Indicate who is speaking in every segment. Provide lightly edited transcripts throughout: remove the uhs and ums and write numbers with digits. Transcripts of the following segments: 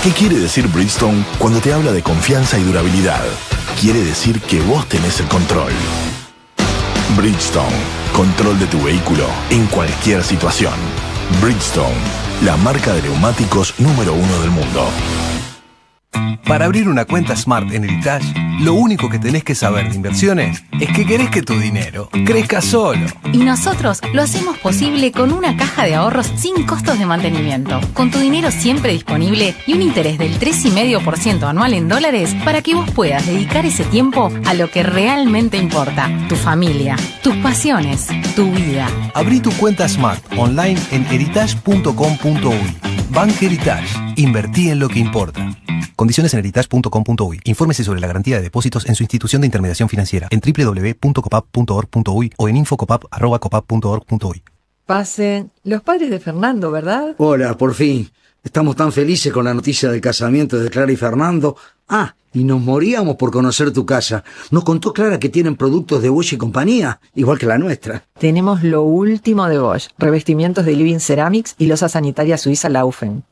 Speaker 1: ¿Qué quiere decir Bridgestone cuando te habla de confianza y durabilidad? Quiere decir que vos tenés el control. Bridgestone, control de tu vehículo en cualquier situación. Bridgestone, la marca de neumáticos número 1 del mundo.
Speaker 2: Para abrir una cuenta Smart en Heritage, lo único que tenés que saber de inversiones es que querés que tu dinero crezca solo.
Speaker 3: Y nosotros lo hacemos posible con una caja de ahorros sin costos de mantenimiento, con tu dinero siempre disponible y un interés del 3,5% anual en dólares para que vos puedas dedicar ese tiempo a lo que realmente importa, tu familia, tus pasiones, tu vida.
Speaker 2: Abrí tu cuenta Smart online en heritage.com.uy. Bank Heritage. Invertí en lo que importa. Condiciones en heritage.com.uy. Infórmese sobre la garantía de depósitos en su institución de intermediación financiera en www.copap.org.uy o en infocopap@copap.org.uy.
Speaker 4: Pasen. Los padres de Fernando, ¿verdad?
Speaker 5: Hola, por fin. Estamos tan felices con la noticia del casamiento de Clara y Fernando. Y nos moríamos por conocer tu casa. Nos contó Clara que tienen productos de Bosch y compañía, igual que la nuestra.
Speaker 4: Tenemos lo último de Bosch. Revestimientos de Living Ceramics y losa sanitaria suiza Laufen.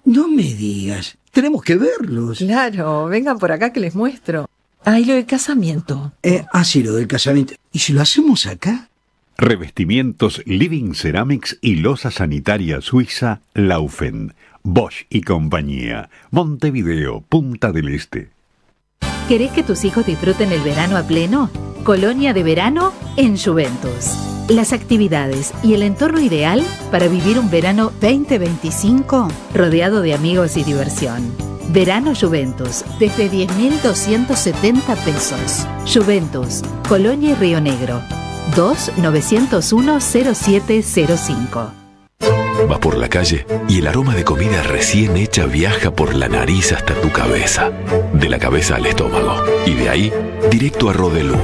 Speaker 5: No me digas. Tenemos que verlos.
Speaker 4: Claro, vengan por acá que les muestro. Y lo del casamiento.
Speaker 5: Sí, lo del casamiento. ¿Y si lo hacemos acá?
Speaker 6: Revestimientos Living Ceramics y losa sanitaria suiza Laufen. Bosch y compañía. Montevideo, Punta del Este.
Speaker 7: ¿Querés que tus hijos disfruten el verano a pleno? Colonia de verano en Juventus. Las actividades y el entorno ideal para vivir un verano 2025 rodeado de amigos y diversión. Verano Juventus, desde 10.270 pesos. Juventus, Colonia y Río Negro. 2-901-0705.
Speaker 8: Vas por la calle y el aroma de comida recién hecha viaja por la nariz hasta tu cabeza. De la cabeza al estómago. Y de ahí, directo a Rodelú.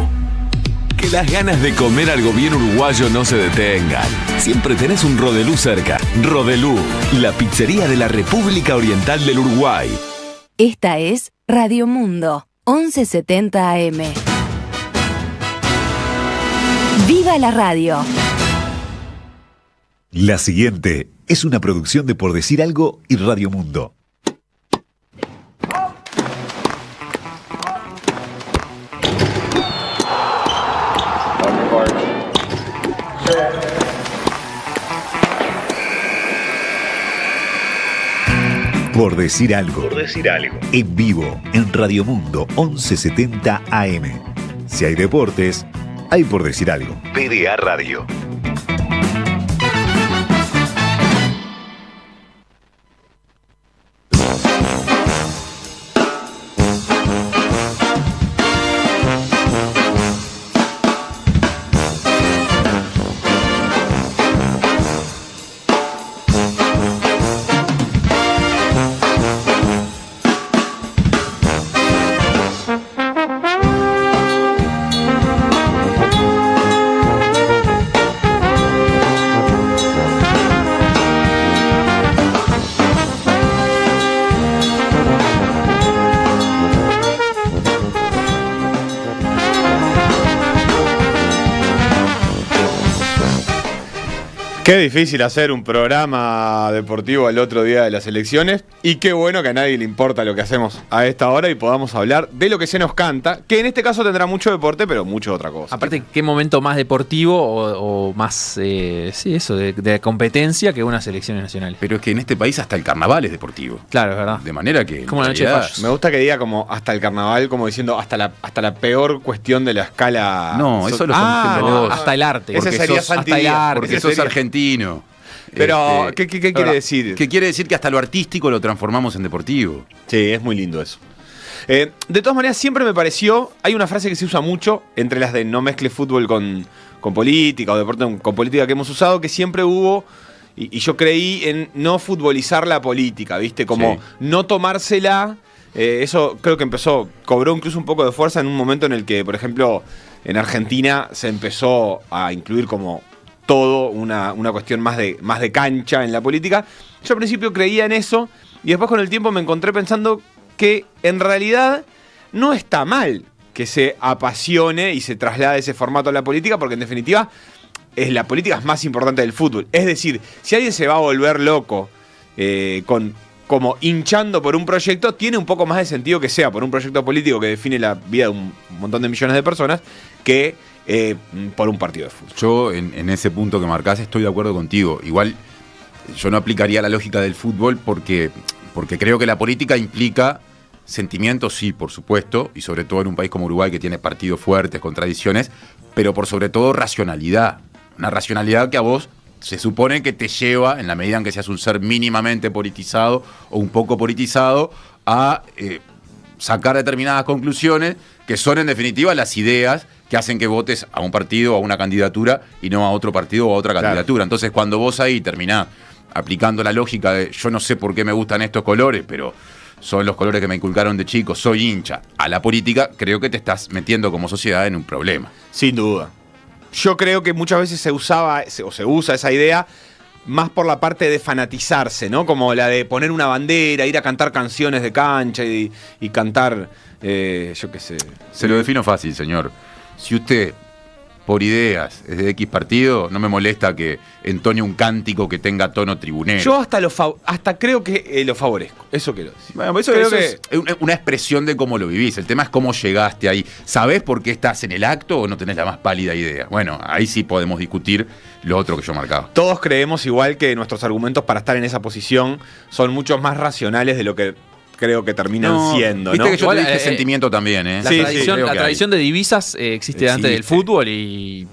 Speaker 8: Que las ganas de comer algo bien uruguayo no se detengan. Siempre tenés un Rodelú cerca. Rodelú, la pizzería de la República Oriental del Uruguay.
Speaker 7: Esta es Radio Mundo, 1170 AM. ¡Viva la radio!
Speaker 9: La siguiente es una producción de Por Decir Algo y Radio Mundo. Por Decir Algo. Por Decir Algo. En vivo, en Radio Mundo, 1170 AM. Si hay deportes, hay Por Decir Algo. PDA Radio.
Speaker 10: Qué difícil hacer un programa deportivo el otro día de las elecciones y qué bueno que a nadie le importa lo que hacemos a esta hora y podamos hablar de lo que se nos canta, que en este caso tendrá mucho deporte, pero mucho otra cosa.
Speaker 11: Aparte, qué momento más deportivo o más, de competencia que unas elecciones nacionales.
Speaker 12: Pero es que en este país hasta el carnaval es deportivo.
Speaker 11: Claro, es verdad.
Speaker 12: De manera que...
Speaker 11: Como la noche de fallos.
Speaker 10: Me gusta que diga como hasta el carnaval, como diciendo hasta la peor cuestión de la escala...
Speaker 12: No, eso lo estamos diciendo vos.
Speaker 11: Hasta el arte.
Speaker 10: Ese sería Santi Díaz,
Speaker 12: porque sos argentino.
Speaker 10: Pero, ¿qué quiere decir?
Speaker 12: Que quiere decir que hasta lo artístico lo transformamos en deportivo.
Speaker 10: Sí, es muy lindo eso. De todas maneras, siempre me pareció, hay una frase que se usa mucho, entre las de no mezcle fútbol con política o deporte con política que hemos usado, que siempre hubo, y yo creí en no futbolizar la política, ¿viste? Como no tomársela. Eso creo que cobró incluso un poco de fuerza en un momento en el que, por ejemplo, en Argentina se empezó a incluir como todo una cuestión más de cancha en la política. Yo al principio creía en eso y después con el tiempo me encontré pensando que en realidad no está mal que se apasione y se traslade ese formato a la política, porque en definitiva la política es más importante del fútbol. Es decir, si alguien se va a volver loco con como hinchando por un proyecto, tiene un poco más de sentido que sea por un proyecto político que define la vida de un montón de millones de personas que por un partido de fútbol.
Speaker 12: Yo en ese punto que marcás estoy de acuerdo contigo. Igual yo no aplicaría la lógica del fútbol porque creo que la política implica sentimientos, sí, por supuesto, y sobre todo en un país como Uruguay que tiene partidos fuertes, con tradiciones, pero por sobre todo racionalidad. Una racionalidad que a vos se supone que te lleva, en la medida en que seas un ser mínimamente politizado o un poco politizado, a sacar determinadas conclusiones que son en definitiva las ideas que hacen que votes a un partido o a una candidatura y no a otro partido o a otra candidatura. Entonces cuando vos ahí terminás aplicando la lógica de yo no sé por qué me gustan estos colores, pero son los colores que me inculcaron de chico, soy hincha, a la política, creo que te estás metiendo como sociedad en un problema.
Speaker 10: Sin duda. Yo creo que muchas veces se usa esa idea más por la parte de fanatizarse, ¿no? Como la de poner una bandera, ir a cantar canciones de cancha y cantar, yo qué sé.
Speaker 12: Se lo defino fácil, señor. Si usted, por ideas, es de X partido, no me molesta que entone un cántico que tenga tono tribunero.
Speaker 10: Yo hasta creo que lo favorezco. Eso quiero decir.
Speaker 12: Bueno, eso es una expresión de cómo lo vivís. El tema es cómo llegaste ahí. ¿Sabés por qué estás en el acto o no tenés la más pálida idea? Bueno, ahí sí podemos discutir lo otro que yo marcaba.
Speaker 10: Todos creemos igual que nuestros argumentos para estar en esa posición son mucho más racionales de lo que creo que terminan siendo,
Speaker 12: viste,
Speaker 10: ¿no?
Speaker 12: Que yo te dije sentimiento también, ¿eh?
Speaker 11: La tradición de divisas existe antes del fútbol y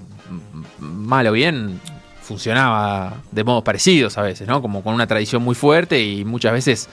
Speaker 11: mal o bien funcionaba de modos parecidos a veces, ¿no? Como con una tradición muy fuerte y muchas veces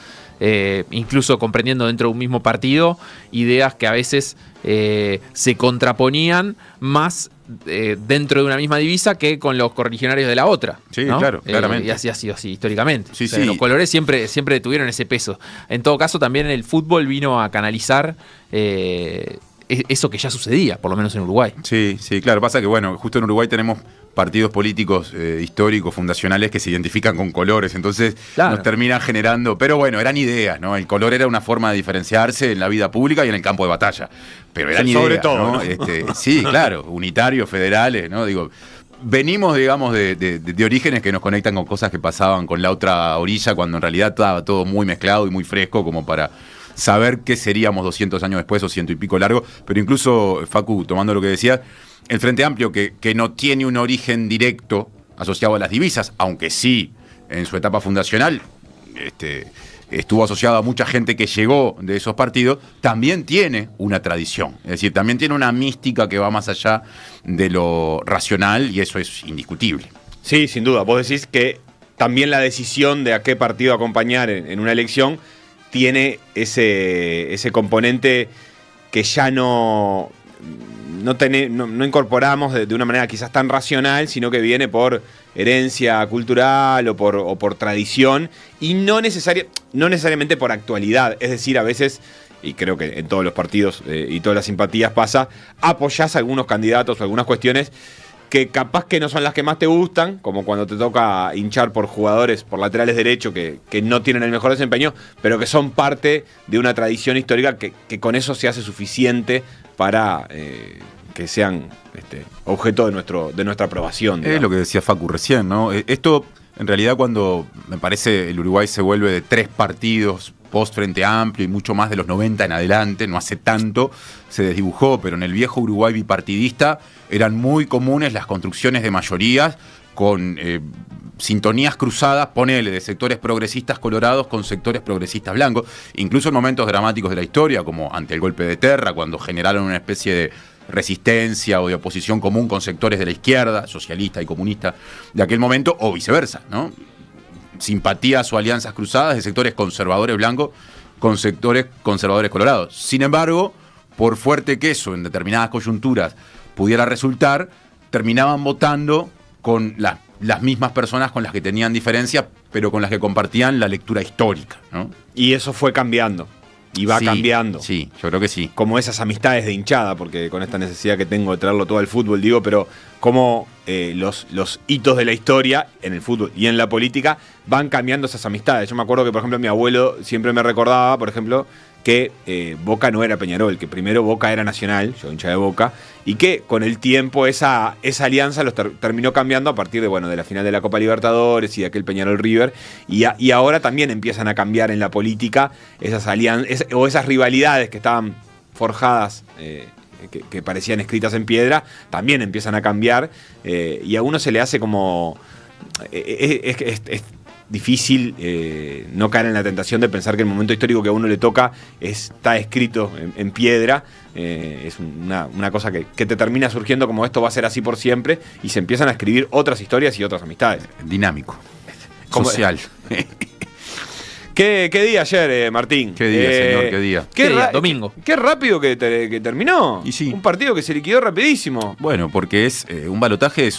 Speaker 11: incluso comprendiendo dentro de un mismo partido ideas que a veces se contraponían más dentro de una misma divisa que con los correligionarios de la otra.
Speaker 12: Sí,
Speaker 11: ¿no?
Speaker 12: claro, claramente.
Speaker 11: Y así ha sido así históricamente.
Speaker 12: Sí,
Speaker 11: o sea, los colores siempre tuvieron ese peso. En todo caso, también el fútbol vino a canalizar eso que ya sucedía, por lo menos en Uruguay.
Speaker 12: Sí, claro. Pasa que, bueno, justo en Uruguay tenemos partidos políticos históricos, fundacionales, que se identifican con colores, entonces nos terminan generando, pero bueno, eran ideas, ¿no? El color era una forma de diferenciarse en la vida pública y en el campo de batalla, pero eran ideas,
Speaker 10: sobre todo,
Speaker 12: ¿no? Sí, claro, unitarios, federales, ¿no? Digo, venimos, digamos, de orígenes que nos conectan con cosas que pasaban con la otra orilla, cuando en realidad estaba todo muy mezclado y muy fresco como para saber qué seríamos 200 años después o 100 y pico largo, pero incluso, Facu, tomando lo que decías, el Frente Amplio, que no tiene un origen directo asociado a las divisas, aunque sí en su etapa fundacional estuvo asociado a mucha gente que llegó de esos partidos, también tiene una tradición. Es decir, también tiene una mística que va más allá de lo racional y eso es indiscutible.
Speaker 10: Sí, sin duda. Vos decís que también la decisión de a qué partido acompañar en una elección tiene ese componente que ya no incorporamos de una manera quizás tan racional, sino que viene por herencia cultural o por tradición y no necesariamente por actualidad. Es decir, a veces, y creo que en todos los partidos y todas las simpatías pasa, apoyás a algunos candidatos o algunas cuestiones que capaz que no son las que más te gustan, como cuando te toca hinchar por jugadores, por laterales derechos que no tienen el mejor desempeño, pero que son parte de una tradición histórica que con eso se hace suficiente para que sean objeto de nuestra aprobación.
Speaker 12: Es lo que decía Facu recién, ¿no? Esto, en realidad, cuando me parece el Uruguay se vuelve de 3 partidos post Frente Amplio y mucho más de los 90 en adelante, no hace tanto, se desdibujó, pero en el viejo Uruguay bipartidista eran muy comunes las construcciones de mayorías con sintonías cruzadas, ponele, de sectores progresistas colorados con sectores progresistas blancos, incluso en momentos dramáticos de la historia, como ante el golpe de Terra, cuando generaron una especie de resistencia o de oposición común con sectores de la izquierda, socialista y comunista de aquel momento, o viceversa, ¿no? Simpatías o alianzas cruzadas de sectores conservadores blancos con sectores conservadores colorados. Sin embargo, por fuerte que eso en determinadas coyunturas pudiera resultar, terminaban votando con las mismas personas con las que tenían diferencia, pero con las que compartían la lectura histórica, ¿no?
Speaker 10: Y eso fue cambiando. Y va cambiando.
Speaker 12: Sí, yo creo que sí.
Speaker 10: Como esas amistades de hinchada, porque con esta necesidad que tengo de traerlo todo al fútbol, digo, pero como los hitos de la historia en el fútbol y en la política van cambiando esas amistades. Yo me acuerdo que, por ejemplo, mi abuelo siempre me recordaba, por ejemplo, que Boca no era Peñarol, que primero Boca era Nacional, yo hincha de Boca, y que con el tiempo esa alianza los terminó cambiando a partir de la final de la Copa Libertadores y de aquel Peñarol River, y ahora también empiezan a cambiar en la política esas alianzas o esas rivalidades que estaban forjadas, que parecían escritas en piedra, también empiezan a cambiar, y a uno se le hace como... es difícil no caer en la tentación de pensar que el momento histórico que a uno le toca está escrito en piedra. Es una cosa que te termina surgiendo como esto va a ser así por siempre, y se empiezan a escribir otras historias y otras amistades.
Speaker 12: Dinámico, social.
Speaker 10: ¿Qué día ayer, Martín?
Speaker 12: ¿Qué día, señor? ¿Qué día?
Speaker 11: ¿Qué día? Domingo.
Speaker 10: Qué rápido que terminó.
Speaker 12: Y sí.
Speaker 10: Un partido que se liquidó rapidísimo.
Speaker 12: Bueno, porque es un balotaje,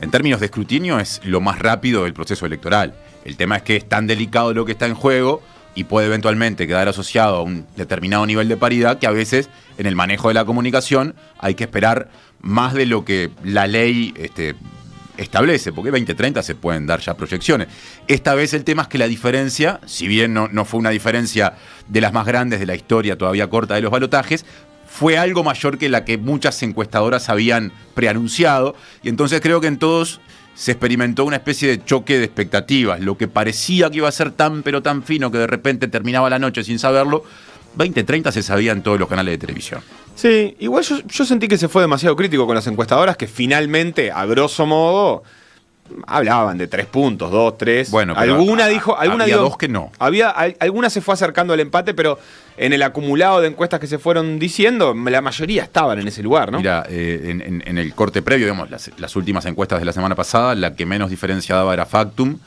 Speaker 12: en términos de escrutinio, es lo más rápido del proceso electoral. El tema es que es tan delicado lo que está en juego y puede eventualmente quedar asociado a un determinado nivel de paridad que a veces en el manejo de la comunicación hay que esperar más de lo que la ley establece, porque 20-30 se pueden dar ya proyecciones. Esta vez el tema es que la diferencia, si bien no fue una diferencia de las más grandes de la historia todavía corta de los balotajes, fue algo mayor que la que muchas encuestadoras habían preanunciado, y entonces creo que en todos se experimentó una especie de choque de expectativas. Lo que parecía que iba a ser tan pero tan fino que de repente terminaba la noche sin saberlo, 20-30 se sabía en todos los canales de televisión.
Speaker 10: Sí, igual yo sentí que se fue demasiado crítico con las encuestadoras, que finalmente, a grosso modo, hablaban de 3 puntos, 2, 3.
Speaker 12: Bueno,
Speaker 10: alguna
Speaker 12: había
Speaker 10: dijo,
Speaker 12: dos que no.
Speaker 10: Alguna se fue acercando al empate, pero en el acumulado de encuestas que se fueron diciendo, la mayoría estaban en ese lugar, ¿no?
Speaker 12: Mira, en el corte previo, digamos, las últimas encuestas de la semana pasada, la que menos diferencia daba era Factum,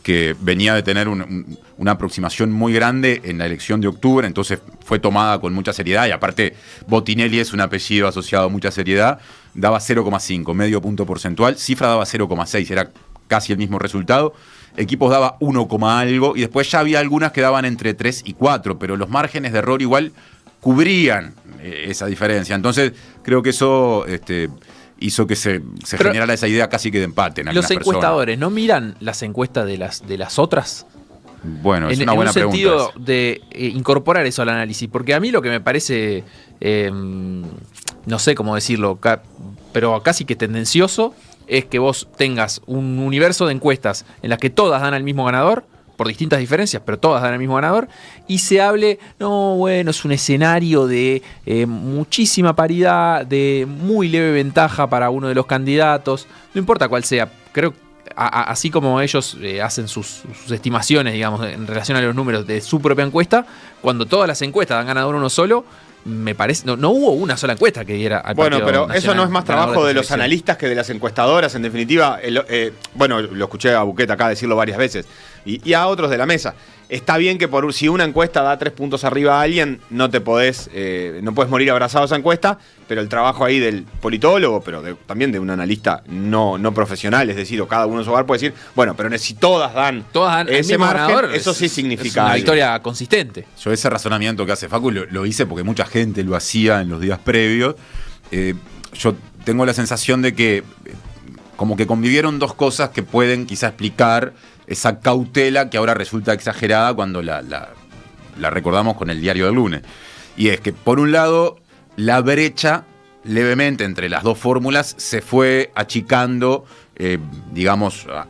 Speaker 12: que venía de tener una aproximación muy grande en la elección de octubre, entonces fue tomada con mucha seriedad, y aparte Botinelli es un apellido asociado a mucha seriedad, daba 0,5, medio punto porcentual, Cifra daba 0,6, era casi el mismo resultado, Equipos daba 1, algo, y después ya había algunas que daban entre 3 y 4, pero los márgenes de error igual cubrían esa diferencia, entonces creo que eso... hizo que se generara esa idea casi que de empate en algunas
Speaker 11: personas. ¿Los encuestadores
Speaker 12: personas.
Speaker 11: no miran las encuestas de las otras?
Speaker 12: Bueno, es una buena pregunta.
Speaker 11: En un sentido de incorporar eso al análisis, porque a mí lo que me parece, no sé cómo decirlo, pero casi que tendencioso, es que vos tengas un universo de encuestas en las que todas dan al mismo ganador, por distintas diferencias, pero todas dan al mismo ganador, y se hable, es un escenario de muchísima paridad, de muy leve ventaja para uno de los candidatos, no importa cuál sea, creo que así como ellos hacen sus estimaciones, digamos, en relación a los números de su propia encuesta, cuando todas las encuestas dan ganador uno solo, me parece, no hubo una sola encuesta que diera al
Speaker 10: Bueno,
Speaker 11: Partido
Speaker 10: pero
Speaker 11: Nacional,
Speaker 10: eso no es más trabajo de los
Speaker 11: selección.
Speaker 10: analistas que de las encuestadoras, en definitiva. Lo escuché a Buquet acá decirlo varias veces, y a otros de la mesa. Está bien que si una encuesta da 3 puntos arriba a alguien, no puedes morir abrazado a esa encuesta, pero el trabajo ahí del politólogo, pero también de un analista no profesional, es decir, o cada uno en su hogar puede decir, bueno, pero si todas dan ese
Speaker 11: mismo
Speaker 10: margen,
Speaker 11: ganador,
Speaker 10: eso sí significa
Speaker 11: es una
Speaker 10: algo.
Speaker 11: victoria consistente.
Speaker 12: Yo ese razonamiento que hace Facu lo hice porque mucha gente lo hacía en los días previos. Yo tengo la sensación de que como que convivieron dos cosas que pueden quizá explicar esa cautela que ahora resulta exagerada cuando la recordamos con el diario del lunes. Y es que, por un lado, la brecha levemente entre las dos fórmulas se fue achicando,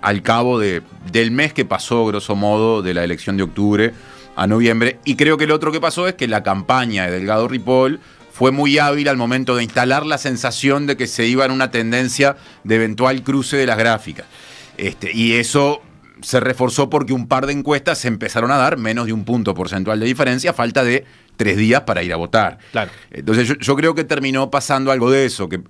Speaker 12: al cabo del mes que pasó, grosso modo, de la elección de octubre a noviembre. Y creo que lo otro que pasó es que la campaña de Delgado Ripoll fue muy hábil al momento de instalar la sensación de que se iba en una tendencia de eventual cruce de las gráficas. Y eso se reforzó porque un par de encuestas se empezaron a dar menos de un punto porcentual de diferencia a falta de 3 días para ir a votar.
Speaker 11: Claro.
Speaker 12: Entonces yo creo que terminó pasando algo de eso, que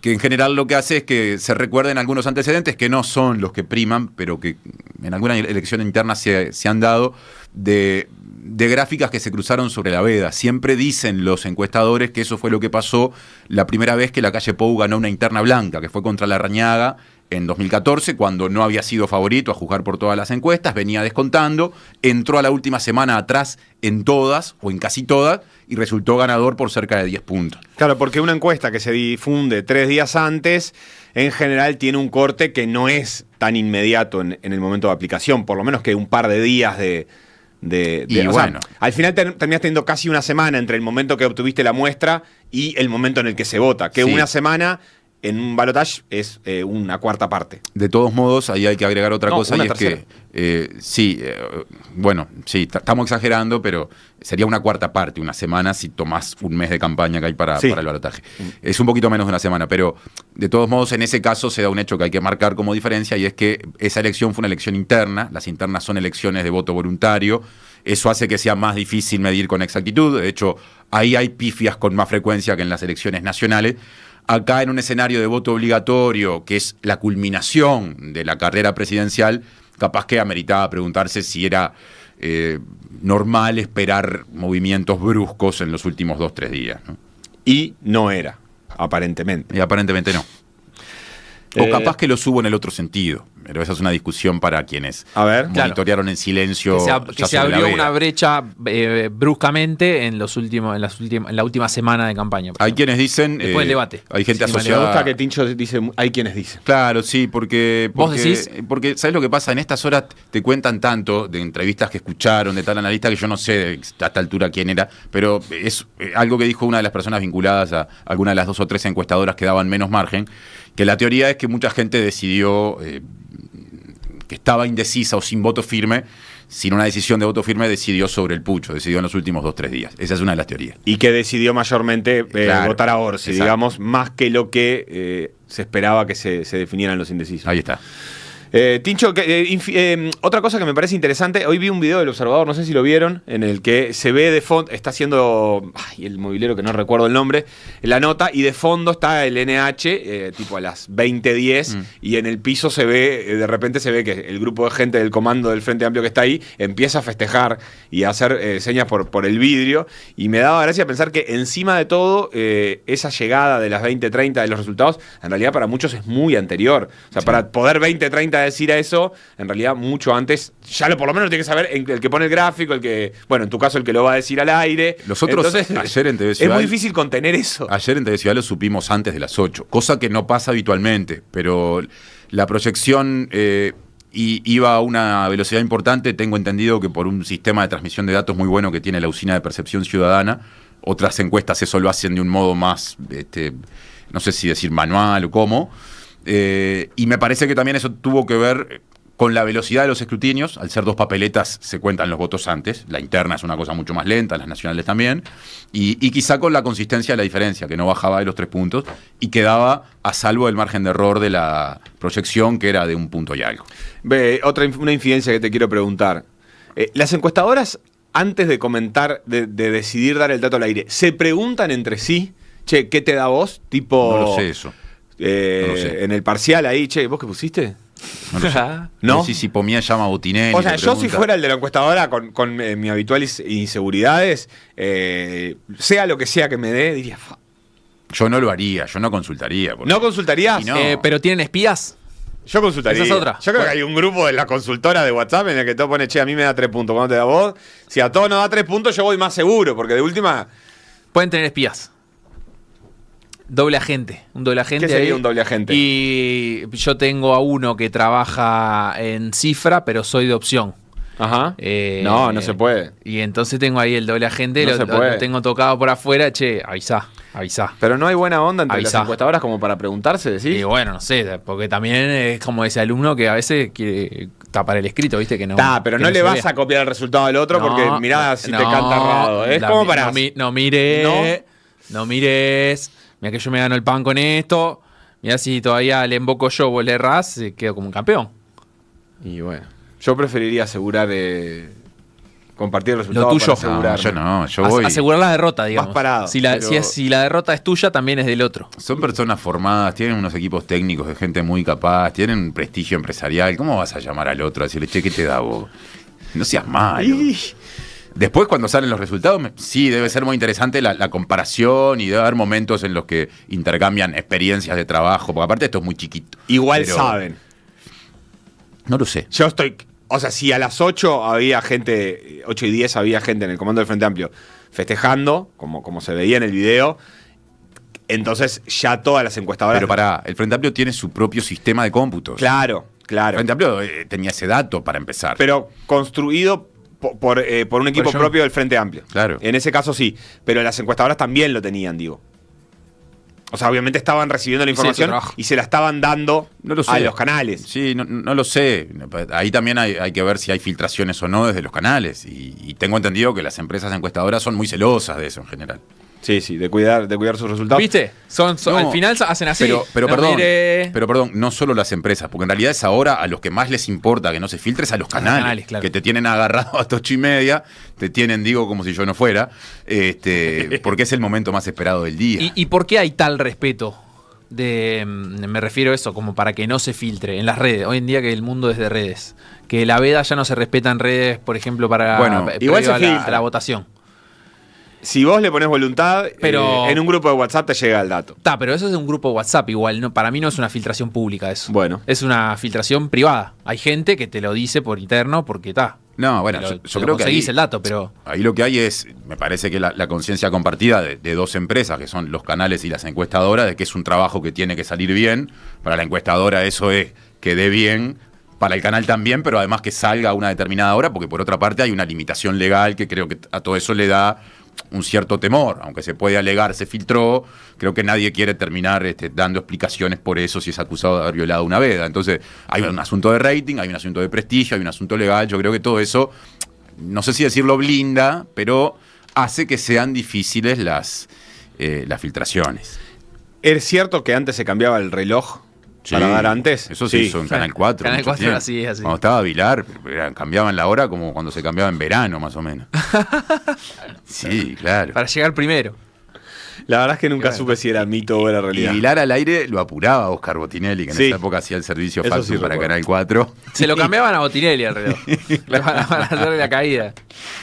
Speaker 12: en general lo que hace es que se recuerden algunos antecedentes que no son los que priman, pero que en alguna elección interna se han dado de gráficas que se cruzaron sobre la veda. Siempre dicen los encuestadores que eso fue lo que pasó la primera vez que la calle Pou ganó una interna blanca, que fue contra Larrañaga en 2014, cuando no había sido favorito a juzgar por todas las encuestas, venía descontando, entró a la última semana atrás en todas, o en casi todas, y resultó ganador por cerca de 10 puntos.
Speaker 10: Claro, porque una encuesta que se difunde 3 días antes, en general tiene un corte que no es tan inmediato en el momento de aplicación, por lo menos que un par de días de O sea, al final terminás teniendo casi una semana entre el momento que obtuviste la muestra y el momento en el que se vota. Que una semana en un balotaje es una cuarta parte.
Speaker 12: De todos modos, ahí hay que agregar otra cosa, y es
Speaker 10: tercera.
Speaker 12: que estamos exagerando, pero sería una cuarta parte, una semana, si tomás un mes de campaña que hay para el balotaje. Es un poquito menos de una semana, pero de todos modos, en ese caso se da un hecho que hay que marcar como diferencia, y es que esa elección fue una elección interna. Las internas son elecciones de voto voluntario. Eso hace que sea más difícil medir con exactitud. De hecho, ahí hay pifias con más frecuencia que en las elecciones nacionales. Acá, en un escenario de voto obligatorio, que es la culminación de la carrera presidencial, capaz que ameritaba preguntarse si era normal esperar movimientos bruscos en los últimos 2-3 días, ¿no?
Speaker 10: Y no era, aparentemente.
Speaker 12: Y aparentemente no. O capaz que los hubo en el otro sentido. Pero esa es una discusión para quienes monitorearon en silencio.
Speaker 11: Que se abrió una brecha bruscamente en la última semana de campaña.
Speaker 12: Hay quienes dicen.
Speaker 11: Después del debate.
Speaker 12: Hay gente
Speaker 10: Me
Speaker 12: asociada.
Speaker 10: gusta que Tincho dice, hay quienes dicen.
Speaker 12: Claro, sí, porque.
Speaker 11: ¿Vos decís?
Speaker 12: Porque, ¿sabes lo que pasa? En estas horas te cuentan tanto de entrevistas que escucharon de tal analista que yo no sé a esta altura quién era, pero es algo que dijo una de las personas vinculadas a alguna de las 2 o 3 encuestadoras que daban menos margen, que la teoría es que mucha gente decidió. Que estaba indecisa o sin voto firme, sin una decisión de voto firme, decidió sobre el pucho, decidió en los últimos 2-3 días. Esa es una de las teorías.
Speaker 10: Y que decidió mayormente votar a Orsi, digamos, más que lo que se esperaba que se definieran los indecisos.
Speaker 12: Ahí está.
Speaker 10: Tincho, otra cosa que me parece interesante, hoy vi un video del Observador, no sé si lo vieron, en el que se ve de fondo, está haciendo el movilero que no recuerdo el nombre, la nota, y de fondo está el NH, tipo a las 20:10, y en el piso se ve, de repente se ve que el grupo de gente del comando del Frente Amplio que está ahí empieza a festejar y a hacer señas por el vidrio, y me daba gracia pensar que encima de todo, esa llegada de las 20:30 de los resultados, en realidad para muchos es muy anterior. O sea, para poder 20:30 decir a eso, en realidad mucho antes, ya por lo menos lo tiene que saber el que pone el gráfico, el que, bueno, en tu caso el que lo va a decir al aire.
Speaker 12: Los otros,
Speaker 10: entonces,
Speaker 12: ayer en TV Ciudad,
Speaker 10: es muy difícil contener eso.
Speaker 12: Ayer en TV Ciudad lo supimos antes de las 8, cosa que no pasa habitualmente, pero la proyección iba a una velocidad importante. Tengo entendido que por un sistema de transmisión de datos muy bueno que tiene la Usina de Percepción Ciudadana. Otras encuestas eso lo hacen de un modo más, no sé si decir manual o cómo. Y me parece que también eso tuvo que ver con la velocidad de los escrutinios. Al ser 2 papeletas se cuentan los votos antes. La interna es una cosa mucho más lenta, las nacionales también. Y quizá con la consistencia de la diferencia, que no bajaba de los 3 puntos y quedaba a salvo del margen de error de la proyección, que era de 1 punto y algo.
Speaker 10: Una infidencia que te quiero preguntar. Las encuestadoras, antes de comentar, de decidir dar el dato al aire, ¿se preguntan entre sí? Che, ¿qué te da vos? Tipo,
Speaker 12: no lo sé eso. No lo sé.
Speaker 10: En el parcial ahí, che, ¿vos qué pusiste?
Speaker 12: No lo sé.
Speaker 10: ¿No?
Speaker 12: No sé si Pomía llama a Botinelli.
Speaker 10: O sea, yo si fuera el de la encuestadora con mi habituales inseguridades, sea lo que sea que me dé, diría...
Speaker 12: Yo no lo haría, yo no consultaría.
Speaker 10: ¿No consultarías?
Speaker 12: No.
Speaker 11: ¿Pero tienen espías?
Speaker 10: Yo consultaría.
Speaker 11: Esa es otra.
Speaker 10: Yo creo que hay un grupo de la consultora de WhatsApp en el que todo pone, che, a mí me da 3 puntos. ¿Cuándo te da vos? Si a todos nos da 3 puntos, yo voy más seguro, porque de última...
Speaker 11: Pueden tener espías. Doble agente. Un doble agente.
Speaker 10: ¿Qué sería
Speaker 11: ahí.
Speaker 10: un doble agente?
Speaker 11: Y yo tengo a uno que trabaja en cifra, pero soy de opción.
Speaker 10: Ajá. No se puede.
Speaker 11: Y entonces tengo ahí el doble agente,
Speaker 10: No se puede.
Speaker 11: lo tengo tocado por afuera, che, avisá.
Speaker 10: Pero no hay buena onda entre
Speaker 11: Avisá.
Speaker 10: las encuestadoras como para preguntarse, decís.
Speaker 11: Y bueno, no sé, porque también es como ese alumno que a veces quiere tapar el escrito, ¿viste? Que no.
Speaker 10: Pero
Speaker 11: que
Speaker 10: no le vas
Speaker 11: vea.
Speaker 10: a copiar el resultado del otro porque mirá si te canta errado. Es como para.
Speaker 11: No mires. Mira que yo me gano el pan con esto. Mirá si todavía le emboco yo, vos le errás, quedo como un campeón.
Speaker 10: Y bueno, yo preferiría asegurar. Compartir el resultado.
Speaker 11: Lo tuyo.
Speaker 10: Para asegurar.
Speaker 12: Yo voy.
Speaker 11: Asegurar la derrota, digamos.
Speaker 10: Más parado.
Speaker 11: Si la derrota es tuya, también es del otro.
Speaker 12: Son personas formadas, tienen unos equipos técnicos de gente muy capaz, tienen un prestigio empresarial. ¿Cómo vas a llamar al otro a decirle, che, ¿qué te da vos? No seas malo. Después, cuando salen los resultados, sí, debe ser muy interesante la comparación y debe haber momentos en los que intercambian experiencias de trabajo, porque aparte esto es muy chiquito.
Speaker 10: Igual saben.
Speaker 12: No lo sé.
Speaker 10: Yo estoy... O sea, si a las 8 había gente, 8 y 10 había gente en el comando del Frente Amplio festejando, como se veía en el video, entonces ya todas las encuestadoras...
Speaker 12: Pero pará, el Frente Amplio tiene su propio sistema de cómputos.
Speaker 10: Claro.
Speaker 12: El Frente Amplio tenía ese dato para empezar.
Speaker 10: Pero construido por un equipo propio del Frente Amplio.
Speaker 12: Claro.
Speaker 10: En ese caso sí, pero las encuestadoras también lo tenían, digo. O sea, obviamente estaban recibiendo la información y se la estaban dando a los canales.
Speaker 12: Sí, no lo sé. Ahí también hay que ver si hay filtraciones o no desde los canales. Y tengo entendido que las empresas encuestadoras son muy celosas de eso en general.
Speaker 10: Sí, de cuidar sus resultados.
Speaker 11: ¿Viste? Al final hacen así.
Speaker 12: Pero perdón, no solo las empresas, porque en realidad es ahora a los que más les importa que no se filtre es a los canales, claro. Que te tienen agarrado hasta 8:30, te tienen, digo, como si yo no fuera, porque es el momento más esperado del día.
Speaker 11: ¿Y por qué hay tal respeto? Me refiero a eso, como para que no se filtre en las redes. Hoy en día que el mundo es de redes. Que la veda ya no se respeta en redes, por ejemplo, para
Speaker 10: igual se filtra
Speaker 11: a la votación.
Speaker 10: Si vos le pones voluntad, pero en un grupo de WhatsApp te llega el dato.
Speaker 11: Pero eso es un grupo de WhatsApp igual. No, para mí no es una filtración pública eso.
Speaker 10: Bueno.
Speaker 11: Es una filtración privada. Hay gente que te lo dice por interno porque está.
Speaker 12: No, bueno, yo creo que
Speaker 11: conseguís el dato, pero...
Speaker 12: Ahí lo que hay es, me parece que la conciencia compartida de dos empresas, que son los canales y las encuestadoras, de que es un trabajo que tiene que salir bien. Para la encuestadora eso es que dé bien, para el canal también, pero además que salga a una determinada hora, porque por otra parte hay una limitación legal que creo que a todo eso le da un cierto temor, aunque se puede alegar, se filtró, creo que nadie quiere terminar dando explicaciones por eso si es acusado de haber violado una veda. Entonces hay un asunto de rating, hay un asunto de prestigio, hay un asunto legal. Yo creo que todo eso, no sé si decirlo blinda, pero hace que sean difíciles las filtraciones.
Speaker 10: ¿Es cierto que antes se cambiaba el reloj para dar antes?
Speaker 12: Eso se hizo en Canal 4.
Speaker 11: Canal 4 era así.
Speaker 12: Cuando estaba Vilar, cambiaban la hora como cuando se cambiaba en verano, más o menos. Sí, claro.
Speaker 11: Para llegar primero.
Speaker 10: La verdad es que nunca supe si era mito o era realidad.
Speaker 12: Y Vilar al aire lo apuraba a Oscar Botinelli, que en esa época hacía el servicio falso para Canal 4.
Speaker 11: Se lo cambiaban a Botinelli al reloj. para hacerle la caída.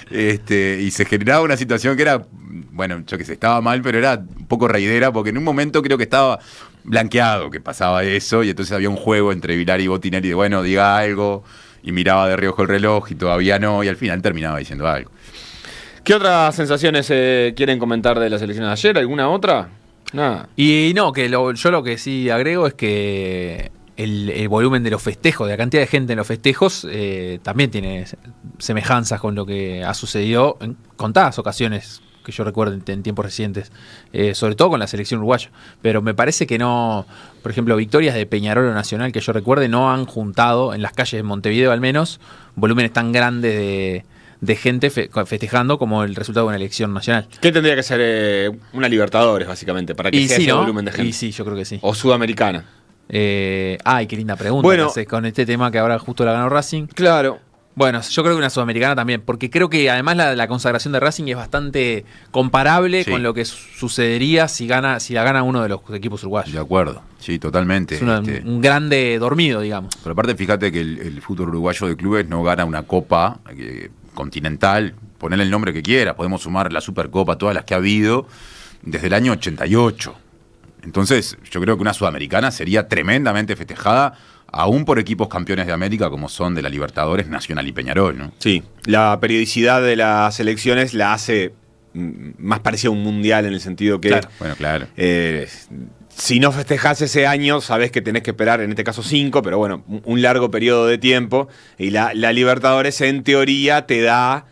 Speaker 12: Y se generaba una situación que era, bueno, yo que sé, estaba mal, pero era un poco raidera, porque en un momento creo que estaba blanqueado que pasaba eso, y entonces había un juego entre Vilar y Botinelli de, bueno, diga algo, y miraba de reojo el reloj y todavía no, y al final terminaba diciendo algo.
Speaker 10: ¿Qué otras sensaciones quieren comentar de las elecciones de ayer? ¿Alguna otra? Nada.
Speaker 11: Y no, yo lo que sí agrego es que el volumen de los festejos, de la cantidad de gente en los festejos, también tiene semejanzas con lo que ha sucedido en contadas ocasiones que yo recuerdo en tiempos recientes, sobre todo con la selección uruguaya. Pero me parece que no, por ejemplo, victorias de Peñarol o Nacional que yo recuerde no han juntado, en las calles de Montevideo al menos, volúmenes tan grandes de gente festejando como el resultado de una elección nacional.
Speaker 10: ¿Qué tendría que ser una Libertadores, básicamente, para que sea ese volumen de gente?
Speaker 11: Y sí, yo creo que sí.
Speaker 10: ¿O Sudamericana?
Speaker 11: Qué linda pregunta.
Speaker 10: Bueno,
Speaker 11: con este tema que ahora justo la ganó Racing.
Speaker 10: Claro.
Speaker 11: Bueno, yo creo que una Sudamericana también, porque creo que además la consagración de Racing es bastante comparable con lo que sucedería si la gana uno de los equipos uruguayos.
Speaker 12: De acuerdo, sí, totalmente.
Speaker 11: Es un grande dormido, digamos.
Speaker 12: Pero aparte, fíjate que el fútbol uruguayo de clubes no gana una copa continental, ponerle el nombre que quiera, podemos sumar la Supercopa, todas las que ha habido, desde el año 88. Entonces, yo creo que una Sudamericana sería tremendamente festejada, aún por equipos campeones de América como son de la Libertadores, Nacional y Peñarol, ¿no?
Speaker 10: Sí, la periodicidad de las elecciones la hace más parecida a un mundial en el sentido que...
Speaker 12: Claro, bueno, claro.
Speaker 10: Si no festejás ese año, sabés que tenés que esperar, en este caso 5, pero bueno, un largo periodo de tiempo. Y la Libertadores, en teoría, te da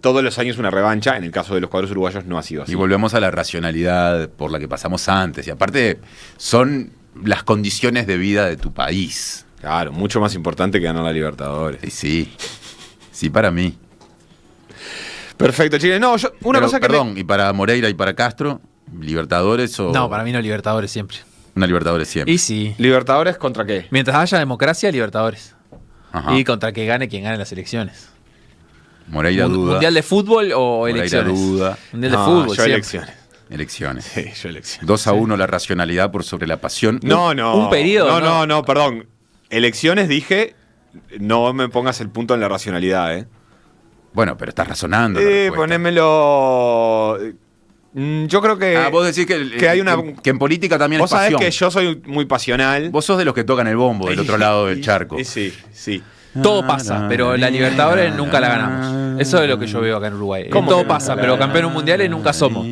Speaker 10: todos los años una revancha. En el caso de los cuadros uruguayos no ha sido así.
Speaker 12: Y volvemos a la racionalidad por la que pasamos antes. Y aparte, son las condiciones de vida de tu país.
Speaker 10: Claro, mucho más importante que ganar la Libertadores.
Speaker 12: Sí, para mí.
Speaker 10: Perfecto, Chile. No,
Speaker 12: Perdón, ¿y para Moreira y para Castro? ¿Libertadores o...?
Speaker 11: No, para mí no, Libertadores siempre.
Speaker 12: Una Libertadores siempre.
Speaker 11: Y sí.
Speaker 10: ¿Libertadores contra qué?
Speaker 11: Mientras haya democracia, Libertadores.
Speaker 12: Ajá.
Speaker 11: Y contra que gane quien gane las elecciones.
Speaker 12: Moreira duda.
Speaker 11: ¿Mundial de fútbol o
Speaker 12: Moreira
Speaker 11: elecciones?
Speaker 12: Duda.
Speaker 11: Mundial de fútbol,
Speaker 10: yo
Speaker 11: siempre.
Speaker 12: Elecciones.
Speaker 10: Sí, yo elecciones.
Speaker 12: 2-1 la racionalidad por sobre la pasión.
Speaker 10: No.
Speaker 11: Un periodo.
Speaker 10: No, perdón. Elecciones dije, no me pongas el punto en la racionalidad,
Speaker 12: Bueno, pero estás razonando.
Speaker 10: Ponémelo... Yo creo que...
Speaker 12: vos decís que hay una... Que en política también es pasión.
Speaker 10: Vos sabés que yo soy muy pasional.
Speaker 12: Vos sos de los que tocan el bombo del otro lado del charco.
Speaker 10: Sí.
Speaker 11: Todo pasa, pero la Libertadores nunca la ganamos. Eso es lo que yo veo acá en Uruguay. Todo pasa, pero campeones mundiales nunca somos.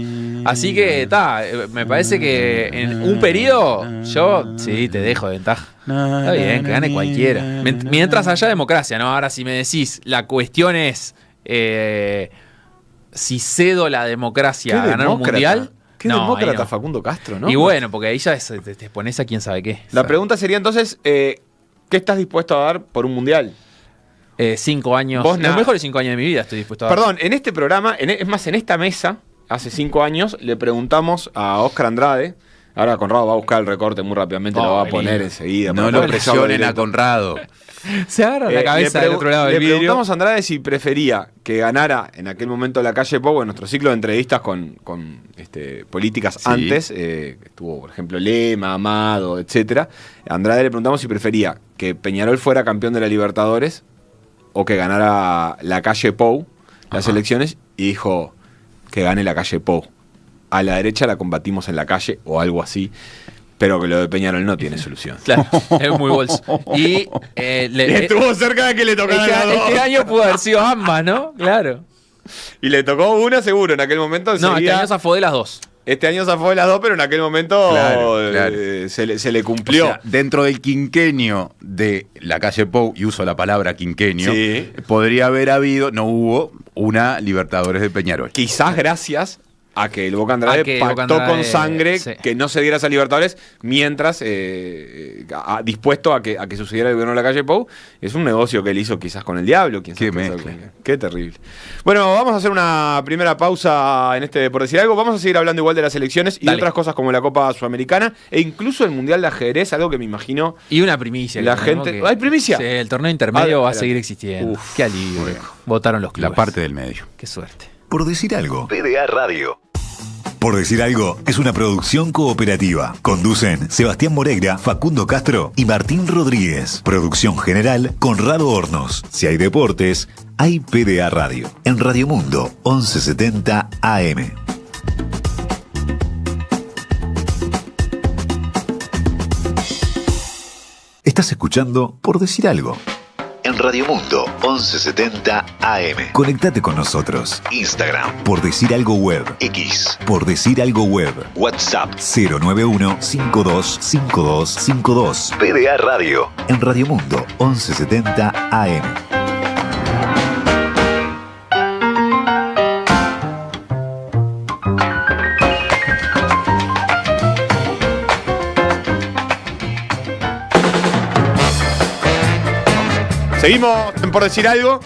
Speaker 11: Así que, me parece que en un periodo, yo sí te dejo de ventaja. Está bien, que gane cualquiera. Mientras haya democracia, ¿no? Ahora, si me decís, la cuestión es si cedo la democracia a ganar un mundial.
Speaker 10: Qué demócrata Facundo Castro, ¿no?
Speaker 11: Y bueno, porque ahí ya te pones a quién sabe qué.
Speaker 10: La pregunta sería entonces, ¿qué estás dispuesto a dar por un mundial?
Speaker 11: 5 años. Los mejores 5 años de mi vida estoy dispuesto a dar.
Speaker 10: Perdón, en este programa, es más, en esta mesa, hace 5 años, le preguntamos a Oscar Andrade. Ahora Conrado va a buscar el recorte muy rápidamente, lo va a poner enseguida.
Speaker 12: No lo presionen a Conrado.
Speaker 11: Se agarra la cabeza del otro lado del vidrio.
Speaker 10: Le preguntamos a Andrade si prefería que ganara en aquel momento la calle Pou, en nuestro ciclo de entrevistas con políticas antes. Estuvo, por ejemplo, Lema, Amado, etcétera. A Andrade le preguntamos si prefería que Peñarol fuera campeón de la Libertadores o que ganara la calle Pou las elecciones, y dijo que gane la calle Pou. A la derecha la combatimos en la calle o algo así. Pero que lo de Peñarol no tiene solución.
Speaker 11: Claro, es muy bolso. Y
Speaker 10: estuvo cerca de que le tocara las dos.
Speaker 11: Este año pudo haber sido ambas, ¿no? Claro.
Speaker 10: Y le tocó una seguro en aquel momento.
Speaker 11: No, este año zafó de las dos.
Speaker 10: Este año zafó de las dos, pero en aquel momento
Speaker 12: claro.
Speaker 10: Se le cumplió.
Speaker 12: O sea, dentro del quinquenio de la calle Pou, y uso la palabra quinquenio, podría haber habido, no hubo, una Libertadores de Peñarol.
Speaker 10: Quizás gracias a que el Boca Andrade pactó con sangre que no se diera esa Libertadores, mientras dispuesto a que sucediera el gobierno de la calle Pou. Es un negocio que él hizo quizás con el diablo. Qué terrible. Bueno, vamos a hacer una primera pausa en por decir algo. Vamos a seguir hablando igual de las elecciones y de otras cosas como la Copa Sudamericana e incluso el Mundial de Ajedrez, algo que me imagino.
Speaker 11: Y una primicia.
Speaker 10: La gente. ¿Hay primicia?
Speaker 11: Sí, el torneo intermedio va a seguir existiendo. Qué alivio. Votaron los clubes.
Speaker 12: La parte del medio.
Speaker 11: Qué suerte.
Speaker 9: Por decir algo. PDA Radio. Por decir algo, es una producción cooperativa. Conducen Sebastián Moreira, Facundo Castro y Martín Rodríguez. Producción general, Conrado Hornos. Si hay deportes, hay PDA Radio. En Radio Mundo, 1170 AM. Estás escuchando Por decir algo. En Radio Mundo, 1170 AM. Conectate con nosotros. Instagram, Por decir algo web. X, Por decir algo web. WhatsApp, 091-525252. PDA Radio. En Radio Mundo, 1170 AM.
Speaker 10: Seguimos por decir algo.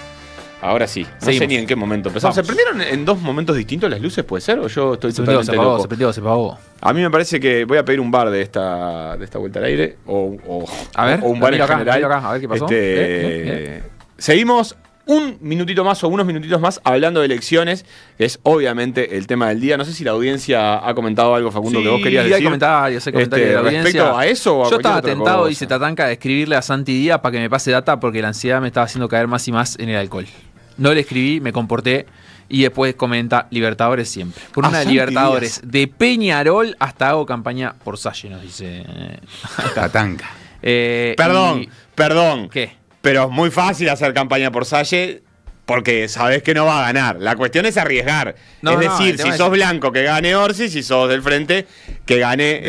Speaker 10: Ahora sí, no sé ni en qué momento empezamos.
Speaker 11: Vamos.
Speaker 10: ¿Se prendieron en dos momentos distintos las luces, puede ser? ¿O yo estoy
Speaker 11: Se prendió,
Speaker 10: totalmente loco?
Speaker 11: se apagó.
Speaker 10: A mí me parece que voy a pedir un bar de esta vuelta al aire. O un bar en general.
Speaker 11: A ver qué pasó.
Speaker 10: Seguimos un minutito más o unos minutitos más hablando de elecciones, que es obviamente el tema del día. No sé si la audiencia ha comentado algo, Facundo, que vos querías decir.
Speaker 11: Hay comentarios de la audiencia.
Speaker 10: ¿Respecto a eso o a
Speaker 11: Yo estaba
Speaker 10: otra
Speaker 11: tentado,
Speaker 10: cosa?
Speaker 11: dice Tatanka, de escribirle a Santi Díaz para que me pase data porque la ansiedad me estaba haciendo caer más y más en el alcohol. No le escribí, me comporté y después comenta Libertadores siempre. Por una de Libertadores de Peñarol hasta hago campaña por Salle, nos dice
Speaker 12: Tatanka.
Speaker 10: Perdón.
Speaker 11: ¿Qué?
Speaker 10: Pero es muy fácil hacer campaña por Salle porque sabés que no va a ganar. La cuestión es arriesgar. Es decir, si sos blanco, que gane Orsi, si sos del frente, que gane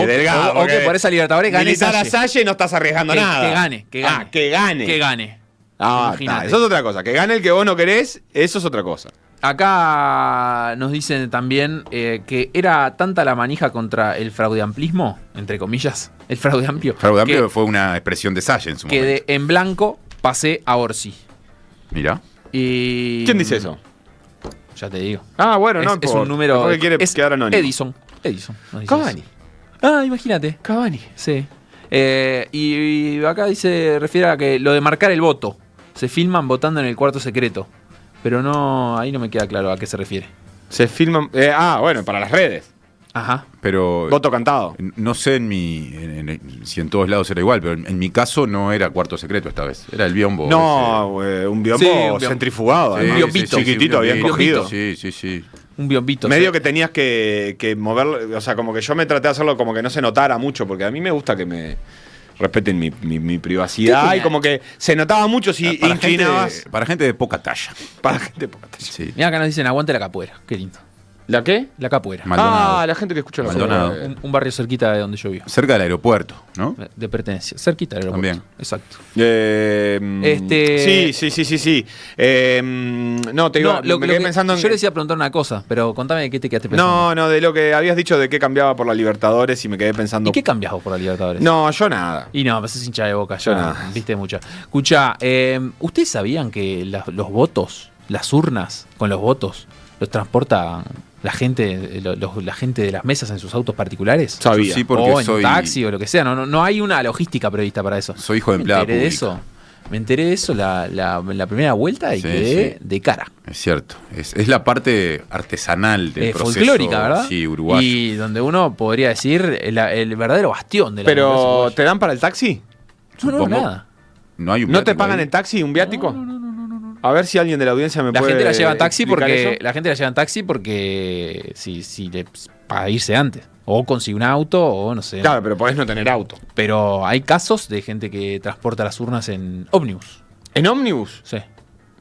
Speaker 10: Delgado.
Speaker 11: O que por esa Libertadores gane
Speaker 10: militar a Salle no estás arriesgando nada.
Speaker 11: Que gane.
Speaker 10: Eso es otra cosa. Que gane el que vos no querés, eso es otra cosa.
Speaker 11: Acá nos dicen también que era tanta la manija contra el fraudeamplismo, entre comillas, el fraude amplio.
Speaker 12: Fraude amplio fue una expresión de Salle en su momento.
Speaker 11: Que en blanco pasé a Orsi.
Speaker 12: Mirá.
Speaker 11: Y
Speaker 10: ¿quién dice eso?
Speaker 11: Ya te digo.
Speaker 10: Bueno, no
Speaker 11: es un número.
Speaker 10: ¿Por qué quiere quedar anónimo?
Speaker 11: Edison.
Speaker 10: Cavani.
Speaker 11: Imagínate.
Speaker 10: Cavani.
Speaker 11: Sí. Y acá refiere a que lo de marcar el voto. Se filman votando en el cuarto secreto. Pero no, ahí no me queda claro a qué se refiere.
Speaker 10: Se filman. Bueno, para las redes.
Speaker 11: Ajá.
Speaker 12: Pero
Speaker 10: voto cantado.
Speaker 12: No sé si en todos lados era igual, pero en mi caso no era cuarto secreto esta vez. Era el biombo.
Speaker 10: No, un biombo centrifugado.
Speaker 11: Un biombito.
Speaker 10: Chiquitito, bien cogido.
Speaker 12: Sí.
Speaker 11: Un biombito.
Speaker 10: Medio que tenías que moverlo. O sea, como que yo me traté de hacerlo como que no se notara mucho, porque a mí me gusta que me respeten mi privacidad. Y como que se notaba mucho si inclinabas.
Speaker 12: Para gente de poca talla.
Speaker 10: Para gente de poca talla.
Speaker 12: Sí.
Speaker 11: Mira, acá nos dicen aguante la capoeira. Qué lindo.
Speaker 10: ¿La qué?
Speaker 11: La Capuera.
Speaker 12: Maldonado.
Speaker 10: La gente que escucha la
Speaker 12: Maldonado.
Speaker 11: Un barrio cerquita de donde yo vivo.
Speaker 12: Cerca del aeropuerto, ¿no?
Speaker 11: De pertenencia. Cerquita del aeropuerto.
Speaker 12: También.
Speaker 11: Exacto.
Speaker 10: Sí. No, te digo, me quedé pensando en...
Speaker 11: Yo le decía preguntar una cosa, pero contame de qué te quedaste pensando.
Speaker 10: No, de lo que habías dicho de qué cambiaba por la Libertadores y me quedé pensando...
Speaker 11: ¿Y qué cambias vos por la Libertadores?
Speaker 10: No, yo nada.
Speaker 11: Y no, sos hincha de Boca.
Speaker 10: Yo
Speaker 11: Ya
Speaker 10: nada.
Speaker 11: viste mucho. Escucha, ¿ustedes sabían que los votos, las urnas con los votos, los transporta la gente, la gente de las mesas en sus autos particulares?
Speaker 10: Sabía.
Speaker 12: Sí, porque
Speaker 11: o en
Speaker 12: soy...
Speaker 11: taxi o lo que sea. No hay una logística prevista para eso.
Speaker 12: Soy hijo de empleada
Speaker 11: Me enteré de
Speaker 12: pública.
Speaker 11: eso. Me enteré de eso la primera vuelta y
Speaker 12: Sí,
Speaker 11: quedé
Speaker 12: sí.
Speaker 11: de cara.
Speaker 12: Es cierto. Es la parte artesanal del proceso.
Speaker 11: Folclórica, ¿verdad?
Speaker 12: Sí, uruguayo.
Speaker 11: Y donde uno podría decir el verdadero bastión de la
Speaker 10: Pero,
Speaker 11: democracia uruguaya.
Speaker 10: ¿te dan para el taxi?
Speaker 11: No,
Speaker 12: Supongo.
Speaker 11: nada.
Speaker 12: No hay un
Speaker 10: ¿No te
Speaker 12: viático
Speaker 10: pagan
Speaker 12: ahí.
Speaker 10: el taxi, un viático? No. A ver si alguien de la audiencia me
Speaker 11: La
Speaker 10: puede
Speaker 11: gente la lleva en taxi
Speaker 10: explicar
Speaker 11: porque
Speaker 10: eso.
Speaker 11: la gente la lleva en taxi porque para irse antes o consigue un auto o no sé.
Speaker 10: Claro, pero podés no tener auto.
Speaker 11: Pero hay casos de gente que transporta las urnas en ómnibus.
Speaker 10: ¿En ómnibus?
Speaker 11: Sí.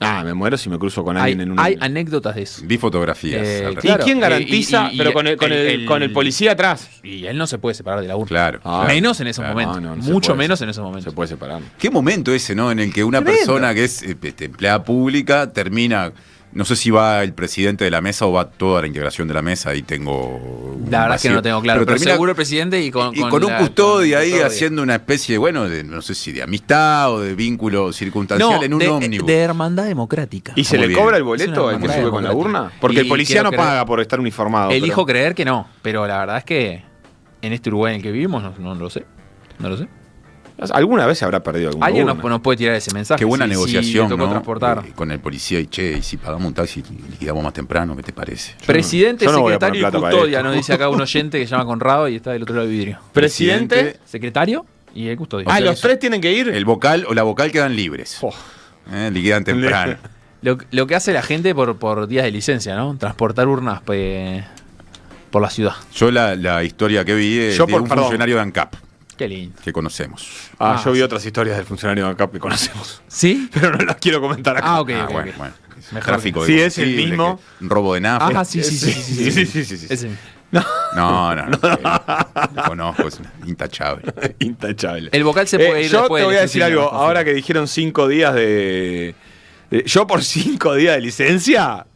Speaker 10: Me muero si me cruzo con
Speaker 11: Hay,
Speaker 10: alguien en un
Speaker 11: hay
Speaker 10: ómnibus.
Speaker 11: anécdotas de eso.
Speaker 12: Vi fotografías. al
Speaker 10: ¿Y
Speaker 12: respecto.
Speaker 10: quién garantiza? Pero con el policía atrás.
Speaker 11: Y él no se puede separar de la urna.
Speaker 12: Claro.
Speaker 11: Menos en esos
Speaker 12: Claro.
Speaker 11: momentos.
Speaker 10: No se
Speaker 11: Mucho
Speaker 10: puede.
Speaker 11: menos en esos momentos.
Speaker 10: Se puede separar.
Speaker 12: Qué momento ese, ¿no? En el que una
Speaker 11: Tremendo.
Speaker 12: persona que es empleada pública termina... No sé si va el presidente de la mesa o va toda la integración de la mesa. Ahí tengo...
Speaker 11: La verdad es que no lo tengo claro. Pero
Speaker 12: termina-
Speaker 11: seguro el presidente y con
Speaker 12: un
Speaker 11: la-
Speaker 12: custodio
Speaker 11: con
Speaker 12: ahí
Speaker 11: custodia.
Speaker 12: haciendo una especie, de, no sé si de amistad o de vínculo circunstancial en un ómnibus.
Speaker 11: de hermandad democrática.
Speaker 10: ¿Y se
Speaker 12: Muy
Speaker 10: le
Speaker 12: bien.
Speaker 10: cobra el
Speaker 11: Es
Speaker 10: boleto
Speaker 11: una
Speaker 10: el que
Speaker 11: hermandad
Speaker 10: sube con la
Speaker 11: democrática.
Speaker 10: urna? Porque el
Speaker 11: Y
Speaker 10: policía no
Speaker 11: quiero creer-
Speaker 10: paga por estar uniformado.
Speaker 11: Elijo
Speaker 10: pero-
Speaker 11: creer que no, pero la verdad es que en este Uruguay en el que vivimos no lo sé. No lo sé.
Speaker 10: Alguna vez se habrá perdido alguna
Speaker 11: Alguien
Speaker 10: urna.
Speaker 11: nos puede tirar ese mensaje.
Speaker 12: Qué buena
Speaker 11: si
Speaker 12: negociación,
Speaker 11: le tocó
Speaker 12: ¿no?
Speaker 11: transportar.
Speaker 12: Con el policía y y si pagamos un taxi y liquidamos más temprano, ¿qué te parece?
Speaker 11: Presidente,
Speaker 10: yo no voy a
Speaker 11: secretario y
Speaker 10: poner plata para
Speaker 11: custodia,
Speaker 10: esto.
Speaker 11: nos dice acá un oyente que se llama Conrado y está del otro lado del vidrio.
Speaker 10: Presidente.
Speaker 11: Secretario y el custodio.
Speaker 10: ¿Los tres tienen que ir?
Speaker 12: El vocal o la vocal quedan libres.
Speaker 10: Oh.
Speaker 12: Liquidan temprano.
Speaker 11: Lo que hace la gente por días de licencia, ¿no? Transportar urnas por la ciudad.
Speaker 12: Yo la historia que vi es de un
Speaker 10: perdón.
Speaker 12: funcionario de ANCAP
Speaker 11: Qué lindo.
Speaker 12: que conocemos.
Speaker 10: Yo vi otras historias del funcionario de ANCAP que conocemos.
Speaker 11: ¿Sí?
Speaker 10: Pero no las quiero comentar acá.
Speaker 11: Ok, ok.
Speaker 12: Bueno.
Speaker 11: Mejor
Speaker 12: Tráfico
Speaker 10: que-
Speaker 12: de
Speaker 10: Sí, es el
Speaker 12: combustible,
Speaker 10: mismo.
Speaker 12: un robo de nafta.
Speaker 11: Sí.
Speaker 10: Sí.
Speaker 11: Ese.
Speaker 12: No. Lo conozco, es intachable.
Speaker 10: Intachable.
Speaker 11: El vocal se puede ir
Speaker 10: Yo
Speaker 11: después
Speaker 10: te voy
Speaker 11: del
Speaker 10: a decir
Speaker 11: escrutinio,
Speaker 10: algo.
Speaker 11: más
Speaker 10: Ahora que dijeron 5 días yo por 5 días de licencia.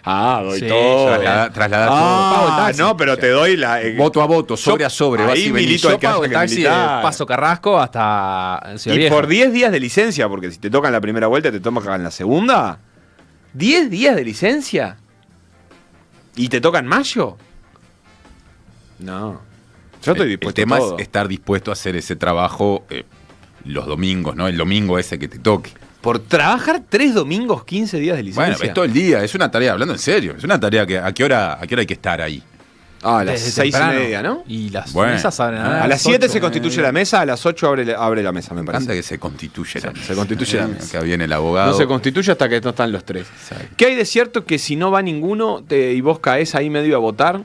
Speaker 10: Doy
Speaker 11: Sí,
Speaker 10: todo.
Speaker 12: Trasladar
Speaker 11: pago el
Speaker 10: Ah,
Speaker 11: taxi.
Speaker 10: no, pero te doy la.
Speaker 12: voto a voto, sobre a sobre. vas
Speaker 10: ahí
Speaker 12: y venís.
Speaker 10: milito
Speaker 11: Yo
Speaker 10: el que
Speaker 11: pago
Speaker 10: haya
Speaker 11: el
Speaker 10: que
Speaker 11: taxi de
Speaker 10: militar.
Speaker 11: Paso Carrasco hasta Ciudad
Speaker 10: Y
Speaker 11: Vieja.
Speaker 10: por 10 días de licencia, porque si te tocan la primera vuelta, te tocan la segunda. ¿10 días de licencia? ¿Y te tocan mayo? No. Yo estoy
Speaker 12: El
Speaker 10: dispuesto
Speaker 12: tema
Speaker 10: a todo.
Speaker 12: es estar dispuesto a hacer ese trabajo los domingos, ¿no? El domingo ese que te toque.
Speaker 10: Por trabajar 3 domingos, 15 días de licencia.
Speaker 12: Bueno, es todo el día, es una tarea, hablando en serio, es una tarea que ¿a qué hora hay que estar ahí?
Speaker 10: A las
Speaker 11: Desde
Speaker 10: 6 y
Speaker 11: temprano.
Speaker 10: media, ¿no?
Speaker 11: Y las
Speaker 12: Bueno.
Speaker 11: mesas abren
Speaker 10: A las 7
Speaker 11: 8.
Speaker 10: se constituye la mesa, a las 8 abre la mesa, me
Speaker 12: Me
Speaker 10: parece.
Speaker 12: encanta que se constituye la mesa.
Speaker 10: Se constituye la mesa.
Speaker 12: Acá viene el abogado.
Speaker 10: No se constituye hasta que no están los 3.
Speaker 12: Exacto.
Speaker 10: ¿Qué hay de cierto que si no va ninguno y vos caés ahí medio a votar?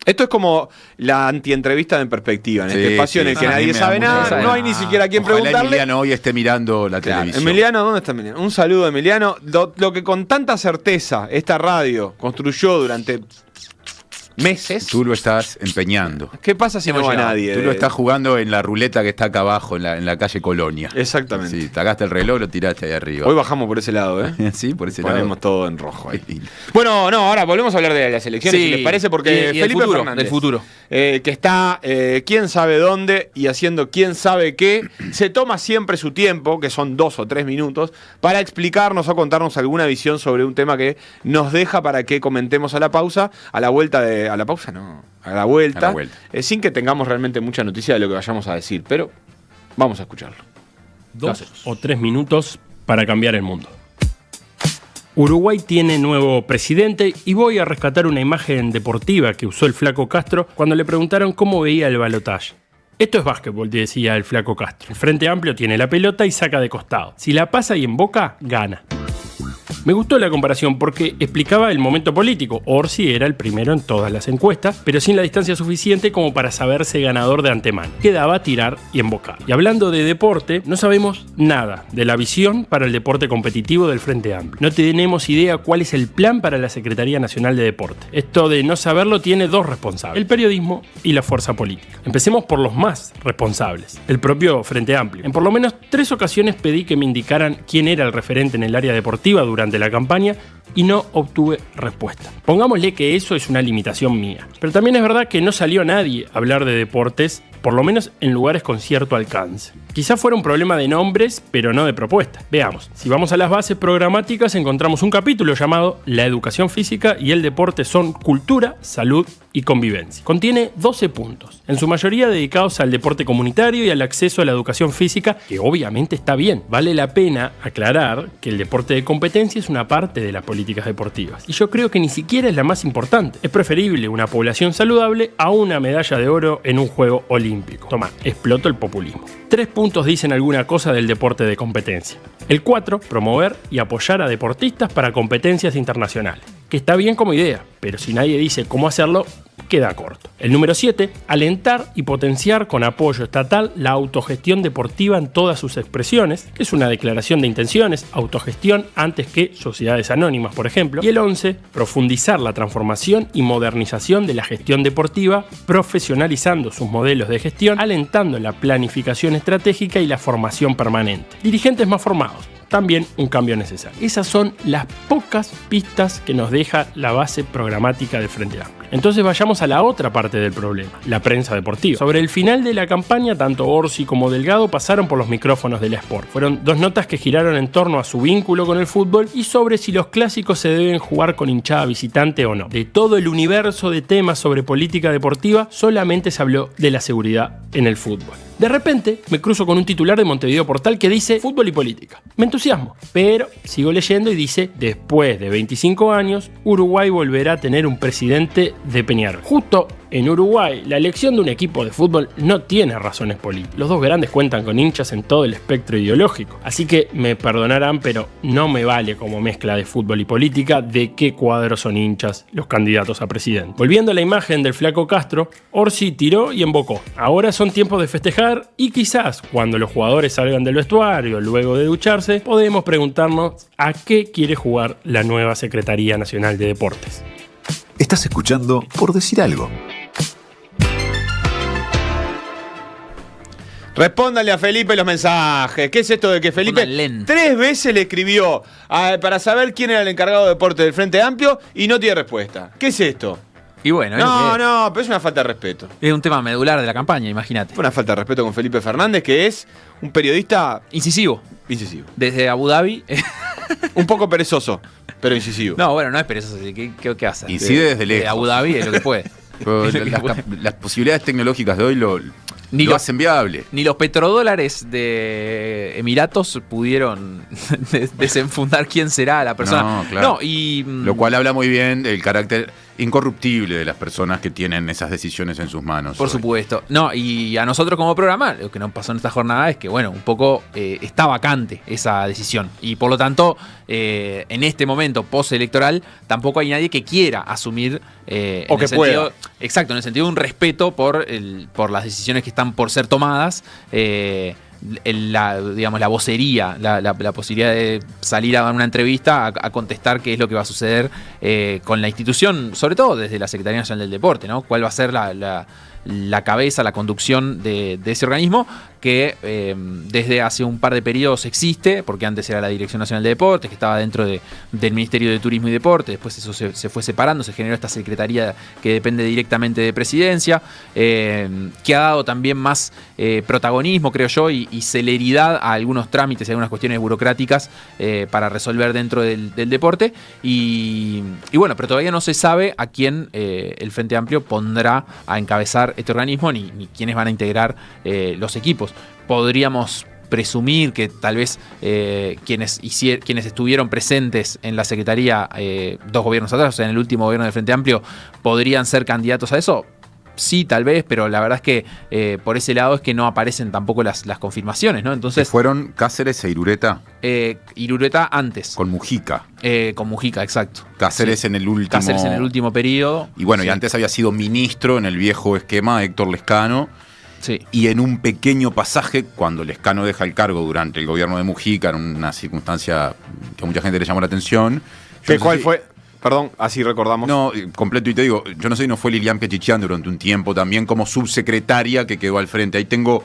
Speaker 10: Esto es como la antientrevista en perspectiva, en este espacio en el que
Speaker 12: a mí
Speaker 10: nadie
Speaker 12: me da
Speaker 10: sabe
Speaker 12: mucha
Speaker 10: nada,
Speaker 12: vergüenza.
Speaker 10: no hay ni siquiera a quién
Speaker 12: Ojalá
Speaker 10: preguntarle.
Speaker 12: Emiliano hoy esté mirando la
Speaker 10: Claro.
Speaker 12: televisión.
Speaker 10: Emiliano, ¿dónde está Emiliano? Un saludo a Emiliano. Lo que con tanta certeza esta radio construyó durante meses.
Speaker 12: Tú lo estás empeñando.
Speaker 10: ¿Qué pasa si no va nadie?
Speaker 12: Tú lo estás jugando en la ruleta que está acá abajo, en la calle Colonia.
Speaker 10: Exactamente.
Speaker 12: Sí, sacaste el reloj, lo tiraste ahí arriba.
Speaker 10: Hoy bajamos por ese lado, ¿eh?
Speaker 12: Sí, por ese
Speaker 10: Ponemos
Speaker 12: lado.
Speaker 10: todo en rojo ahí. Bueno, no, ahora volvemos a hablar de las elecciones,
Speaker 11: Sí,
Speaker 10: si les parece, porque
Speaker 11: y del
Speaker 10: Felipe
Speaker 11: futuro,
Speaker 10: Fernández,
Speaker 11: del futuro.
Speaker 10: que está quién sabe dónde y haciendo quién sabe qué, se toma siempre su tiempo, que son 2 o 3 minutos, para explicarnos o contarnos alguna visión sobre un tema que nos deja para que comentemos a la pausa, a la vuelta, sin que tengamos realmente mucha noticia de lo que vayamos a decir, pero vamos a escucharlo.
Speaker 13: 2 o 3 minutos para cambiar el mundo. Uruguay tiene nuevo presidente y voy a rescatar una imagen deportiva que usó el Flaco Castro cuando le preguntaron cómo veía el balotaje. Esto es básquetbol, decía el Flaco Castro. El Frente Amplio tiene la pelota y saca de costado. Si la pasa y emboca, gana. Me gustó la comparación porque explicaba el momento político. Orsi era el primero en todas las encuestas, pero sin la distancia suficiente como para saberse ganador de antemano. Quedaba tirar y embocar. Y hablando de deporte, no sabemos nada de la visión para el deporte competitivo del Frente Amplio. No tenemos idea cuál es el plan para la Secretaría Nacional de Deporte. Esto de no saberlo tiene dos responsables: el periodismo y la fuerza política. Empecemos por los más responsables, el propio Frente Amplio. En por lo menos 3 ocasiones pedí que me indicaran quién era el referente en el área deportiva durante la campaña y no obtuve respuesta. Pongámosle que eso es una limitación mía. Pero también es verdad que no salió nadie a hablar de deportes, por lo menos en lugares con cierto alcance. Quizá fuera un problema de nombres, pero no de propuestas. Veamos, si vamos a las bases programáticas encontramos un capítulo llamado La educación física y el deporte son cultura, salud y convivencia. Contiene 12 puntos, en su mayoría dedicados al deporte comunitario y al acceso a la educación física, que obviamente está bien. Vale la pena aclarar que el deporte de competencia es una parte de las políticas deportivas, y yo creo que ni siquiera es la más importante. Es preferible una población saludable a una medalla de oro en un juego olímpico. Toma, exploto el populismo. 3 puntos dicen alguna cosa del deporte de competencia. El 4, promover y apoyar a deportistas para competencias internacionales, que está bien como idea, pero si nadie dice cómo hacerlo, queda corto. El número 7, alentar y potenciar con apoyo estatal la autogestión deportiva en todas sus expresiones, que es una declaración de intenciones, autogestión antes que sociedades anónimas, por ejemplo. Y el 11, profundizar la transformación y modernización de la gestión deportiva, profesionalizando sus modelos de gestión, alentando la planificación estratégica y la formación permanente. Dirigentes más formados, también un cambio necesario. Esas son las pocas pistas que nos deja la base programática del Frente Amplio. Entonces vayamos a la otra parte del problema, la prensa deportiva. Sobre el final de la campaña, tanto Orsi como Delgado pasaron por los micrófonos de la Sport. Fueron 2 notas que giraron en torno a su vínculo con el fútbol y sobre si los clásicos se deben jugar con hinchada visitante o no. De todo el universo de temas sobre política deportiva, solamente se habló de la seguridad en el fútbol. De repente me cruzo con un titular de Montevideo Portal que dice fútbol y política. Me entusiasmo, pero sigo leyendo y dice: después de 25 años, Uruguay volverá a tener un presidente de Peñarol. Justo en Uruguay, la elección de un equipo de fútbol no tiene razones políticas. Los 2 grandes cuentan con hinchas en todo el espectro ideológico. Así que me perdonarán, pero no me vale como mezcla de fútbol y política de qué cuadro son hinchas los candidatos a presidente. Volviendo a la imagen del flaco Castro, Orsi tiró y embocó. Ahora son tiempos de festejar y quizás cuando los jugadores salgan del vestuario luego de ducharse, podemos preguntarnos a qué quiere jugar la nueva Secretaría Nacional de Deportes.
Speaker 9: Estás escuchando Por Decir Algo.
Speaker 10: Respóndale a Felipe los mensajes. ¿Qué es esto de que Felipe 3 veces le escribió para saber quién era el encargado de deporte del Frente Amplio y no tiene respuesta? ¿Qué es esto?
Speaker 11: Y bueno,
Speaker 10: no, pero es una falta de respeto.
Speaker 11: Es un tema medular de la campaña, imagínate.
Speaker 10: Fue una falta de respeto con Felipe Fernández, que es un periodista
Speaker 11: incisivo. Desde Abu Dhabi.
Speaker 10: Un poco perezoso, pero incisivo.
Speaker 11: No, bueno, no es perezoso. ¿Qué hace?
Speaker 12: Incide desde lejos.
Speaker 11: De Abu Dhabi es lo que puede.
Speaker 12: Las posibilidades tecnológicas de hoy lo hacen viable.
Speaker 11: Ni los petrodólares de Emiratos pudieron desenfundar quién será la persona.
Speaker 12: No, claro.
Speaker 11: No, y
Speaker 12: lo cual habla muy bien del carácter incorruptible de las personas que tienen esas decisiones en sus manos.
Speaker 11: Por supuesto. No, y a nosotros como programa, lo que nos pasó en esta jornada es que, bueno, un poco está vacante esa decisión. Y por lo tanto, en este momento postelectoral, tampoco hay nadie que quiera asumir
Speaker 10: o que pueda.
Speaker 11: Exacto, en el sentido de un respeto por las decisiones que están por ser tomadas. La vocería, la posibilidad de salir a dar una entrevista a contestar qué es lo que va a suceder con la institución, sobre todo desde la Secretaría Nacional del Deporte, ¿no? ¿Cuál va a ser la cabeza, la conducción de ese organismo que desde hace un par de periodos existe, porque antes era la Dirección Nacional de Deportes, que estaba dentro del Ministerio de Turismo y Deporte, después eso se fue separando, se generó esta secretaría que depende directamente de Presidencia, que ha dado también más protagonismo, creo yo, y celeridad a algunos trámites y algunas cuestiones burocráticas para resolver dentro del deporte, y bueno, pero todavía no se sabe a quién el Frente Amplio pondrá a encabezar este organismo, ni quiénes van a integrar los equipos. Podríamos presumir que tal vez quienes estuvieron presentes en la Secretaría 2 gobiernos atrás, o sea, en el último gobierno del Frente Amplio, podrían ser candidatos a eso. sí, tal vez, pero la verdad es que por ese lado es que no aparecen tampoco las confirmaciones, ¿no? Entonces
Speaker 12: fueron Cáceres e Irureta.
Speaker 11: Irureta antes.
Speaker 12: Con Mujica.
Speaker 11: Con Mujica, exacto.
Speaker 12: Cáceres en el último.
Speaker 11: Cáceres en el último periodo.
Speaker 12: Y bueno, y antes había sido ministro en el viejo esquema Héctor Lescano.
Speaker 11: Sí.
Speaker 12: Y en un pequeño pasaje, cuando Lescano deja el cargo durante el gobierno de Mujica, en una circunstancia que a mucha gente le llamó la atención.
Speaker 10: ¿Cuál fue? Perdón, así recordamos.
Speaker 12: No, completo, y te digo, yo no sé si no fue Lilian Pechichian durante un tiempo también como subsecretaria que quedó al frente. Ahí tengo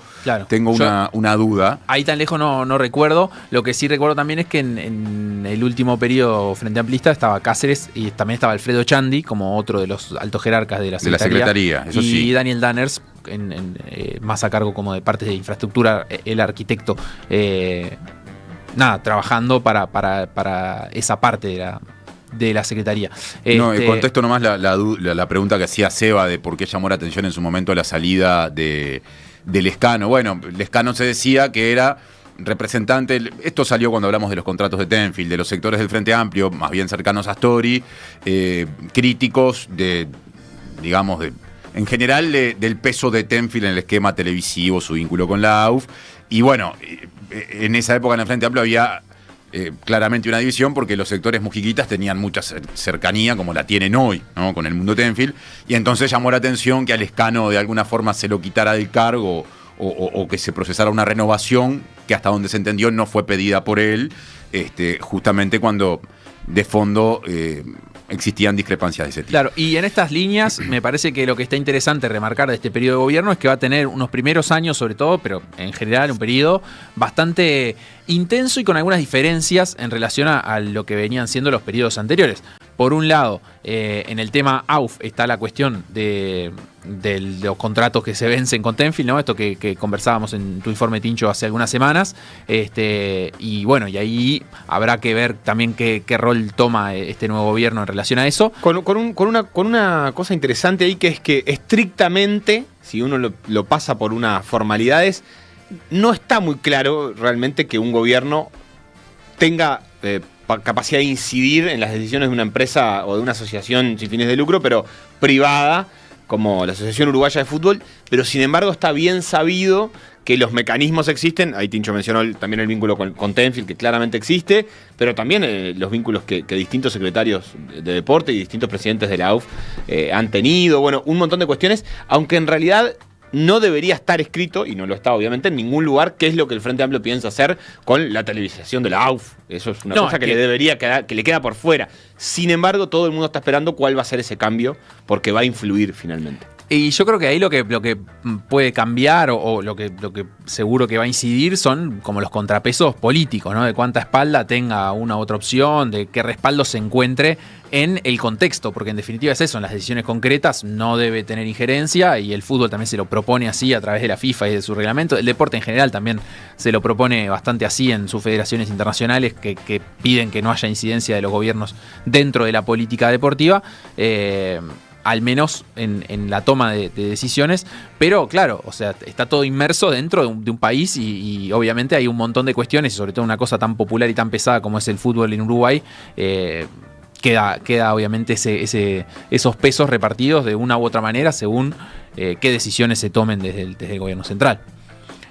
Speaker 12: una duda.
Speaker 11: Ahí tan lejos no recuerdo. Lo que sí recuerdo también es que en el último periodo Frente Amplista estaba Cáceres y también estaba Alfredo Chandi como otro de los altos jerarcas de la Secretaría.
Speaker 12: Eso
Speaker 11: y
Speaker 12: sí.
Speaker 11: Daniel Danners, más a cargo como de partes de infraestructura, el arquitecto. Trabajando para esa parte de la Secretaría.
Speaker 12: No, contesto nomás la pregunta que hacía Seba de por qué llamó la atención en su momento la salida de Lescano. Bueno, Lescano se decía que era representante, esto salió cuando hablamos de los contratos de Tenfield, de los sectores del Frente Amplio, más bien cercanos a Astori, críticos en general del peso de Tenfield en el esquema televisivo, su vínculo con la AUF. Y bueno, en esa época en el Frente Amplio había claramente una división porque los sectores mujiquitas tenían mucha cercanía, como la tienen hoy, ¿no? Con el mundo Tenfield, y entonces llamó la atención que a Lescano de alguna forma se lo quitara del cargo o que se procesara una renovación que hasta donde se entendió no fue pedida por él, justamente cuando de fondo existían discrepancias de ese tipo.
Speaker 11: Claro, y en estas líneas me parece que lo que está interesante remarcar de este periodo de gobierno es que va a tener unos primeros años sobre todo, pero en general un periodo bastante intenso y con algunas diferencias en relación a lo que venían siendo los periodos anteriores. Por un lado, en el tema AUF está la cuestión de los contratos que se vencen con Tenfield, ¿no? Esto que conversábamos en tu informe, Tincho, hace algunas semanas. Y bueno, y ahí habrá que ver también qué rol toma este nuevo gobierno en relación a eso.
Speaker 10: Con una cosa interesante ahí, que es que estrictamente, si uno lo pasa por unas formalidades, no está muy claro realmente que un gobierno tenga capacidad de incidir en las decisiones de una empresa o de una asociación sin fines de lucro, pero privada, como la Asociación Uruguaya de Fútbol, pero sin embargo está bien sabido que los mecanismos existen. Ahí Tincho mencionó también el vínculo con Tenfield, que claramente existe, pero también los vínculos que distintos secretarios de deporte y distintos presidentes de la AUF han tenido, bueno, un montón de cuestiones, aunque en realidad no debería estar escrito, y no lo está obviamente en ningún lugar, qué es lo que el Frente Amplio piensa hacer con la televisación de la AUF. Eso es una cosa que le debería quedar, que le queda por fuera. Sin embargo, todo el mundo está esperando cuál va a ser ese cambio, porque va a influir finalmente.
Speaker 11: Y yo creo que ahí lo que puede cambiar o lo que seguro que va a incidir son como los contrapesos políticos, ¿no? De cuánta espalda tenga una u otra opción, de qué respaldo se encuentre en el contexto, porque en definitiva es eso, en las decisiones concretas no debe tener injerencia, y el fútbol también se lo propone así a través de la FIFA y de su reglamento. El deporte en general también se lo propone bastante así en sus federaciones internacionales que piden que no haya incidencia de los gobiernos dentro de la política deportiva. Al menos en la toma de decisiones, pero claro, o sea, está todo inmerso dentro de un país y obviamente hay un montón de cuestiones, y sobre todo una cosa tan popular y tan pesada como es el fútbol en Uruguay, queda obviamente esos pesos repartidos de una u otra manera según qué decisiones se tomen desde el gobierno central.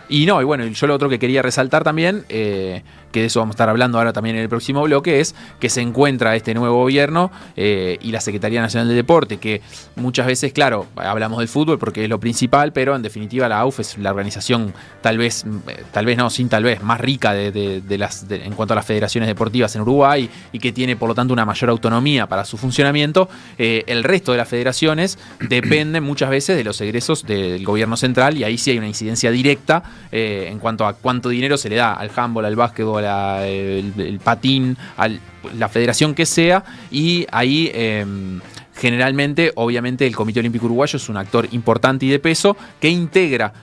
Speaker 11: Y bueno, yo lo otro que quería resaltar también, que de eso vamos a estar hablando ahora también en el próximo bloque, es que se encuentra este nuevo gobierno y la Secretaría Nacional del Deporte, que muchas veces, claro, hablamos del fútbol porque es lo principal, pero en definitiva la AUF es la organización tal vez más rica en cuanto a las federaciones deportivas en Uruguay, y que tiene por lo tanto una mayor autonomía para su funcionamiento. El resto de las federaciones dependen muchas veces de los egresos del gobierno central, y ahí sí hay una incidencia directa en cuanto a cuánto dinero se le da al handball, al básquetbol, el patín, a la federación que sea, y ahí generalmente, obviamente, el Comité Olímpico Uruguayo es un actor importante y de peso que integra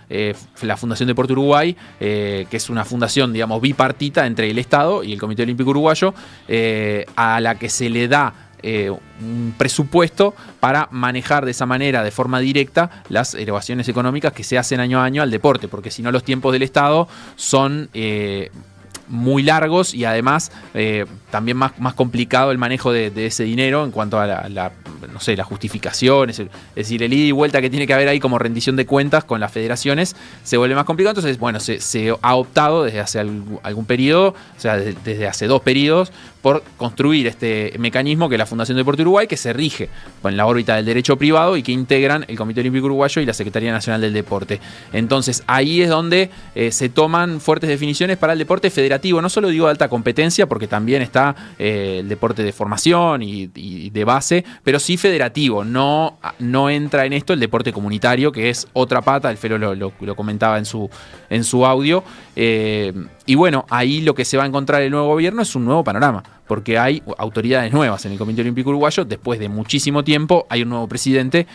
Speaker 11: la Fundación Deporte Uruguay, que es una fundación, digamos, bipartita entre el Estado y el Comité Olímpico Uruguayo, a la que se le da un presupuesto para manejar de esa manera, de forma directa, las erogaciones económicas que se hacen año a año al deporte, porque si no los tiempos del Estado son muy largos y además también más complicado el manejo de ese dinero en cuanto a no sé, las justificaciones, es decir, el ida y vuelta que tiene que haber ahí como rendición de cuentas con las federaciones se vuelve más complicado. Entonces, bueno, se ha optado desde hace algún periodo, o sea, desde hace 2 periodos, por construir este mecanismo que es la Fundación Deporte Uruguay, que se rige en la órbita del derecho privado y que integran el Comité Olímpico Uruguayo y la Secretaría Nacional del Deporte. Entonces, ahí es donde se toman fuertes definiciones para el deporte federativo. No solo digo de alta competencia, porque también está el deporte de formación y de base, pero sí federativo. No entra en esto el deporte comunitario, que es otra pata. El Felo lo comentaba en su audio. Y bueno, ahí lo que se va a encontrar el nuevo gobierno es un nuevo panorama, porque hay autoridades nuevas en el Comité Olímpico Uruguayo. Después de muchísimo tiempo hay un nuevo presidente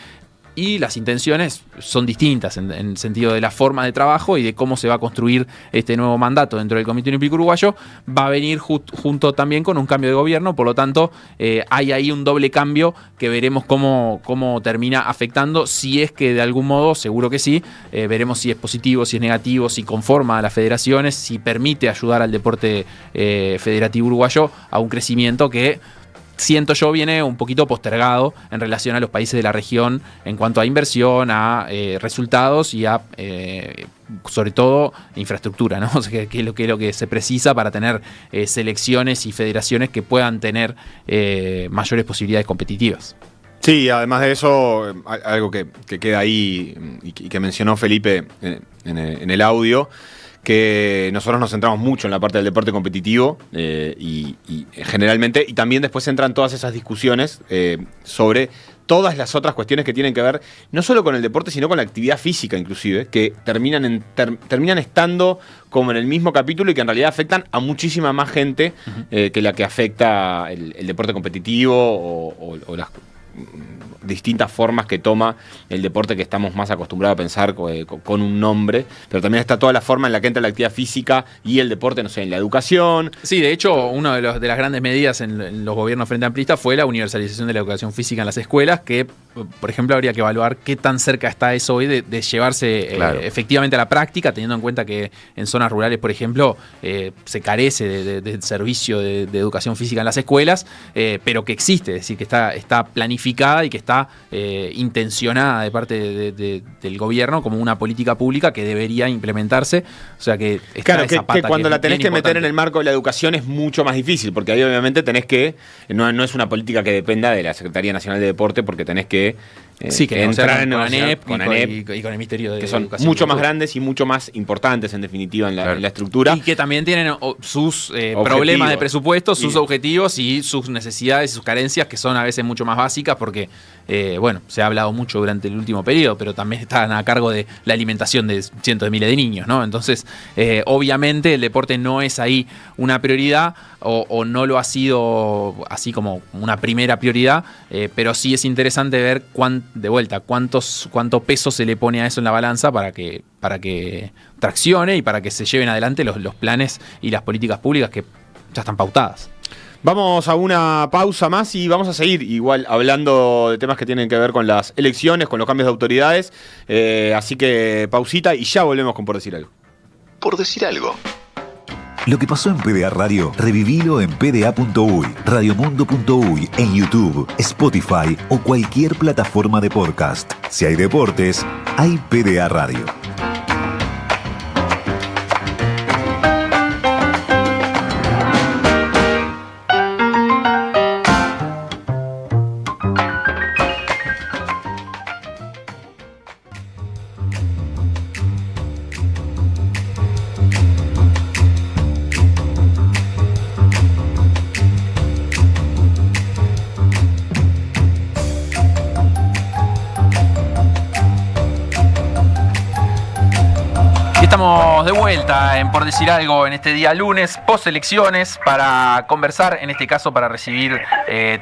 Speaker 11: y las intenciones son distintas en el sentido de la forma de trabajo y de cómo se va a construir este nuevo mandato dentro del Comité Olímpico Uruguayo. Va a venir junto también con un cambio de gobierno, por lo tanto hay ahí un doble cambio que veremos cómo termina afectando, si es que de algún modo, seguro que sí, veremos si es positivo, si es negativo, si conforma a las federaciones, si permite ayudar al deporte federativo uruguayo a un crecimiento que, siento yo, viene un poquito postergado en relación a los países de la región en cuanto a inversión, a resultados y a, sobre todo, infraestructura, ¿no? O sea, que es lo que se precisa para tener selecciones y federaciones que puedan tener mayores posibilidades competitivas.
Speaker 10: Sí, además de eso, algo que queda ahí y que mencionó Felipe en el audio, que nosotros nos centramos mucho en la parte del deporte competitivo y generalmente, y también después entran todas esas discusiones sobre todas las otras cuestiones que tienen que ver no solo con el deporte, sino con la actividad física inclusive, que terminan estando como en el mismo capítulo y que en realidad afectan a muchísima más gente que la que afecta el deporte competitivo o las distintas formas que toma el deporte que estamos más acostumbrados a pensar con un nombre, pero también está toda la forma en la que entra la actividad física y el deporte, no sé, en la educación.
Speaker 11: Sí, de hecho, una de las grandes medidas en los gobiernos frente amplistas fue la universalización de la educación física en las escuelas, que, por ejemplo, habría que evaluar qué tan cerca está eso hoy de llevarse efectivamente a la práctica, teniendo en cuenta que en zonas rurales, por ejemplo, se carece de servicio de educación física en las escuelas, pero que existe, es decir, que está planificada y que está intencionada de parte del gobierno como una política pública que debería implementarse. O sea que
Speaker 10: claro, que cuando la tenés que meter en el marco de la educación es mucho más difícil, porque ahí obviamente tenés que, no es una política que dependa de la Secretaría Nacional de Deporte, porque tenés que entrar en ANEP y con el Ministerio de Educación, que son mucho más grandes y mucho más importantes en definitiva en la estructura.
Speaker 11: Y que también tienen sus problemas de presupuesto, sus objetivos y sus necesidades y sus carencias, que son a veces mucho más básicas, porque se ha hablado mucho durante el último periodo, pero también están a cargo de la alimentación de cientos de miles de niños, ¿no? Entonces, obviamente el deporte no es ahí una prioridad o no lo ha sido así como una primera prioridad, pero sí es interesante ver cuánto peso se le pone a eso en la balanza para que traccione y para que se lleven adelante los planes y las políticas públicas que ya están pautadas.
Speaker 10: Vamos a una pausa más y vamos a seguir igual hablando de temas que tienen que ver con las elecciones, con los cambios de autoridades. Así que pausita y ya volvemos con Por Decir Algo.
Speaker 9: Por Decir Algo. Lo que pasó en PDA Radio, revivilo en pda.uy, radiomundo.uy, en YouTube, Spotify o cualquier plataforma de podcast. Si hay deportes, hay PDA Radio.
Speaker 11: Estamos de vuelta en Por Decir Algo en este día lunes, post elecciones, para conversar, en este caso para recibir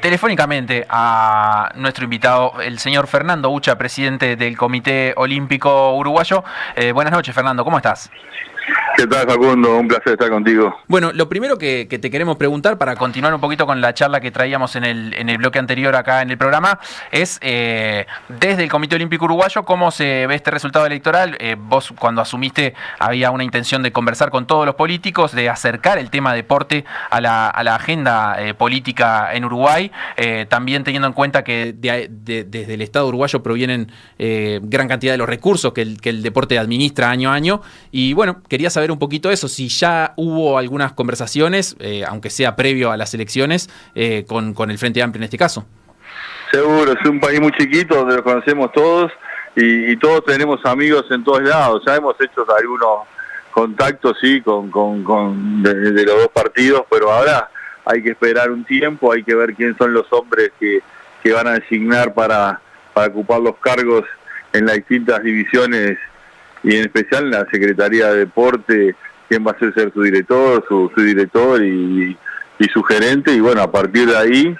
Speaker 11: telefónicamente a nuestro invitado, el señor Fernando Ucha, presidente del Comité Olímpico Uruguayo. Buenas noches, Fernando, ¿cómo estás?
Speaker 14: ¿Qué tal, Facundo? Un placer estar contigo.
Speaker 11: Bueno, lo primero que te queremos preguntar, para continuar un poquito con la charla que traíamos en el bloque anterior acá en el programa, es desde el Comité Olímpico Uruguayo, ¿cómo se ve este resultado electoral? Vos, cuando asumiste, había una intención de conversar con todos los políticos, de acercar el tema deporte a la agenda política en Uruguay, también teniendo en cuenta que desde el Estado uruguayo provienen gran cantidad de los recursos que el deporte administra año a año. Y bueno, quería saber un poquito eso, si ya hubo algunas conversaciones, aunque sea previo a las elecciones, con el Frente Amplio en este caso.
Speaker 14: Seguro, es un país muy chiquito donde nos conocemos todos y todos tenemos amigos en todos lados. Ya hemos hecho algunos contactos, sí, de los dos partidos, pero ahora hay que esperar un tiempo, hay que ver quién son los hombres que van a designar para ocupar los cargos en las distintas divisiones y en especial en la Secretaría de Deporte, quién va a ser su director, su director y su gerente, y bueno, a partir de ahí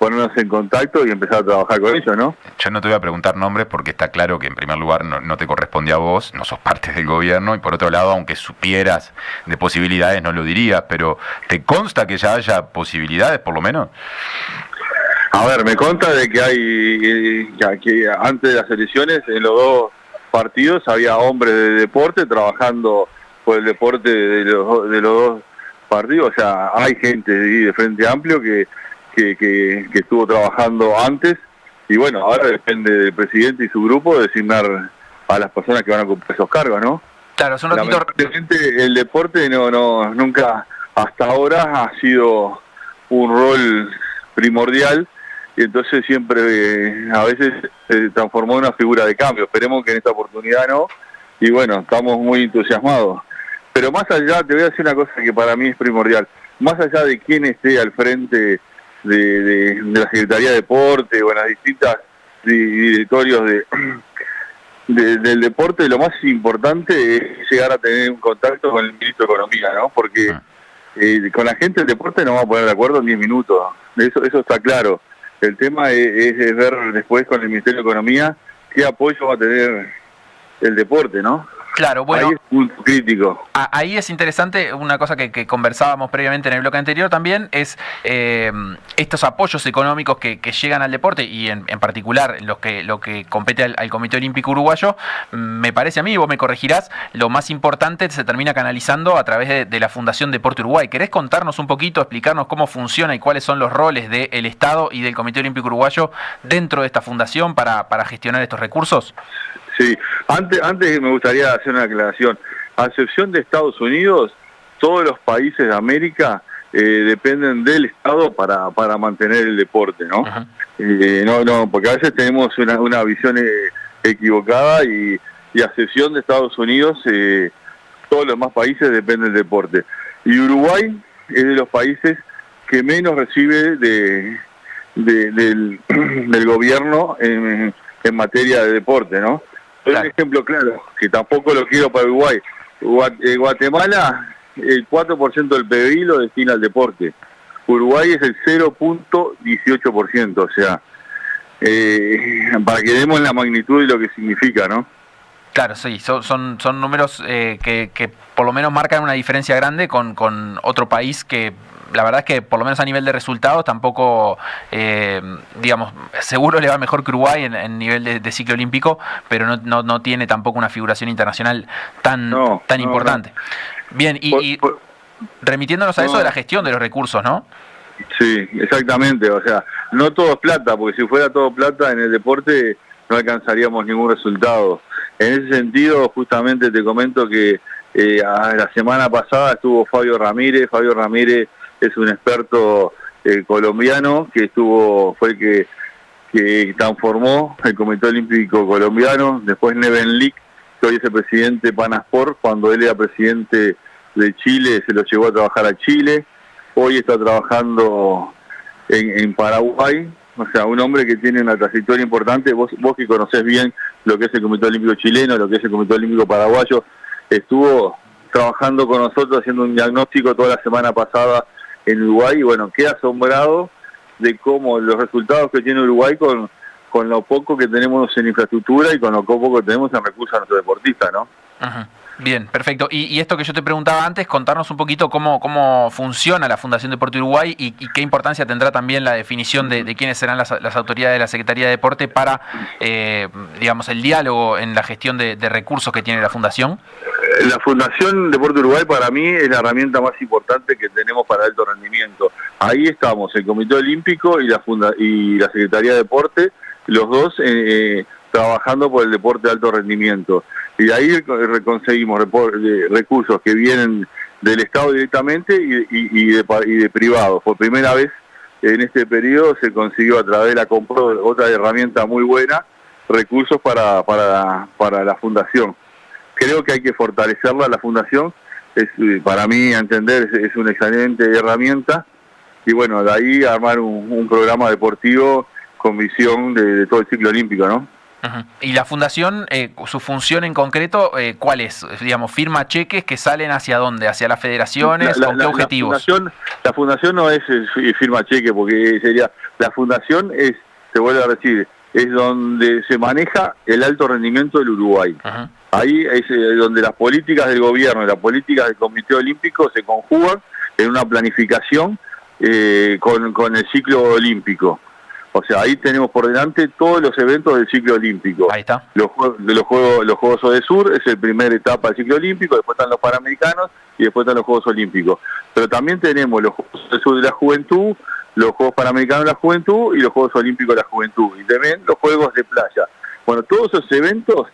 Speaker 14: ponernos en contacto y empezar a trabajar con ellos, ¿no?
Speaker 12: Yo no te voy a preguntar nombres porque está claro que en primer lugar no te corresponde a vos, no sos parte del gobierno, y por otro lado, aunque supieras de posibilidades no lo dirías, pero ¿te consta que ya haya posibilidades por lo menos?
Speaker 14: A ver, me consta de que antes de las elecciones en los dos partidos había hombres de deporte trabajando por el deporte de los dos partidos. O sea, hay gente de Frente Amplio que estuvo trabajando antes, y bueno, ahora depende del presidente y su grupo designar a las personas que van a ocupar esos cargos, ¿no?
Speaker 11: Claro, es un ratito.
Speaker 14: El deporte nunca hasta ahora ha sido un rol primordial, y entonces siempre a veces se transformó en una figura de cambio. Esperemos que en esta oportunidad no, y bueno, estamos muy entusiasmados. Pero más allá, te voy a decir una cosa que para mí es primordial, más allá de quién esté al frente de la Secretaría de Deporte o en las distintas directorios del deporte, lo más importante es llegar a tener un contacto con el ministro de Economía, ¿no? Porque con la gente del deporte no vamos a poner de acuerdo en 10 minutos, eso está claro. El tema es ver después con el Ministerio de Economía qué apoyo va a tener el deporte, ¿no?
Speaker 11: Claro, bueno.
Speaker 14: Ahí es un punto crítico.
Speaker 11: Ahí es interesante, una cosa que conversábamos previamente en el bloque anterior también, es estos apoyos económicos que llegan al deporte, y en particular lo que compete al Comité Olímpico Uruguayo. Me parece a mí, vos me corregirás, lo más importante se termina canalizando a través de la Fundación Deporte Uruguay. ¿Querés contarnos un poquito, explicarnos cómo funciona y cuáles son los roles del Estado y del Comité Olímpico Uruguayo dentro de esta fundación para gestionar estos recursos?
Speaker 14: Sí, antes me gustaría hacer una aclaración. A excepción de Estados Unidos, todos los países de América dependen del Estado para mantener el deporte, ¿no? Porque a veces tenemos una visión equivocada, y a excepción de Estados Unidos, todos los demás países dependen del deporte. Y Uruguay es de los países que menos recibe del gobierno en materia de deporte, ¿no? Claro. Un ejemplo claro, que tampoco lo quiero para Uruguay. Guatemala, el 4% del PBI lo destina al deporte. Uruguay es el 0.18%, o sea, para que demos la magnitud de lo que significa, ¿no?
Speaker 11: Claro, sí, son números que por lo menos marcan una diferencia grande con otro país que la verdad es que por lo menos a nivel de resultados tampoco, digamos, seguro le va mejor que Uruguay en nivel de ciclo olímpico, pero no tiene tampoco una figuración internacional tan importante. No. Bien, y remitiéndonos a eso de la gestión de los recursos, ¿no?
Speaker 14: Sí, exactamente, o sea, no todo es plata, porque si fuera todo plata en el deporte no alcanzaríamos ningún resultado. En ese sentido, justamente te comento que la semana pasada estuvo Fabio Ramírez. Fabio Ramírez es un experto colombiano que fue el que transformó el Comité Olímpico Colombiano. Después Neven Lick, que hoy es el presidente de Panasport. Cuando él era presidente de Chile, se lo llevó a trabajar a Chile. Hoy está trabajando en Paraguay. O sea, un hombre que tiene una trayectoria importante. Vos que conocés bien lo que es el Comité Olímpico chileno, lo que es el Comité Olímpico paraguayo, estuvo trabajando con nosotros, haciendo un diagnóstico toda la semana pasada en Uruguay, y bueno, queda asombrado de cómo los resultados que tiene Uruguay con lo poco que tenemos en infraestructura y con lo poco que tenemos en recursos a nuestros deportistas, ¿no?
Speaker 11: Ajá. Bien, perfecto. Y esto que yo te preguntaba antes, contarnos un poquito cómo funciona la Fundación Deporte Uruguay y qué importancia tendrá también la definición de quiénes serán las autoridades de la Secretaría de Deporte para, digamos, el diálogo en la gestión de recursos que tiene la Fundación.
Speaker 14: La Fundación Deporte Uruguay para mí es la herramienta más importante que tenemos para alto rendimiento. Ahí estamos, el Comité Olímpico y la Secretaría de Deporte, los dos trabajando por el deporte de alto rendimiento. Y de ahí conseguimos recursos que vienen del Estado directamente y de privados. Por primera vez en este periodo se consiguió a través de la compra, otra herramienta muy buena, recursos para la Fundación. Creo que hay que fortalecerla, la Fundación, para mí, a entender, es una excelente herramienta, y bueno, de ahí armar un programa deportivo con visión de todo el ciclo olímpico, ¿no?
Speaker 11: Uh-huh. Y la Fundación, su función en concreto, ¿cuál es? Digamos, ¿firma cheques que salen hacia dónde? ¿Hacia las federaciones? ¿Con qué objetivos?
Speaker 14: La fundación no es firma cheque, porque sería... La Fundación es, te vuelvo a decir, es donde se maneja el alto rendimiento del Uruguay. Uh-huh. Ahí es donde las políticas del gobierno y las políticas del Comité Olímpico se conjugan en una planificación con el ciclo olímpico. O sea, ahí tenemos por delante todos los eventos del ciclo olímpico.
Speaker 11: Ahí está.
Speaker 14: Los Juegos Odesur es la primera etapa del ciclo olímpico, después están los Panamericanos y después están los Juegos Olímpicos. Pero también tenemos los Juegos Odesur de la Juventud, los Juegos Panamericanos de la Juventud y los Juegos Olímpicos de la Juventud. Y también los Juegos de Playa. Bueno, todos esos eventos,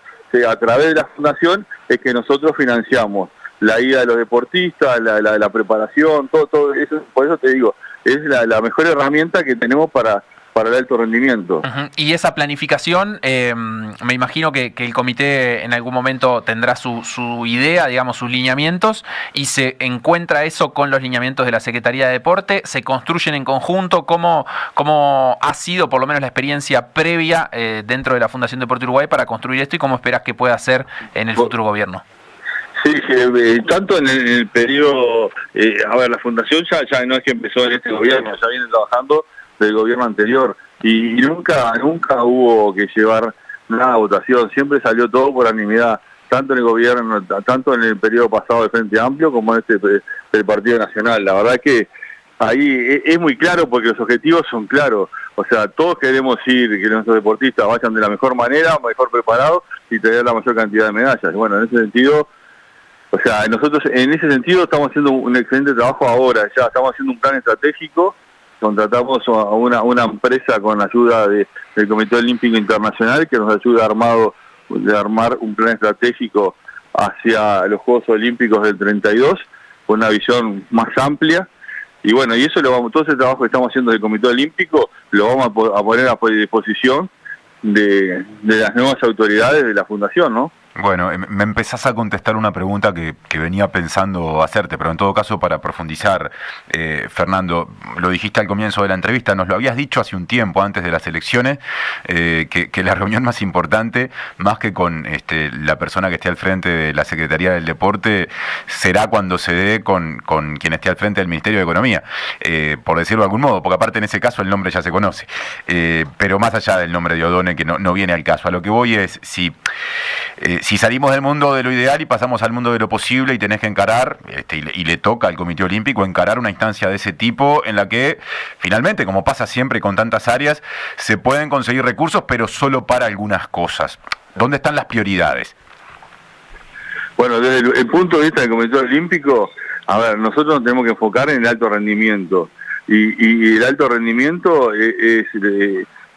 Speaker 14: a través de la Fundación, es que nosotros financiamos la ida de los deportistas, la preparación, todo eso. Por eso te digo, es la mejor herramienta que tenemos para el alto rendimiento.
Speaker 11: Uh-huh. Y esa planificación, me imagino que el comité en algún momento tendrá su idea, digamos, sus lineamientos, y se encuentra eso con los lineamientos de la Secretaría de Deporte, se construyen en conjunto. ¿Cómo ha sido por lo menos la experiencia previa dentro de la Fundación Deporte Uruguay para construir esto, y cómo esperas que pueda ser en el futuro gobierno?
Speaker 14: Sí, tanto en el periodo, la Fundación ya no es que empezó en este gobierno, ya viene trabajando del gobierno anterior, y nunca hubo que llevar nada a votación, siempre salió todo por unanimidad, tanto en el gobierno, tanto en el periodo pasado de Frente Amplio como en del Partido Nacional. La verdad que ahí es muy claro, porque los objetivos son claros. O sea, todos queremos que nuestros deportistas vayan de la mejor manera, mejor preparados y tener la mayor cantidad de medallas. Bueno, en ese sentido, o sea, nosotros en ese sentido estamos haciendo un excelente trabajo ahora, ya estamos haciendo un plan estratégico. Contratamos a una empresa con ayuda del Comité Olímpico Internacional que nos ayuda a armar un plan estratégico hacia los Juegos Olímpicos del 32, con una visión más amplia. Y bueno, y eso todo ese trabajo que estamos haciendo del Comité Olímpico lo vamos a poner a disposición de las nuevas autoridades de la Fundación, ¿no?
Speaker 12: Bueno, me empezás a contestar una pregunta que venía pensando hacerte, pero en todo caso para profundizar, Fernando, lo dijiste al comienzo de la entrevista, nos lo habías dicho hace un tiempo antes de las elecciones, que la reunión más importante, más que con la persona que esté al frente de la Secretaría del Deporte, será cuando se dé con quien esté al frente del Ministerio de Economía, por decirlo de algún modo, porque aparte en ese caso el nombre ya se conoce, pero más allá del nombre de O'Donnell, que no viene al caso, a lo que voy es, si salimos del mundo de lo ideal y pasamos al mundo de lo posible y tenés que encarar, y le toca al Comité Olímpico encarar una instancia de ese tipo en la que finalmente, como pasa siempre con tantas áreas, se pueden conseguir recursos, pero solo para algunas cosas. ¿Dónde están las prioridades?
Speaker 14: Bueno, desde el punto de vista del Comité Olímpico, nosotros nos tenemos que enfocar en el alto rendimiento. Y el alto rendimiento es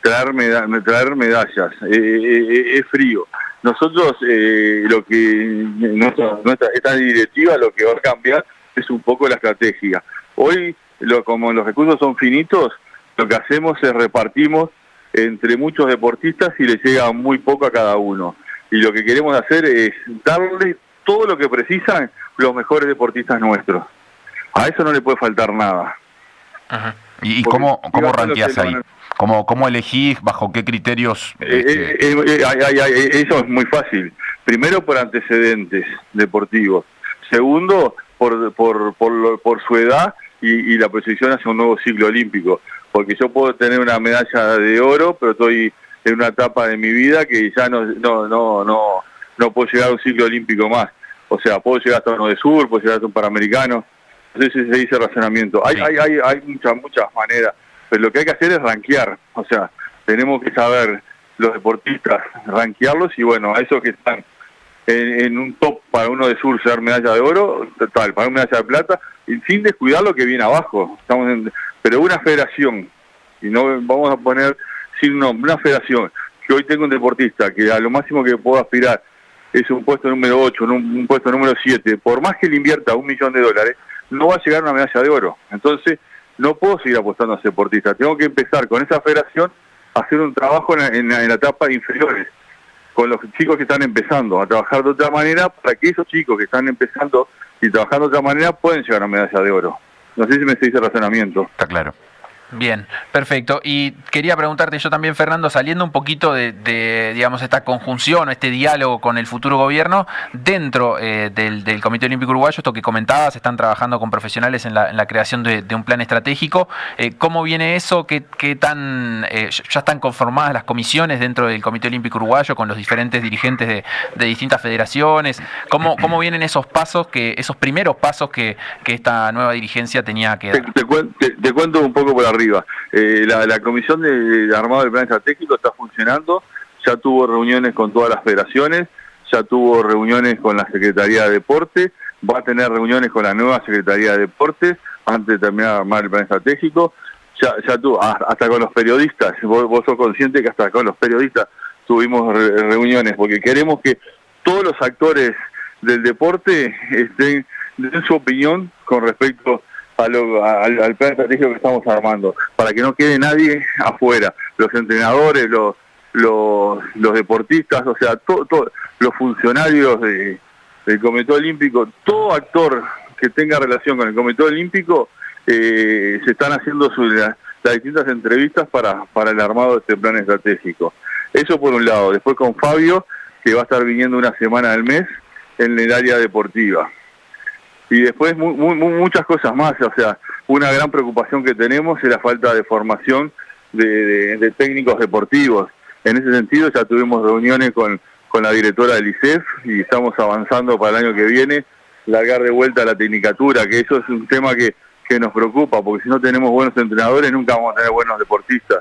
Speaker 14: traer medallas, es frío. Nosotros, esta directiva lo que va a cambiar es un poco la estrategia. Hoy, como los recursos son finitos, lo que hacemos es repartimos entre muchos deportistas y les llega muy poco a cada uno. Y lo que queremos hacer es darle todo lo que precisan los mejores deportistas nuestros. A eso no le puede faltar nada.
Speaker 12: Ajá. ¿Y cómo ranqueás ahí? ¿Cómo elegís? ¿Bajo qué criterios?
Speaker 14: Eso es muy fácil. Primero, por antecedentes deportivos. Segundo, por su edad y la proyección hacia un nuevo ciclo olímpico. Porque yo puedo tener una medalla de oro, pero estoy en una etapa de mi vida que ya no puedo llegar a un ciclo olímpico más. O sea, puedo llegar hasta uno de sur, puedo llegar hasta un Panamericano. No sé si se dice razonamiento. Hay muchas maneras, pero lo que hay que hacer es rankear. O sea, tenemos que saber los deportistas, rankearlos, y bueno, a esos que están en un top para uno de sur, ser medalla de oro, total, para una medalla de plata, y sin descuidar lo que viene abajo. Pero una federación, y no vamos a poner sin nombre, una federación, que hoy tengo un deportista que a lo máximo que puedo aspirar es un puesto número 8, un puesto número 7, por más que le invierta $1 millón, no va a llegar a una medalla de oro. Entonces, no puedo seguir apostando a ese deportista. Tengo que empezar con esa federación a hacer un trabajo en la etapa inferiores, con los chicos que están empezando, a trabajar de otra manera, para que esos chicos que están empezando y trabajando de otra manera pueden llegar a una medalla de oro. No sé si me se dice razonamiento.
Speaker 12: Está claro.
Speaker 11: Bien, perfecto. Y quería preguntarte yo también, Fernando, saliendo un poquito de digamos, esta conjunción, este diálogo con el futuro gobierno, dentro del Comité Olímpico Uruguayo, esto que comentabas, están trabajando con profesionales en la creación de un plan estratégico. ¿Cómo viene eso? ¿Qué tan ya están conformadas las comisiones dentro del Comité Olímpico Uruguayo con los diferentes dirigentes de distintas federaciones? ¿Cómo vienen esos pasos, esos primeros pasos que esta nueva dirigencia tenía que dar?
Speaker 14: Te cuento un poco por arriba. La comisión de armado del plan estratégico está funcionando, ya tuvo reuniones con todas las federaciones, ya tuvo reuniones con la Secretaría de Deporte, va a tener reuniones con la nueva Secretaría de Deporte antes de terminar de armar el plan estratégico, ya tuvo, hasta con los periodistas, vos sos consciente que hasta con los periodistas tuvimos reuniones, porque queremos que todos los actores del deporte den su opinión con respecto al plan estratégico que estamos armando, para que no quede nadie afuera, los entrenadores, los deportistas, o sea, los funcionarios del Comité Olímpico, todo actor que tenga relación con el Comité Olímpico, se están haciendo las distintas entrevistas para el armado de este plan estratégico. Eso por un lado. Después con Fabio, que va a estar viniendo una semana al mes en el área deportiva. Y después muchas cosas más. O sea, una gran preocupación que tenemos es la falta de formación de técnicos deportivos. En ese sentido ya tuvimos reuniones con la directora del ISEF y estamos avanzando para el año que viene, largar de vuelta la tecnicatura, que eso es un tema que nos preocupa, porque si no tenemos buenos entrenadores nunca vamos a tener buenos deportistas.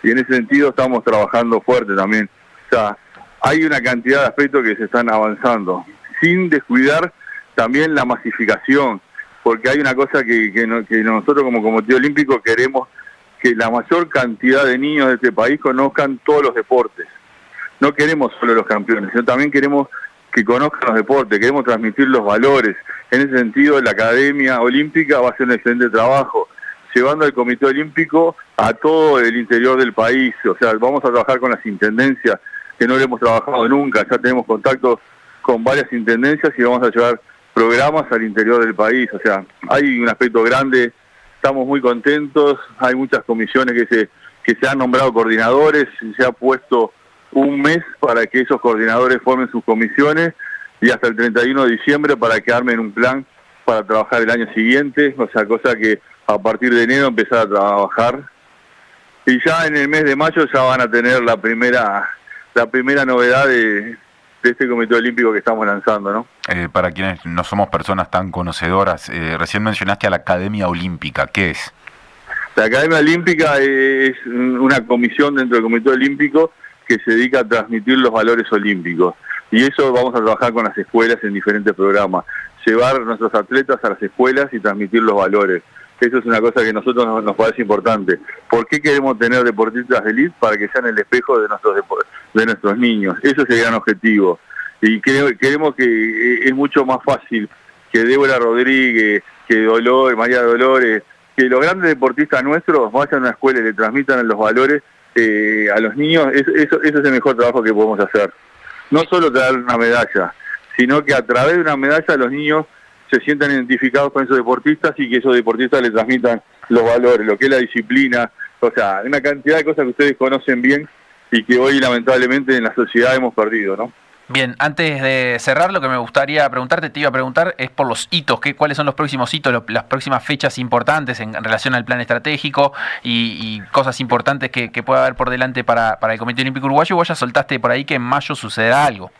Speaker 14: Y en ese sentido estamos trabajando fuerte también. O sea, hay una cantidad de aspectos que se están avanzando, sin descuidar también la masificación, porque hay una cosa que nosotros como Comité Olímpico queremos, que la mayor cantidad de niños de este país conozcan todos los deportes. No queremos solo los campeones, sino también queremos que conozcan los deportes, queremos transmitir los valores. En ese sentido, la Academia Olímpica va a hacer un excelente trabajo, llevando al Comité Olímpico a todo el interior del país. O sea, vamos a trabajar con las intendencias, que no le hemos trabajado nunca, ya tenemos contacto con varias intendencias y vamos a llevar programas al interior del país. O sea, hay un aspecto grande, estamos muy contentos, hay muchas comisiones que se han nombrado coordinadores, se ha puesto un mes para que esos coordinadores formen sus comisiones y hasta el 31 de diciembre para que armen un plan para trabajar el año siguiente, o sea, cosa que a partir de enero empezar a trabajar. Y ya en el mes de mayo ya van a tener la primera novedad de este Comité Olímpico que estamos lanzando, ¿no?
Speaker 12: Para quienes no somos personas tan conocedoras, recién mencionaste a la Academia Olímpica, ¿qué es?
Speaker 14: La Academia Olímpica es una comisión dentro del Comité Olímpico que se dedica a transmitir los valores olímpicos. Y eso vamos a trabajar con las escuelas en diferentes programas. Llevar a nuestros atletas a las escuelas y transmitir los valores. Eso es una cosa que a nosotros nos parece importante. ¿Por qué queremos tener deportistas de elite? Para que sean el espejo de nuestros niños. Eso es el gran objetivo. Y queremos que es mucho más fácil que Débora Rodríguez, que María Dolores, que los grandes deportistas nuestros vayan a una escuela y le transmitan los valores a los niños. Eso es el mejor trabajo que podemos hacer. No solo traer una medalla, sino que a través de una medalla los niños se sientan identificados con esos deportistas y que esos deportistas les transmitan los valores, lo que es la disciplina, o sea, una cantidad de cosas que ustedes conocen bien y que hoy lamentablemente en la sociedad hemos perdido, ¿no?
Speaker 11: Bien, antes de cerrar, lo que me gustaría preguntarte, te iba a preguntar, es por los hitos, ¿cuáles son los próximos hitos, las próximas fechas importantes en relación al plan estratégico y cosas importantes que pueda haber por delante para el Comité Olímpico Uruguayo? Vos ya soltaste por ahí que en mayo sucederá algo.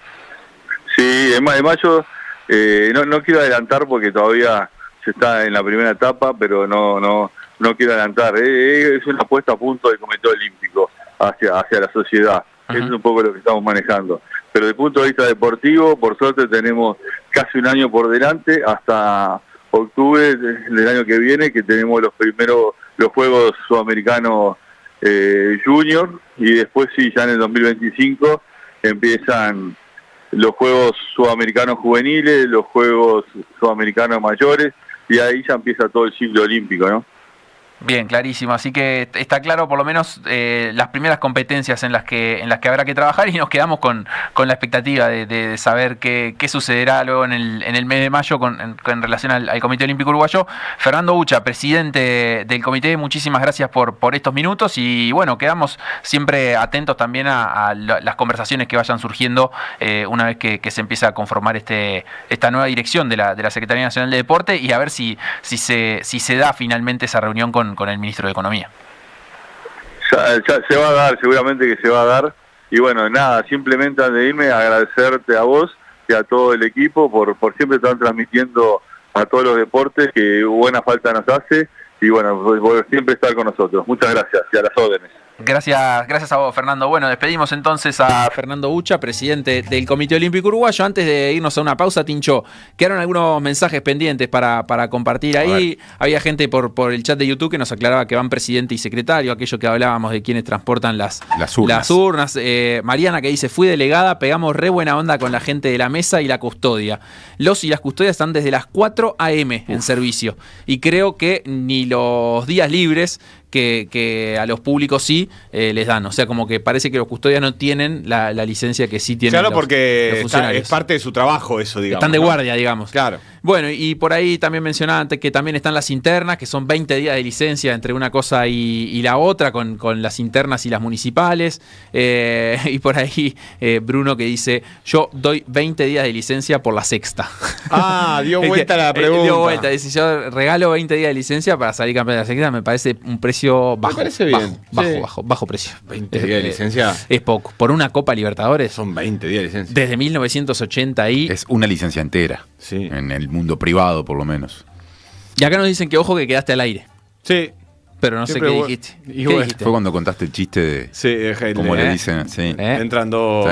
Speaker 14: Sí, en mayo No quiero adelantar porque todavía se está en la primera etapa, pero no quiero adelantar. Es una puesta a punto del Comité Olímpico hacia la sociedad. Eso es un poco lo que estamos manejando. Pero desde el punto de vista deportivo, por suerte tenemos casi un año por delante, hasta octubre del año que viene, que tenemos los Juegos Sudamericanos Junior, y después sí, ya en el 2025 empiezan los Juegos Sudamericanos Juveniles, los Juegos Sudamericanos Mayores, y ahí ya empieza todo el ciclo olímpico, ¿no?
Speaker 11: Bien, clarísimo. Así que está claro por lo menos las primeras competencias en las que habrá que trabajar, y nos quedamos con la expectativa de saber qué sucederá luego en el mes de mayo con relación al Comité Olímpico Uruguayo. Fernando Ucha, presidente del comité, muchísimas gracias por estos minutos, y bueno, quedamos siempre atentos también a las conversaciones que vayan surgiendo una vez que se empieza a conformar esta nueva dirección de la Secretaría Nacional de Deporte, y a ver si se da finalmente esa reunión con el ministro de Economía.
Speaker 14: Ya se va a dar, seguramente que se va a dar. Y bueno, nada, simplemente antes de irme, agradecerte a vos y a todo el equipo por siempre estar transmitiendo a todos los deportes, que buena falta nos hace, y bueno, por siempre estar con nosotros. Muchas gracias y a las órdenes.
Speaker 11: Gracias a vos, Fernando. Bueno, despedimos entonces a Fernando Ucha, presidente del Comité Olímpico Uruguayo. Antes de irnos a una pausa, Tincho, quedaron algunos mensajes pendientes para compartir ahí. Había gente por el chat de YouTube que nos aclaraba que van presidente y secretario, aquello que hablábamos de quienes transportan las urnas. Mariana, que dice: fui delegada, pegamos re buena onda con la gente de la mesa y la custodia. Los y las custodias están desde las 4 a.m. en servicio, y creo que ni los días libres que a los públicos sí les dan. O sea, como que parece que los custodias no tienen la licencia que sí tienen.
Speaker 10: Claro,
Speaker 11: los
Speaker 10: porque
Speaker 11: funcionarios.
Speaker 10: es parte de su trabajo eso, digamos.
Speaker 11: Están de guardia, digamos.
Speaker 10: Claro.
Speaker 11: Bueno, y por ahí también mencionaba antes que también están las internas, que son 20 días de licencia entre una cosa y la otra, con las internas y las municipales. Y por ahí Bruno, que dice: yo doy 20 días de licencia por la sexta.
Speaker 10: Dio vuelta la pregunta.
Speaker 11: Dio vuelta, dice: yo regalo 20 días de licencia para salir campeón de la sexta. Me parece un precio bajo.
Speaker 10: Me parece bien.
Speaker 11: Bajo precio.
Speaker 10: 20 días de licencia.
Speaker 11: Es poco. Por una Copa Libertadores.
Speaker 10: Son 20 días de licencia.
Speaker 11: Desde 1980 y...
Speaker 12: Es una licencia entera.
Speaker 10: Sí.
Speaker 12: En el mundo privado, por lo menos.
Speaker 11: Y acá nos dicen que ojo que quedaste al aire.
Speaker 10: Sí.
Speaker 11: Pero no sé qué dijiste.
Speaker 12: ¿Qué dijiste? Fue cuando contaste el chiste de...
Speaker 10: Sí,
Speaker 12: como le dicen. Sí.
Speaker 10: Entran dos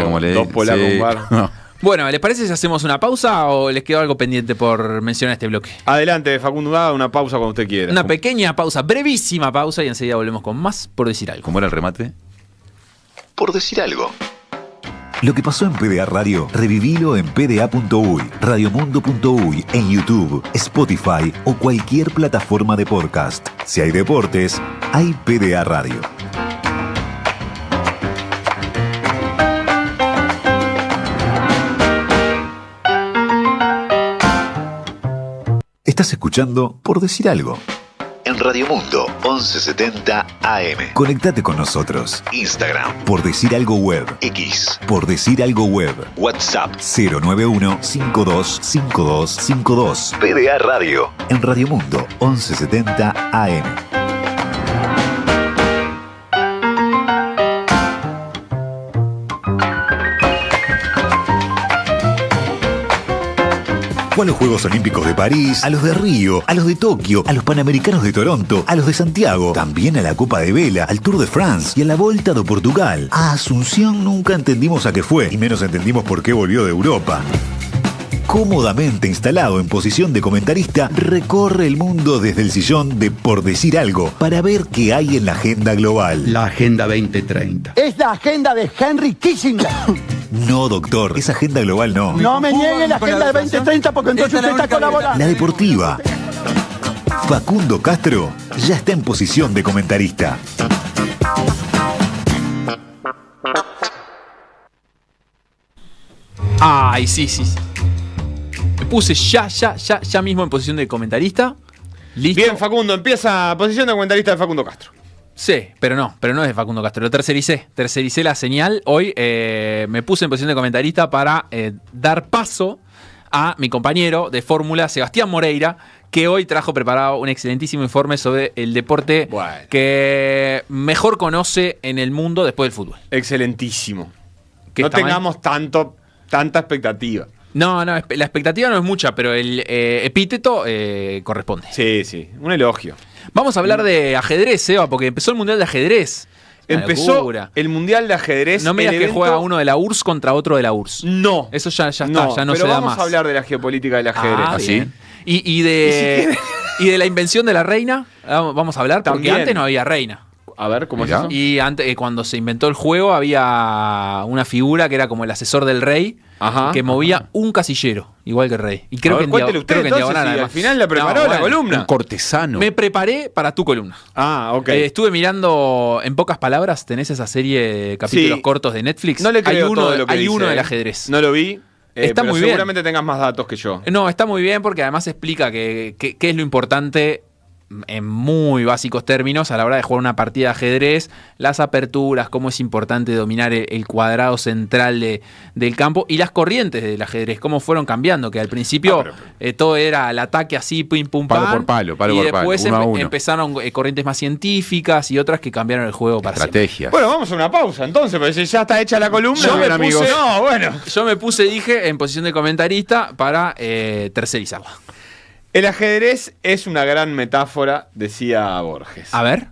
Speaker 10: polacos a un bar.
Speaker 12: No.
Speaker 11: Bueno, ¿les parece si hacemos una pausa o les quedó algo pendiente por mencionar este bloque?
Speaker 10: Adelante, Facundo, haga una pausa cuando usted quiera.
Speaker 11: Una pequeña pausa, brevísima pausa, y enseguida volvemos con más Por Decir Algo.
Speaker 12: ¿Cómo era el remate?
Speaker 9: Por decir algo. Lo que pasó en PDA Radio, revivilo en pda.uy, radiomundo.uy, en YouTube, Spotify o cualquier plataforma de podcast. Si hay deportes, hay PDA Radio. Estás escuchando Por Decir Algo. En Radio Mundo, 1170 AM. Conectate con nosotros. Instagram, Por Decir Algo Web. X, Por Decir Algo Web. WhatsApp, 091-525252. PDA Radio. En Radio Mundo, 1170 AM. Fue a los Juegos Olímpicos de París, a los de Río, a los de Tokio, a los Panamericanos de Toronto, a los de Santiago, también a la Copa de Vela, al Tour de France y a la Volta de Portugal. A Asunción nunca entendimos a qué fue, y menos entendimos por qué volvió de Europa. Cómodamente instalado en posición de comentarista, recorre el mundo desde el sillón de Por Decir Algo para ver qué hay en la agenda global.
Speaker 15: La Agenda 2030.
Speaker 16: Es la agenda de Henry Kissinger.
Speaker 9: No, doctor, esa agenda global no.
Speaker 16: No me niegue la agenda de 2030 porque entonces usted está colaborando.
Speaker 9: La deportiva. Facundo Castro ya está en posición de comentarista.
Speaker 11: Ay, sí. Me puse ya mismo en posición de comentarista. Listo.
Speaker 10: Bien, Facundo, empieza posición de comentarista de Facundo Castro.
Speaker 11: Sí, pero no es de Facundo Castro. Lo tercericé la señal. Hoy me puse en posición de comentarista para dar paso a mi compañero de fórmula, Sebastián Moreira, que hoy trajo preparado un excelentísimo informe sobre el deporte que mejor conoce en el mundo después del fútbol.
Speaker 10: Excelentísimo. No tengamos tanta expectativa.
Speaker 11: No, la expectativa no es mucha, pero el epíteto corresponde.
Speaker 10: Sí, un elogio.
Speaker 11: Vamos a hablar de ajedrez, Seba, porque empezó el Mundial de Ajedrez.
Speaker 10: Empezó el Mundial de Ajedrez.
Speaker 11: No me digas que juega uno de la URSS contra otro de la URSS.
Speaker 10: No.
Speaker 11: Eso ya está, ya no se da más.
Speaker 10: Pero vamos a hablar de la geopolítica del ajedrez.
Speaker 11: ¿Así? Y de la invención de la reina, vamos a hablar, porque
Speaker 10: También.
Speaker 11: antes no había reina.
Speaker 10: A ver, ¿cómo es eso?
Speaker 11: Y antes, cuando se inventó el juego, había una figura que era como el asesor del rey, que movía un casillero, igual que el rey. Y creo que en diagonal, además.
Speaker 10: Al final la preparó la columna.
Speaker 12: Un cortesano.
Speaker 11: Me preparé para tu columna.
Speaker 10: Ok.
Speaker 11: Estuve mirando, en pocas palabras, tenés esa serie de capítulos cortos de Netflix.
Speaker 10: No le creo todo lo que
Speaker 11: hay
Speaker 10: dice,
Speaker 11: uno del ajedrez.
Speaker 10: No lo vi.
Speaker 11: Está
Speaker 10: pero
Speaker 11: muy bien.
Speaker 10: Seguramente tengas más datos que yo.
Speaker 11: No, está muy bien porque además explica qué es lo importante en muy básicos términos a la hora de jugar una partida de ajedrez, las aperturas, cómo es importante dominar el cuadrado central del campo y las corrientes del ajedrez, cómo fueron cambiando, que al principio todo era el ataque así, pim, pum,
Speaker 12: palo
Speaker 11: pam,
Speaker 12: por palo,
Speaker 11: y después
Speaker 12: uno a uno.
Speaker 11: empezaron corrientes más científicas y otras que cambiaron el juego para
Speaker 12: estrategias.
Speaker 10: Bueno, vamos a una pausa entonces, porque si ya está hecha la columna.
Speaker 11: Yo me puse, dije, en posición de comentarista para tercerizarla.
Speaker 10: El ajedrez es una gran metáfora, decía Borges.
Speaker 11: A ver.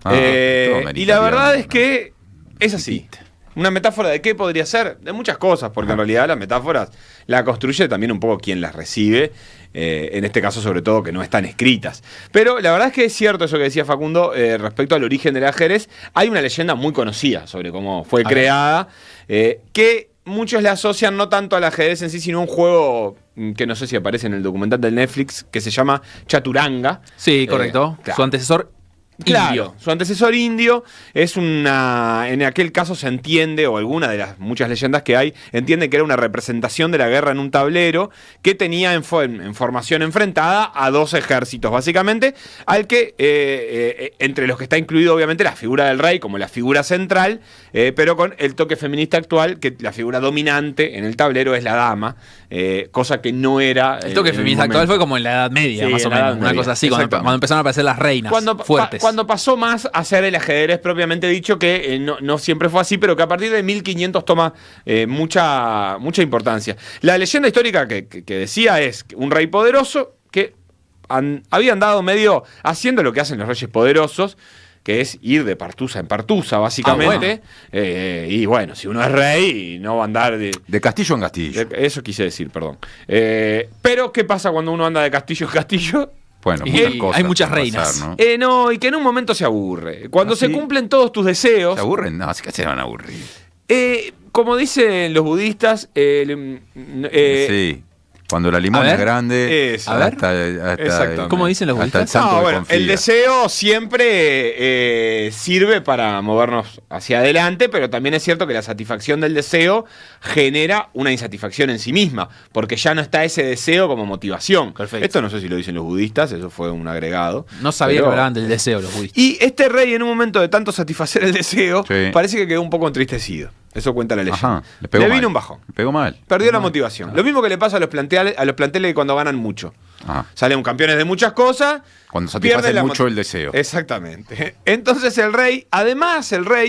Speaker 10: Y la verdad es que es así. Una metáfora de qué podría ser, de muchas cosas, porque en realidad las metáforas la construye también un poco quien las recibe, en este caso sobre todo que no están escritas. Pero la verdad es que es cierto eso que decía Facundo respecto al origen del ajedrez. Hay una leyenda muy conocida sobre cómo fue creada, que muchos le asocian no tanto al ajedrez en sí, sino a un juego que no sé si aparece en el documental del Netflix, que se llama Chaturanga.
Speaker 11: Sí, correcto. Su antecesor indio.
Speaker 10: Su antecesor indio es una... En aquel caso se entiende, o alguna de las muchas leyendas que hay, entiende que era una representación de la guerra en un tablero que tenía en formación enfrentada a dos ejércitos, básicamente, al que, entre los que está incluido obviamente la figura del rey como la figura central, pero con el toque feminista actual, que la figura dominante en el tablero es la dama, cosa que no era...
Speaker 11: El toque feminista actual fue como en la Edad Media, más o menos, una cosa así, cuando empezaron a aparecer las reinas fuertes.
Speaker 10: Cuando pasó más a ser el ajedrez propiamente dicho, que no siempre fue así, pero que a partir de 1500 toma mucha importancia. La leyenda histórica que decía es un rey poderoso que había andado medio haciendo lo que hacen los reyes poderosos, que es ir de partusa en partusa, básicamente. Y bueno, si uno es rey, no va a andar
Speaker 12: de castillo en castillo.
Speaker 10: Eso quise decir, perdón. Pero, ¿qué pasa cuando uno anda de castillo en castillo?
Speaker 12: Bueno,
Speaker 11: hay muchas reinas.
Speaker 12: Pasar,
Speaker 10: ¿no? Y que en un momento se aburre. Cuando se cumplen todos tus deseos...
Speaker 12: ¿Se aburren? No, así que se van a aburrir.
Speaker 10: Como dicen los budistas...
Speaker 12: sí. Cuando la limona es grande,
Speaker 11: hasta ¿cómo dicen los budistas?
Speaker 10: El deseo siempre sirve para movernos hacia adelante, pero también es cierto que la satisfacción del deseo genera una insatisfacción en sí misma, porque ya no está ese deseo como motivación.
Speaker 11: Perfecto.
Speaker 10: Esto no sé si lo dicen los budistas, eso fue un agregado.
Speaker 11: No sabía que hablaban del deseo los budistas.
Speaker 10: Y este rey, en un momento de tanto satisfacer el deseo, parece que quedó un poco entristecido. Eso cuenta la leyenda. Le vino un bajón.
Speaker 12: Le pegó mal.
Speaker 10: Perdió la motivación. Lo mismo que le pasa a los planteles cuando ganan mucho. Salen campeones de muchas cosas.
Speaker 12: Cuando satisfacen mucho el deseo.
Speaker 10: Exactamente. Entonces el rey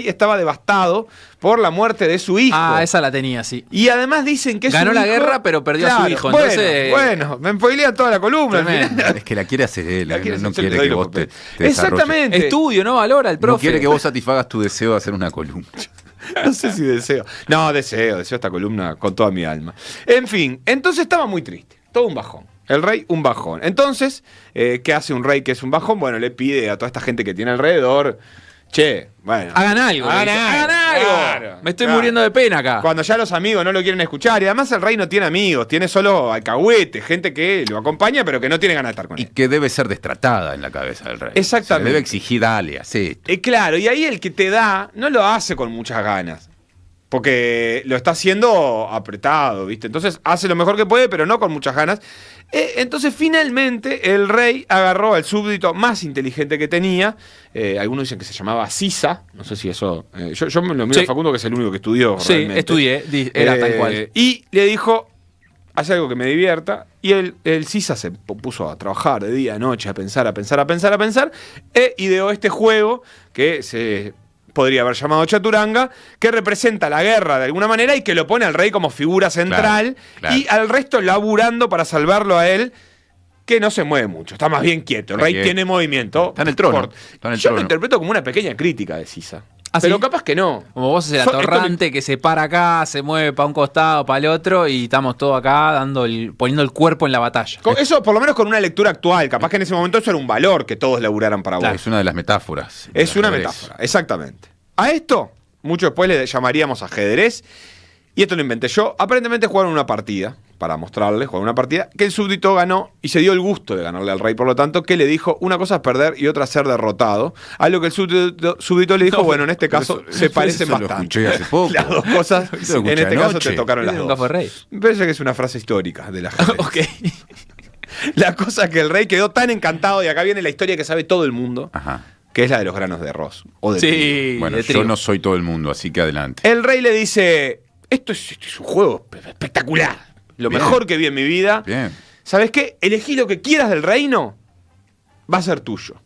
Speaker 10: estaba devastado por la muerte de su hijo.
Speaker 11: Esa la tenía, sí.
Speaker 10: Y además dicen que
Speaker 11: ganó la guerra, pero perdió a su hijo.
Speaker 10: Bueno, me spoilea toda la columna.
Speaker 12: Es que la quiere hacer él. No quiere que vos te
Speaker 10: Exactamente.
Speaker 11: Estudio, no valora el profe.
Speaker 12: No quiere que vos satisfagas tu deseo de hacer una columna.
Speaker 10: No sé si deseo. No, deseo esta columna con toda mi alma. En fin, entonces estaba muy triste. Todo un bajón. El rey, un bajón. Entonces, ¿qué hace un rey que es un bajón? Bueno, le pide a toda esta gente que tiene alrededor, bueno.
Speaker 11: Hagan algo.
Speaker 10: Claro,
Speaker 11: me estoy muriendo de pena acá.
Speaker 10: Cuando ya los amigos no lo quieren escuchar. Y además el rey no tiene amigos, tiene solo alcahuete, gente que lo acompaña, pero que no tiene ganas de estar con él.
Speaker 12: Y que debe ser destratada en la cabeza del rey.
Speaker 10: Exactamente.
Speaker 12: Se le debe exigir, dale, así.
Speaker 10: Claro, y ahí el que te da no lo hace con muchas ganas. Porque lo está haciendo apretado, ¿viste? Entonces hace lo mejor que puede, pero no con muchas ganas. Entonces finalmente el rey agarró al súbdito más inteligente que tenía. Algunos dicen que se llamaba Sisa. No sé si eso... yo me lo miro a Facundo, que es el único que estudió.
Speaker 11: Sí,
Speaker 10: realmente.
Speaker 11: estudié. Era tal cual.
Speaker 10: Y le dijo, haz algo que me divierta. Y el Sisa se puso a trabajar de día a noche, a pensar. Ideó este juego que podría haber llamado chaturanga, que representa la guerra de alguna manera y que lo pone al rey como figura central,
Speaker 12: claro.
Speaker 10: y al resto laburando para salvarlo a él, que no se mueve mucho, está más bien quieto. El rey tiene movimiento.
Speaker 12: Está en el trono.
Speaker 10: Yo lo interpreto como una pequeña crítica de Sisa. Pero capaz que no.
Speaker 11: Como vos sos el atorrante que se para acá, se mueve para un costado, para el otro, y estamos todos acá poniendo el cuerpo en la batalla.
Speaker 10: Eso por lo menos con una lectura actual. Capaz que en ese momento eso era un valor que todos laburaran para vos.
Speaker 12: Es una de las metáforas.
Speaker 10: Es una metáfora, exactamente. A esto, mucho después le llamaríamos ajedrez. Y esto lo inventé yo. Aparentemente jugaron una partida, para mostrarles, jugaron una partida, que el súbdito ganó y se dio el gusto de ganarle al rey, por lo tanto, que le dijo, una cosa es perder y otra ser derrotado. A lo que el súbdito le dijo, bueno, en este caso se parecen bastante.
Speaker 12: Lo escuché hace poco.
Speaker 10: Las dos cosas, en este caso te tocaron las dos.
Speaker 11: Fue rey.
Speaker 10: Me parece que es una frase histórica del ajedrez. La cosa es que el rey quedó tan encantado, y acá viene la historia que sabe todo el mundo, que es la de los granos de arroz. O de trigo.
Speaker 12: Bueno, yo no soy todo el mundo, así que adelante.
Speaker 10: El rey le dice, esto es un juego espectacular. Lo mejor que vi en mi vida.
Speaker 12: Bien.
Speaker 10: ¿Sabes qué? Elegí lo que quieras del reino, va a ser tuyo.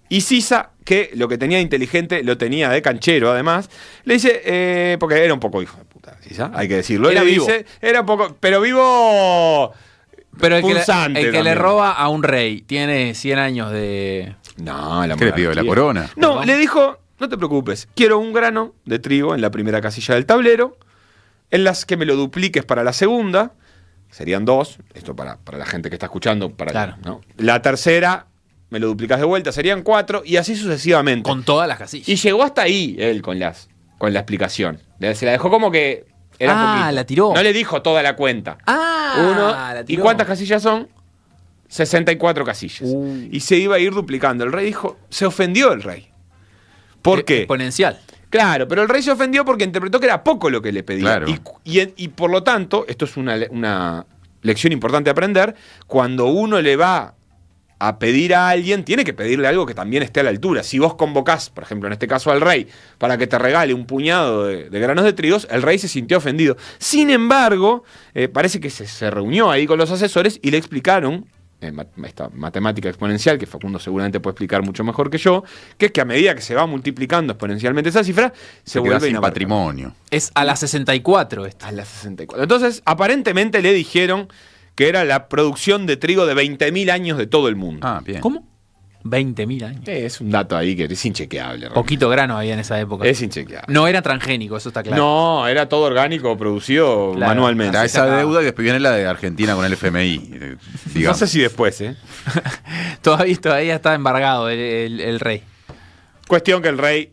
Speaker 10: Y Sisa, que lo que tenía de inteligente lo tenía de canchero, además, le dice, porque era un poco hijo de puta, Sisa, hay que decirlo.
Speaker 11: Era vivo.
Speaker 10: Era un poco, pero vivo.
Speaker 11: Pero el
Speaker 10: punzante
Speaker 11: que le roba a un rey tiene 100 años de...
Speaker 10: No, la
Speaker 12: ¿Qué le pidió? ¿La corona?
Speaker 10: No, le dijo, no te preocupes, quiero un grano de trigo en la primera casilla del tablero, en las que me lo dupliques para la segunda. Serían 2, esto para la gente que está escuchando.
Speaker 11: Claro.
Speaker 10: ¿no? La tercera, me lo duplicas de vuelta, serían 4, y así sucesivamente.
Speaker 11: Con todas las casillas.
Speaker 10: Y llegó hasta ahí él con la explicación. Se la dejó como que era poquito.
Speaker 11: La tiró.
Speaker 10: No le dijo toda la cuenta.
Speaker 11: La
Speaker 10: ¿Y
Speaker 11: tiró.
Speaker 10: cuántas casillas son? 64 casillas. Y se iba a ir duplicando. El rey dijo, se ofendió el rey. ¿Por qué?
Speaker 11: Exponencial.
Speaker 10: Claro, pero el rey se ofendió porque interpretó que era poco lo que le pedía.
Speaker 12: Claro.
Speaker 10: Y por lo tanto, esto es una lección importante a aprender, cuando uno le va a pedir a alguien, tiene que pedirle algo que también esté a la altura. Si vos convocás, por ejemplo, en este caso al rey, para que te regale un puñado de granos de trigos, el rey se sintió ofendido. Sin embargo, parece que se reunió ahí con los asesores y le explicaron, esta matemática exponencial, que Facundo seguramente puede explicar mucho mejor que yo, que es que a medida que se va multiplicando exponencialmente esa cifra, se vuelve
Speaker 12: sin patrimonio.
Speaker 11: Es a la 64 esto.
Speaker 10: A la 64. Entonces, aparentemente le dijeron que era la producción de trigo de 20.000 años de todo el mundo.
Speaker 12: Ah, bien.
Speaker 11: ¿Cómo? 20.000 años.
Speaker 10: Es un dato ahí que es inchequeable. Realmente.
Speaker 11: Poquito grano había en esa época.
Speaker 10: Es inchequeable.
Speaker 11: No era transgénico, eso está claro.
Speaker 10: No, era todo orgánico, producido manualmente.
Speaker 12: Era esa deuda, y después viene la de Argentina con el FMI.
Speaker 10: No sé si después,
Speaker 11: Todavía está embargado el rey.
Speaker 10: Cuestión que el rey,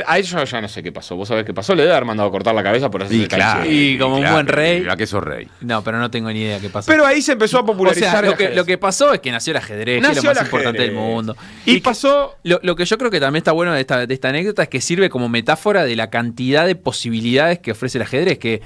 Speaker 10: a ellos ya no sé qué pasó. ¿Vos sabés qué pasó? Le debe haber mandado a cortar la cabeza por hacerse
Speaker 11: Claro, y como un buen rey.
Speaker 12: ¿A qué sos rey?
Speaker 11: No, pero no tengo ni idea qué pasó.
Speaker 10: Pero ahí se empezó a popularizar.
Speaker 11: O sea, lo que pasó es que nació el ajedrez, que es lo más importante del mundo.
Speaker 10: Y pasó.
Speaker 11: Lo que yo creo que también está bueno de esta anécdota es que sirve como metáfora de la cantidad de posibilidades que ofrece el ajedrez. Que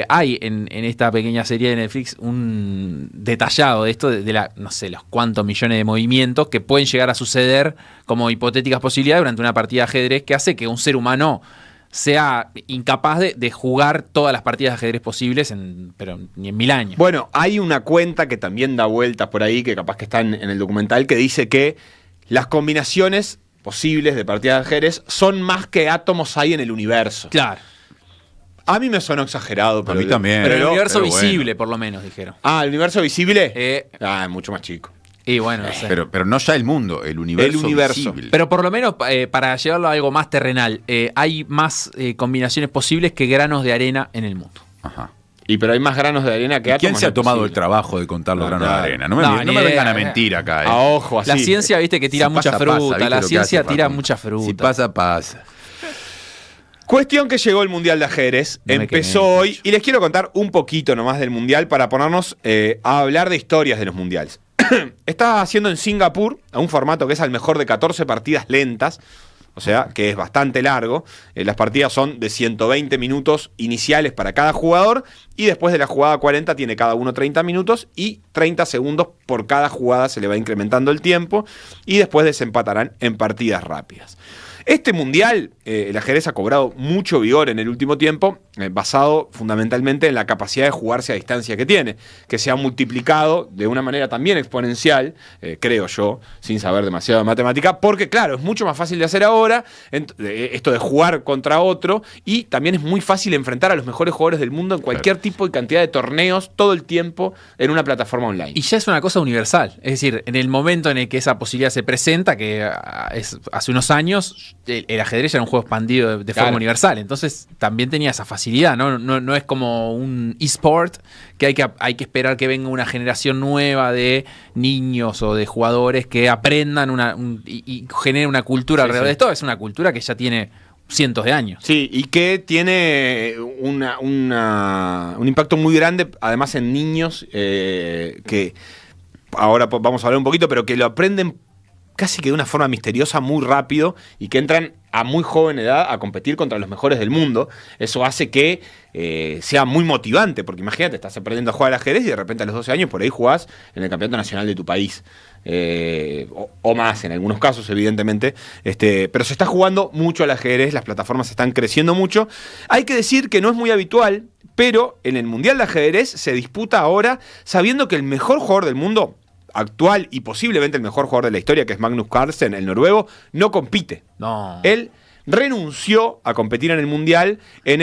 Speaker 11: hay en esta pequeña serie de Netflix un detallado de esto, de no sé, los cuántos millones de movimientos que pueden llegar a suceder como hipotéticas posibilidades durante una partida de ajedrez, que hace que un ser humano sea incapaz de jugar todas las partidas de ajedrez posibles, pero ni en 1000 años.
Speaker 10: Bueno, hay una cuenta que también da vueltas por ahí, que capaz que está en el documental, que dice que las combinaciones posibles de partidas de ajedrez son más que átomos hay en el universo.
Speaker 11: Claro.
Speaker 10: A mí me sonó exagerado, pero
Speaker 12: a mí también.
Speaker 11: Pero el universo
Speaker 12: pero
Speaker 11: visible,
Speaker 12: bueno.
Speaker 11: por lo menos, dijeron.
Speaker 10: Ah, ¿el universo visible? Es mucho más chico.
Speaker 11: Y bueno, no sé.
Speaker 12: Pero no ya el mundo, el universo. Visible.
Speaker 11: Pero por lo menos, para llevarlo a algo más terrenal, hay más combinaciones posibles que granos de arena en el mundo.
Speaker 12: Ajá.
Speaker 10: Pero hay más granos de arena que átomos.
Speaker 12: ¿Quién se ha tomado el trabajo de contar los granos de arena? No me vengan a mentir acá.
Speaker 10: A ojo, así.
Speaker 11: La ciencia, viste, que tira mucha fruta. La ciencia tira mucha fruta.
Speaker 12: Si pasa, pasa.
Speaker 10: Cuestión que llegó el Mundial de Ajedrez, empezó hoy, y les quiero contar un poquito nomás del Mundial para ponernos a hablar de historias de los Mundiales. Está haciendo en Singapur, a un formato que es al mejor de 14 partidas lentas, o sea, que es bastante largo. Las partidas son de 120 minutos iniciales para cada jugador, y después de la jugada 40 tiene cada uno 30 minutos, y 30 segundos por cada jugada se le va incrementando el tiempo, y después desempatarán en partidas rápidas. Este mundial, el ajedrez ha cobrado mucho vigor en el último tiempo, basado fundamentalmente en la capacidad de jugarse a distancia que tiene, que se ha multiplicado de una manera también exponencial, creo yo, sin saber demasiado de matemática, porque claro, es mucho más fácil de hacer ahora, esto de jugar contra otro, y también es muy fácil enfrentar a los mejores jugadores del mundo en cualquier tipo y cantidad de torneos, todo el tiempo, en una plataforma online.
Speaker 11: Y ya es una cosa universal, es decir, en el momento en el que esa posibilidad se presenta, que es hace unos años, el ajedrez era un juego expandido de forma universal, entonces también tenía esa facilidad, no es como un eSport que hay que esperar que venga una generación nueva de niños o de jugadores que aprendan y generen una cultura alrededor de esto. Es una cultura que ya tiene cientos de años.
Speaker 10: Sí, y que tiene un impacto muy grande, además en niños, que ahora vamos a hablar un poquito, pero que lo aprenden casi que de una forma misteriosa muy rápido y que entran a muy joven edad a competir contra los mejores del mundo. Eso hace que sea muy motivante, porque imagínate, estás aprendiendo a jugar al ajedrez y de repente a los 12 años por ahí jugás en el campeonato nacional de tu país. O más en algunos casos, evidentemente. Pero se está jugando mucho al ajedrez, las plataformas están creciendo mucho. Hay que decir que no es muy habitual, pero en el Mundial de Ajedrez se disputa ahora sabiendo que el mejor jugador del mundo actual y posiblemente el mejor jugador de la historia, que es Magnus Carlsen, el noruego, no compite.
Speaker 11: No.
Speaker 10: Él renunció a competir en el Mundial. Ya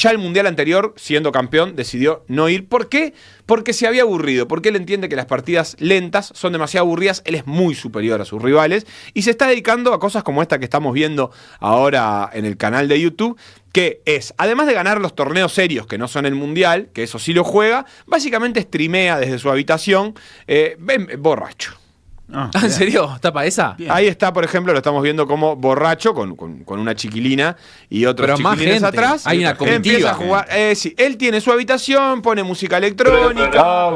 Speaker 10: el Mundial anterior, siendo campeón, decidió no ir. ¿Por qué? Porque se había aburrido, porque él entiende que las partidas lentas son demasiado aburridas, él es muy superior a sus rivales y se está dedicando a cosas como esta que estamos viendo ahora en el canal de YouTube, que es, además de ganar los torneos serios que no son el Mundial, que eso sí lo juega, básicamente streamea desde su habitación, borracho.
Speaker 11: ¿En serio? ¿Está para esa?
Speaker 10: Bien. Ahí está, por ejemplo, lo estamos viendo como borracho con una chiquilina y otros chiquilines atrás.
Speaker 11: Hay una comitiva.
Speaker 10: Empieza a jugar. Sí, él tiene su habitación, pone música electrónica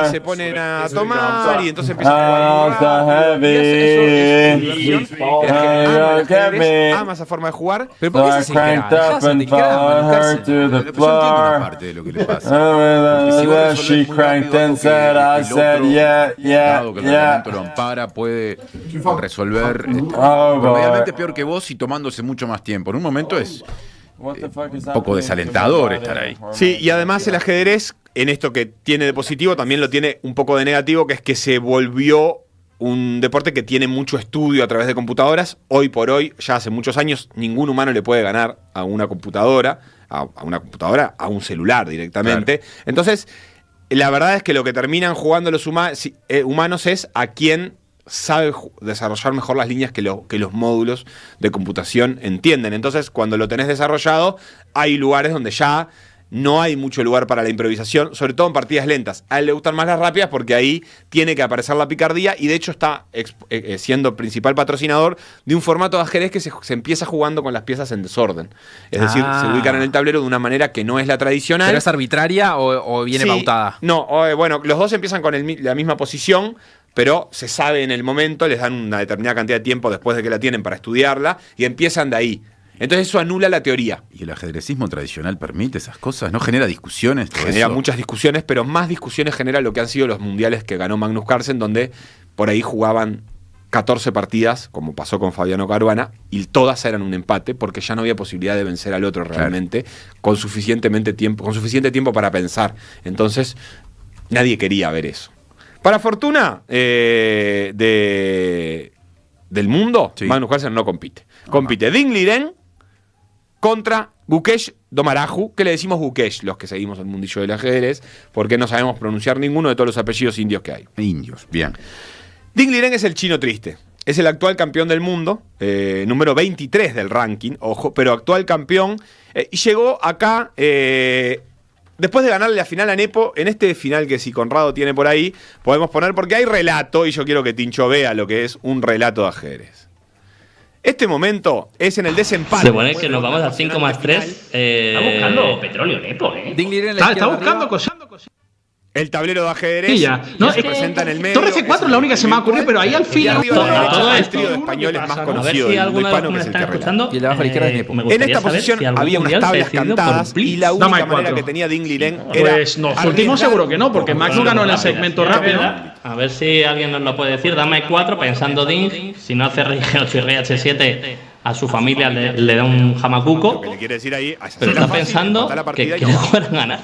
Speaker 10: y se ponen a tomar y entonces empieza a jugar. Ama esa forma de jugar.
Speaker 11: ¿Pero por qué se
Speaker 12: Yo entiendo una parte de lo que le pasa. Porque si vos resolvés muy rápido algo que dado que el reglamento lo ampara, puede resolver probablemente peor que vos y tomándose mucho más tiempo. En un momento es un poco desalentador estar ahí.
Speaker 10: Sí, y además el ajedrez, en esto que tiene de positivo, también lo tiene un poco de negativo, que es que se volvió un deporte que tiene mucho estudio a través de computadoras. Hoy por hoy, ya hace muchos años, ningún humano le puede ganar a una computadora, a un celular directamente. Claro. Entonces, la verdad es que lo que terminan jugando los humanos es a quien sabe desarrollar mejor las líneas que los módulos de computación entienden. Entonces, cuando lo tenés desarrollado, hay lugares donde ya no hay mucho lugar para la improvisación, sobre todo en partidas lentas. A él le gustan más las rápidas porque ahí tiene que aparecer la picardía y de hecho está siendo principal patrocinador de un formato de ajedrez que se empieza jugando con las piezas en desorden. Es decir, se ubican en el tablero de una manera que no es la tradicional.
Speaker 11: ¿Pero es arbitraria o viene pautada?
Speaker 10: No, bueno, los dos empiezan con la misma posición, pero se sabe en el momento, les dan una determinada cantidad de tiempo después de que la tienen para estudiarla y empiezan de ahí. Entonces eso anula la teoría.
Speaker 12: ¿Y el ajedrecismo tradicional permite esas cosas? ¿No genera discusiones?
Speaker 10: Genera muchas discusiones, pero más discusiones genera lo que han sido los mundiales que ganó Magnus Carlsen, donde por ahí jugaban 14 partidas, como pasó con Fabiano Caruana, y todas eran un empate, porque ya no había posibilidad de vencer al otro realmente, con suficiente tiempo para pensar. Entonces, nadie quería ver eso. Para fortuna del mundo, sí, Magnus Carlsen no compite. Compite Ding Liren contra Gukesh Domaraju, que le decimos Gukesh, los que seguimos el mundillo del ajedrez, porque no sabemos pronunciar ninguno de todos los apellidos indios que hay.
Speaker 12: Indios, bien.
Speaker 10: Ding Liren es el chino triste. Es el actual campeón del mundo, número 23 del ranking, ojo, pero actual campeón. Y llegó acá, después de ganarle la final a Nepo, en este final que si Conrado tiene por ahí, podemos poner, porque hay relato, y yo quiero que Tincho vea lo que es un relato de ajedrez. Este momento es en el desempate.
Speaker 17: Se supone que nos vamos a 5+3.
Speaker 18: Está buscando petróleo Nepo,
Speaker 11: Ding Liren
Speaker 18: está buscando cosas.
Speaker 10: El tablero de ajedrez
Speaker 17: Sí, ya. No,
Speaker 10: se presenta en el medio.
Speaker 17: Torre C4 es la única que se me ha ocurrido, pero ahí al fin.
Speaker 10: Y arriba a la derecha
Speaker 17: todo
Speaker 10: el
Speaker 17: esto.
Speaker 10: trío de españoles más
Speaker 18: A ver
Speaker 10: conocido
Speaker 18: si
Speaker 10: del mundo
Speaker 18: alguno de los
Speaker 10: hispano,
Speaker 18: que
Speaker 10: que
Speaker 18: me
Speaker 10: es el
Speaker 18: está
Speaker 10: que relata.
Speaker 18: escuchando.
Speaker 11: Y el de abajo a la izquierda es Nepo.
Speaker 18: Me
Speaker 10: En
Speaker 18: gustaría
Speaker 10: esta
Speaker 18: saber
Speaker 10: posición
Speaker 18: si algún
Speaker 10: había unas
Speaker 18: mundial se ha
Speaker 10: tablas
Speaker 18: decidido por
Speaker 10: cantadas
Speaker 18: Blitz.
Speaker 10: y la
Speaker 17: Dama
Speaker 10: única
Speaker 17: de
Speaker 10: manera
Speaker 17: cuatro.
Speaker 10: que tenía Ding Liren era
Speaker 17: Pues nos ultimos seguro que no, porque Magnus ganó en el segmento rápido.
Speaker 18: A ver si alguien nos lo puede decir. Dama de 4, pensando Ding. Si no hace rey G8 y rey H7, a su familia le da un jamacuco.
Speaker 10: Lo que le quiere decir ahí,
Speaker 18: Pero está pensando que no van a ganar.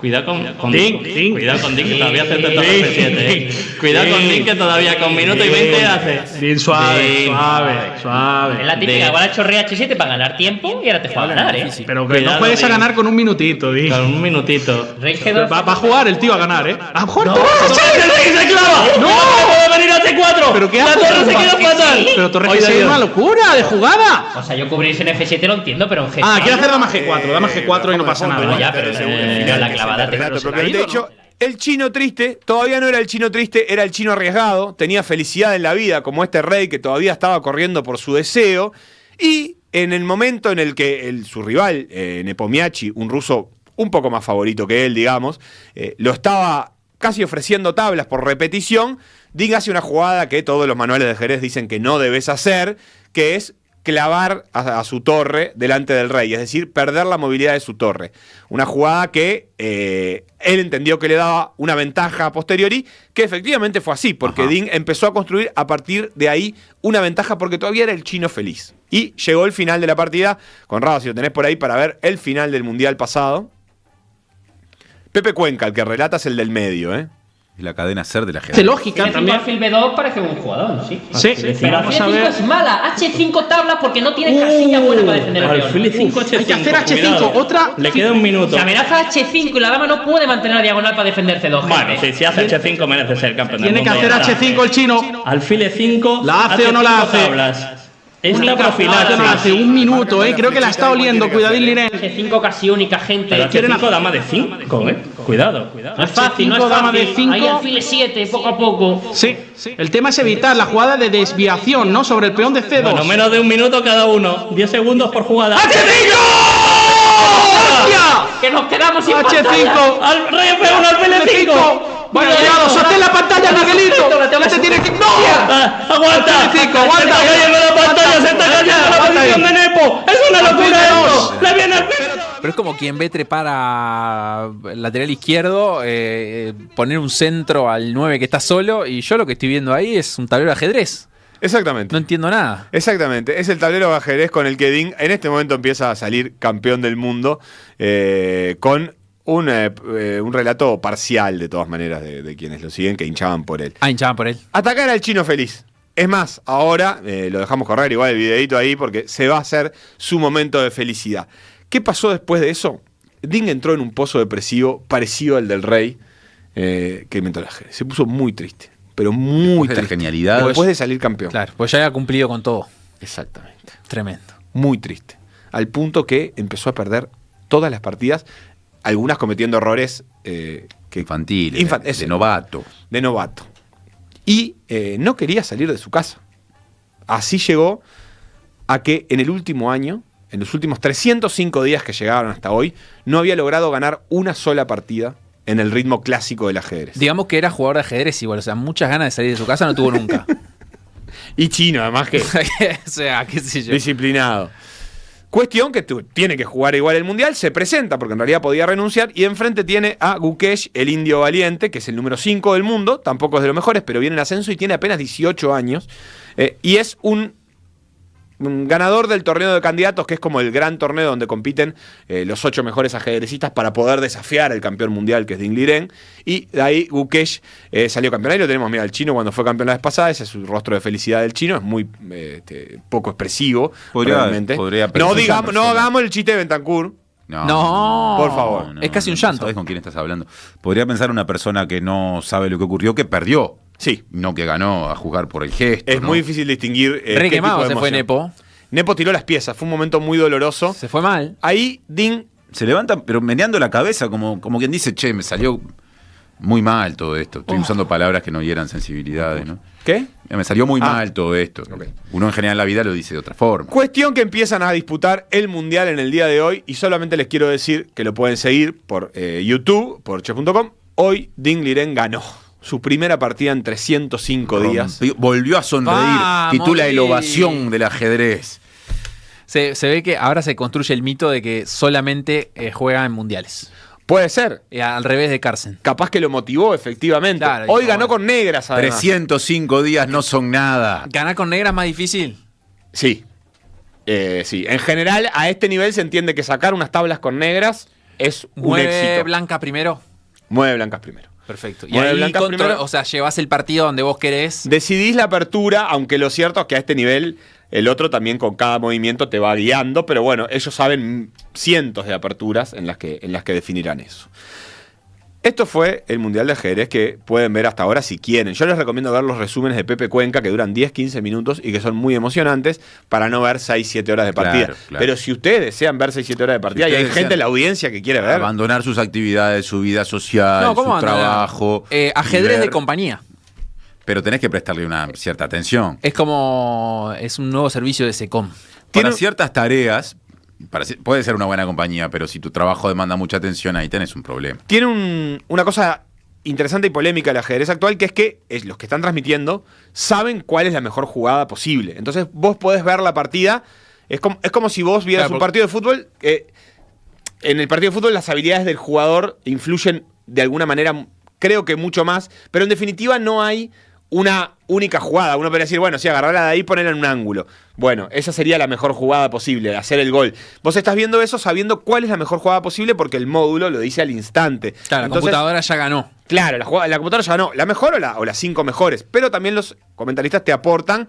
Speaker 18: Cuidado con Ding. Cuidado con Ding, que todavía hace Torre F7. Cuidado con Ding, que todavía con minuto y 20 hace.
Speaker 17: Ding suave.
Speaker 19: Es la típica, igual ha hecho rey H7 para ganar tiempo y ahora te juega a ganar, ¿eh?
Speaker 17: Pero que no puedes a ganar con un minutito, Ding.
Speaker 18: Con un minutito.
Speaker 19: Rey G2.
Speaker 17: Va a jugar el tío a ganar, ¿eh? ¡A jugar!
Speaker 18: ¡No! ¡El rey se clava! ¡No! ¡Puede venir a T4!
Speaker 17: ¿Pero qué
Speaker 18: ¡La
Speaker 17: hace?
Speaker 18: torre se queda fatal!
Speaker 17: Pero Torre G6 es una locura de jugada.
Speaker 19: O sea, yo cubrirse en F7 lo entiendo, pero en G4.
Speaker 17: Ah, quiere hacer dama G4, dama G4 y no pasa nada.
Speaker 19: Ya, pero la clavada te
Speaker 10: propiamente dicho, el chino triste todavía no era el chino triste, era el chino arriesgado, tenía felicidad en la vida, como este rey que todavía estaba corriendo por su deseo, y en el momento en el que su rival, Nepomniachtchi, un ruso un poco más favorito que él, digamos, lo estaba casi ofreciendo tablas por repetición, Ding hace una jugada que todos los manuales de ajedrez dicen que no debes hacer, que es clavar a su torre delante del rey, es decir, perder la movilidad de su torre. Una jugada que él entendió que le daba una ventaja a posteriori, que efectivamente fue así, porque Ding empezó a construir a partir de ahí una ventaja porque todavía era el chino feliz. Y llegó el final de la partida. Conrado, si lo tenés por ahí para ver el final del Mundial pasado. Pepe Cuenca, el que relata, es el del medio, ¿eh?
Speaker 12: Y la cadena ser de la gente.
Speaker 17: Hace lógica también.
Speaker 19: Marfil B2 parece un jugador, sí.
Speaker 17: Sí,
Speaker 19: Pero
Speaker 17: vamos a
Speaker 19: Alfil
Speaker 17: ver.
Speaker 19: 5 es mala. H5 tablas porque no tiene casilla buena para defender el peón.
Speaker 18: Alfil 5, H5.
Speaker 17: Hay que hacer H5,
Speaker 18: cuidado.
Speaker 17: otra.
Speaker 18: Le queda un minuto.
Speaker 19: Si amenaza H5 y la dama no puede mantener la diagonal para defender C2.
Speaker 18: Bueno, si hace H5 merece ser campeón del
Speaker 17: Tiene que
Speaker 18: mundo.
Speaker 17: hacer H5 el chino.
Speaker 18: Alfil 5.
Speaker 17: ¿La hace o no la hace?
Speaker 18: Tablas. Esta
Speaker 17: No
Speaker 18: profilaxis.
Speaker 17: hace un minuto, creo que la está oliendo. Cuidadín Liren.
Speaker 19: H5 casi única gente.
Speaker 18: Pero H5 dama de 5, Cuidado.
Speaker 19: No es fácil, no es
Speaker 17: dama de
Speaker 19: fácil.
Speaker 17: 5.
Speaker 19: Ahí alfil 7, poco a poco.
Speaker 17: Sí, el tema es evitar la jugada de desviación, ¿no? Sobre el peón de C2.
Speaker 18: Bueno, menos de un minuto cada uno. 10 segundos por jugada.
Speaker 17: ¡H5! ¡Hostia!
Speaker 19: Que nos quedamos sin
Speaker 17: H5.
Speaker 19: pantalla.
Speaker 18: Rey F1 al PL5.
Speaker 17: Bueno, cuidado, sostén la pantalla, Miguelito. Este tiene que. ¡No!
Speaker 18: Aguanta.
Speaker 17: H5, aguanta.
Speaker 18: Se está cayendo la pantalla, se está cayendo la posición de Nepo. Es una locura esto. Le viene al
Speaker 11: Pero es como quien ve trepar a lateral izquierdo, poner un centro al 9 que está solo, y yo lo que estoy viendo ahí es un tablero de ajedrez.
Speaker 10: Exactamente.
Speaker 11: No entiendo nada.
Speaker 10: Exactamente. Es el tablero de ajedrez con el que Ding en este momento empieza a salir campeón del mundo, con un relato parcial, de todas maneras, de quienes lo siguen, que hinchaban por él.
Speaker 11: Hinchaban por él.
Speaker 10: Atacar al chino feliz. Es más, ahora lo dejamos correr igual el videito ahí porque se va a hacer su momento de felicidad. ¿Qué pasó después de eso? Ding entró en un pozo depresivo parecido al del rey que inventó el ajedrez. Se puso muy triste, pero muy triste.
Speaker 12: La genialidad.
Speaker 10: Después de salir campeón.
Speaker 11: Claro, pues ya había cumplido con todo.
Speaker 10: Exactamente.
Speaker 11: Tremendo.
Speaker 10: Muy triste. Al punto que empezó a perder todas las partidas, algunas cometiendo errores
Speaker 12: infantiles, de novato.
Speaker 10: De novato. Y no quería salir de su casa. Así llegó a que en el último año, en los últimos 305 días que llegaron hasta hoy, no había logrado ganar una sola partida en el ritmo clásico del ajedrez.
Speaker 11: Digamos que era jugador de ajedrez igual, o sea, muchas ganas de salir de su casa no tuvo nunca.
Speaker 10: Y chino, además que...
Speaker 11: o sea, qué sé yo.
Speaker 10: Disciplinado. Cuestión que tiene que jugar igual el Mundial, se presenta porque en realidad podía renunciar y enfrente tiene a Gukesh, el indio valiente, que es el número 5 del mundo, tampoco es de los mejores, pero viene en ascenso y tiene apenas 18 años. Y es un ganador del torneo de candidatos, que es como el gran torneo donde compiten los 8 mejores ajedrecistas para poder desafiar al campeón mundial, que es Ding Liren. Y de ahí Gukesh salió campeón. Ahí lo tenemos, mira, el chino cuando fue campeón la vez pasada, ese es su rostro de felicidad del chino, es muy poco expresivo. Realmente. No hagamos el chiste de Bentancur.
Speaker 11: No,
Speaker 10: por favor.
Speaker 11: Es casi un llanto.
Speaker 12: ¿Sabes con quién estás hablando? Podría pensar una persona que no sabe lo que ocurrió, que perdió.
Speaker 10: Sí.
Speaker 12: No que ganó a jugar por el gesto.
Speaker 10: Es muy difícil distinguir.
Speaker 11: Re quemado se fue Nepo.
Speaker 10: Nepo tiró las piezas, fue un momento muy doloroso.
Speaker 11: Se fue mal.
Speaker 10: Ahí Ding
Speaker 12: se levanta, pero meneando la cabeza, como quien dice, che, me salió muy mal todo esto. Estoy usando palabras que no hieran sensibilidades, ¿no?
Speaker 10: ¿Qué?
Speaker 12: Me salió muy mal todo esto. Okay. Uno en general en la vida lo dice de otra forma.
Speaker 10: Cuestión que empiezan a disputar el Mundial en el día de hoy y solamente les quiero decir que lo pueden seguir por YouTube, por chess.com Hoy Ding Liren ganó su primera partida en 305 días.
Speaker 12: Volvió a sonreír.
Speaker 11: Vamos,
Speaker 12: Titula el
Speaker 11: sí.
Speaker 12: ovación del ajedrez.
Speaker 11: Se ve que ahora se construye el mito de que solamente juega en mundiales.
Speaker 10: Puede ser.
Speaker 11: Al revés de Carlsen.
Speaker 10: Capaz que lo motivó, efectivamente.
Speaker 11: Claro,
Speaker 10: Hoy
Speaker 11: dijo,
Speaker 10: ganó con negras, además.
Speaker 12: 305 días no son nada.
Speaker 11: ¿Ganar con negras es más difícil?
Speaker 10: Sí. Sí. En general, a este nivel se entiende que sacar unas tablas con negras es un
Speaker 11: ¿Mueve
Speaker 10: éxito.
Speaker 11: blancas primero?
Speaker 10: Mueve blancas primero.
Speaker 11: Perfecto. Y
Speaker 10: Mueve
Speaker 11: ahí
Speaker 10: blancas primero.
Speaker 11: o sea, llevas el partido donde vos querés.
Speaker 10: Decidís la apertura, aunque lo cierto es que a este nivel el otro también con cada movimiento te va guiando, pero bueno, ellos saben cientos de aperturas en las que definirán eso. Esto fue el Mundial de Ajedrez que pueden ver hasta ahora si quieren. Yo les recomiendo ver los resúmenes de Pepe Cuenca que duran 10-15 minutos y que son muy emocionantes para no ver 6-7 horas de partida.
Speaker 12: Claro.
Speaker 10: Pero si ustedes desean ver 6-7 horas de partida y hay gente en la audiencia que quiere ver.
Speaker 12: Abandonar sus actividades, su vida social,
Speaker 11: No, ¿cómo
Speaker 12: su trabajo.
Speaker 11: Ajedrez
Speaker 12: y
Speaker 11: de
Speaker 12: ver-
Speaker 11: compañía.
Speaker 12: Pero tenés que prestarle una cierta atención.
Speaker 11: Es un nuevo servicio de SECOM.
Speaker 12: Para ciertas tareas, puede ser una buena compañía, pero si tu trabajo demanda mucha atención, ahí tenés un problema.
Speaker 10: Tiene una cosa interesante y polémica el ajedrez actual, que es que los que están transmitiendo saben cuál es la mejor jugada posible. Entonces vos podés ver la partida, es como si vos vieras un partido de fútbol. En el partido de fútbol las habilidades del jugador influyen de alguna manera, creo que mucho más, pero en definitiva no hay una única jugada. Uno podría decir, bueno, sí, agarrarla de ahí y ponerla en un ángulo. Bueno, esa sería la mejor jugada posible, hacer el gol. Vos estás viendo eso sabiendo cuál es la mejor jugada posible porque el módulo lo dice al instante.
Speaker 11: Claro,
Speaker 10: Entonces,
Speaker 11: la computadora ya ganó.
Speaker 10: Claro, la computadora ya ganó. La mejor o las 5 mejores. Pero también los comentaristas te aportan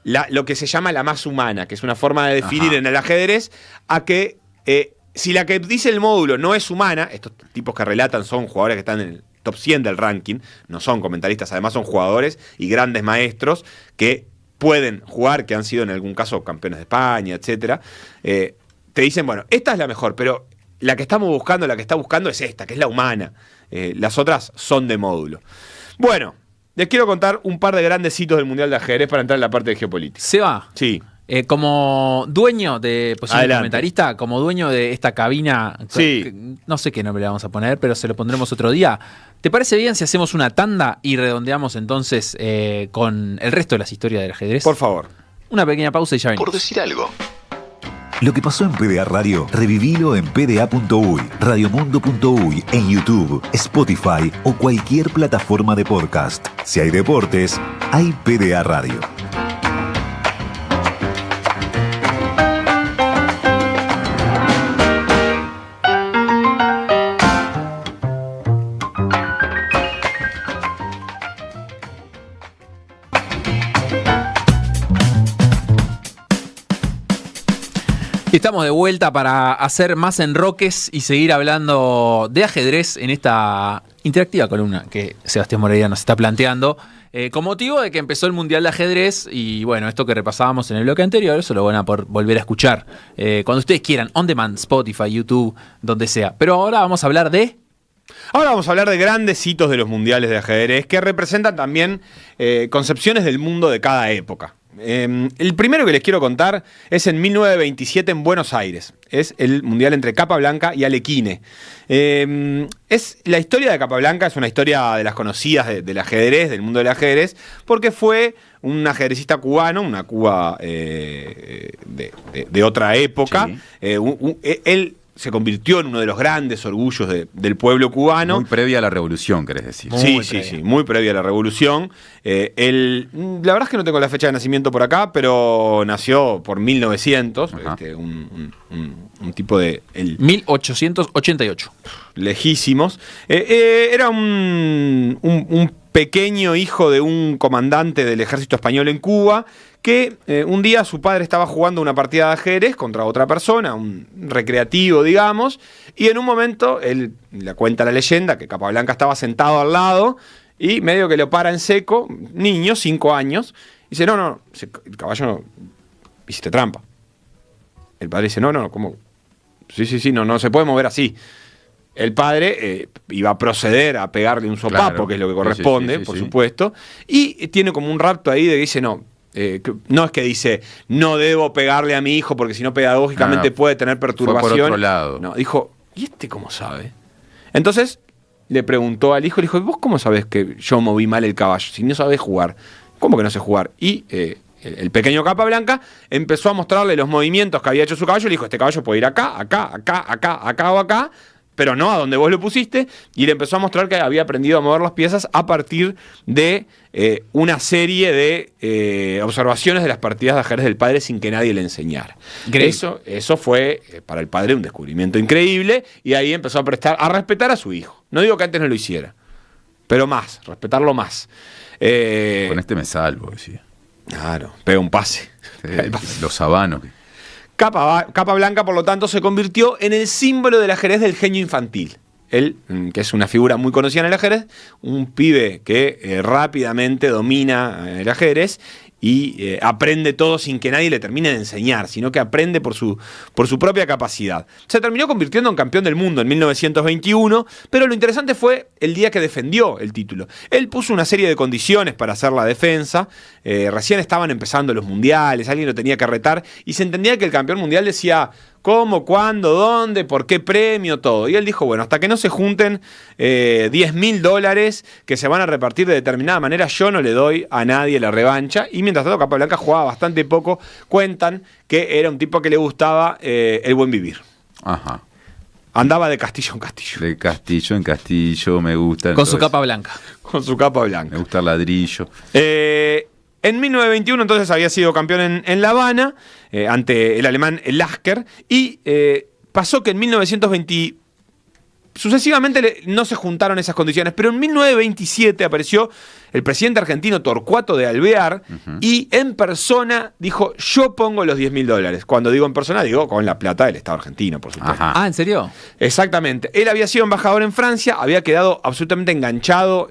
Speaker 10: lo que se llama la más humana, que es una forma de definir en el ajedrez a que si la que dice el módulo no es humana, estos tipos que relatan son jugadores que están en el top 100 del ranking, no son comentaristas, además son jugadores y grandes maestros que pueden jugar, que han sido en algún caso campeones de España, etcétera. Te dicen, bueno, esta es la mejor, pero la que estamos buscando, la que está buscando es esta, que es la humana. Las otras son de módulo. Bueno, les quiero contar un par de grandes hitos del Mundial de Ajedrez para entrar en la parte de geopolítica.
Speaker 11: ¿Se va?
Speaker 10: Sí.
Speaker 11: Como dueño de posición de
Speaker 10: Adelante.
Speaker 11: comentarista, como dueño de esta cabina,
Speaker 10: Sí.
Speaker 11: no sé qué nombre le vamos a poner, pero se lo pondremos otro día. ¿Te parece bien si hacemos una tanda y redondeamos entonces con el resto de las historias del ajedrez?
Speaker 10: Por favor.
Speaker 11: Una pequeña pausa y ya venimos.
Speaker 9: Por decir algo. Lo que pasó en PDA Radio, revivilo en pda.uy, radiomundo.uy, en YouTube, Spotify o cualquier plataforma de podcast. Si hay deportes, hay PDA Radio.
Speaker 11: Estamos de vuelta para hacer más enroques y seguir hablando de ajedrez en esta interactiva columna que Sebastián Moreira nos está planteando con motivo de que empezó el Mundial de Ajedrez y bueno, esto que repasábamos en el bloque anterior, eso lo van a poder volver a escuchar cuando ustedes quieran, on demand, Spotify, YouTube, donde sea. Pero ahora vamos a hablar de...
Speaker 10: Ahora vamos a hablar de grandes hitos de los mundiales de ajedrez que representan también concepciones del mundo de cada época. El primero que les quiero contar es en 1927 en Buenos Aires. Es el mundial entre Capablanca y Alekhine. Es la historia de Capablanca, es una historia de las conocidas del ajedrez, del mundo del ajedrez, porque fue un ajedrecista cubano, una Cuba de otra época. Sí. Él se convirtió en uno de los grandes orgullos del pueblo cubano.
Speaker 12: Muy previa a la revolución, querés decir.
Speaker 10: Sí, muy previa a la revolución. La verdad es que no tengo la fecha de nacimiento por acá, pero nació por 1900, un tipo de...
Speaker 11: 1888.
Speaker 10: Lejísimos. Era un pequeño hijo de un comandante del ejército español en Cuba, que un día su padre estaba jugando una partida de ajedrez contra otra persona, un recreativo, digamos, y en un momento, él le cuenta la leyenda, que Capablanca estaba sentado al lado, y medio que lo para en seco, niño, 5 años, y dice, no, el caballo, hiciste trampa. El padre dice, no, ¿cómo? Sí, no se puede mover así. El padre iba a proceder a pegarle un sopapo, claro, que es lo que corresponde, por supuesto, y tiene como un rapto ahí de que dice, no es que dice, no debo pegarle a mi hijo porque si no pedagógicamente puede tener perturbación.
Speaker 12: Fue por otro lado.
Speaker 10: No, dijo, ¿y este cómo sabe? Entonces le preguntó al hijo, le dijo, ¿vos cómo sabés que yo moví mal el caballo? Si no sabés jugar. ¿Cómo que no sé jugar? Y el pequeño Capablanca empezó a mostrarle los movimientos que había hecho su caballo y le dijo, este caballo puede ir acá, acá, acá, acá, acá o acá, pero no a donde vos lo pusiste, y le empezó a mostrar que había aprendido a mover las piezas a partir de una serie de observaciones de las partidas de ajedrez del padre sin que nadie le enseñara. Eso fue para el padre un descubrimiento increíble, y ahí empezó a respetar a su hijo. No digo que antes no lo hiciera, pero más, respetarlo más.
Speaker 12: Con este me salvo, decía.
Speaker 10: Claro, pega un pase.
Speaker 12: Los sabanos.
Speaker 10: Capablanca, por lo tanto, se convirtió en el símbolo del ajedrez del genio infantil. Él, que es una figura muy conocida en el ajedrez, un pibe que rápidamente domina el ajedrez y aprende todo sin que nadie le termine de enseñar, sino que aprende por su propia capacidad. Se terminó convirtiendo en campeón del mundo en 1921, pero lo interesante fue el día que defendió el título. Él puso una serie de condiciones para hacer la defensa, recién estaban empezando los mundiales, alguien lo tenía que retar, y se entendía que el campeón mundial decía cómo, cuándo, dónde, por qué premio, todo. Y él dijo, bueno, hasta que no se junten $10.000 que se van a repartir de determinada manera, yo no le doy a nadie la revancha. Y mientras tanto, Capablanca jugaba bastante poco. Cuentan que era un tipo que le gustaba el buen vivir.
Speaker 12: Ajá.
Speaker 10: Andaba de castillo en castillo.
Speaker 12: De castillo en castillo, me gusta.
Speaker 11: Con su capa blanca.
Speaker 10: Con su capa blanca.
Speaker 12: Me gusta el ladrillo.
Speaker 10: En 1921 entonces había sido campeón en La Habana ante el alemán Lasker, y pasó que en 1920 sucesivamente no se juntaron esas condiciones, pero en 1927 apareció el presidente argentino Torcuato de Alvear y en persona dijo, yo pongo los $10.000. Cuando digo en persona, digo con la plata del Estado argentino, por supuesto.
Speaker 11: Ah, ¿en serio?
Speaker 10: Exactamente. Él había sido embajador en Francia, había quedado absolutamente enganchado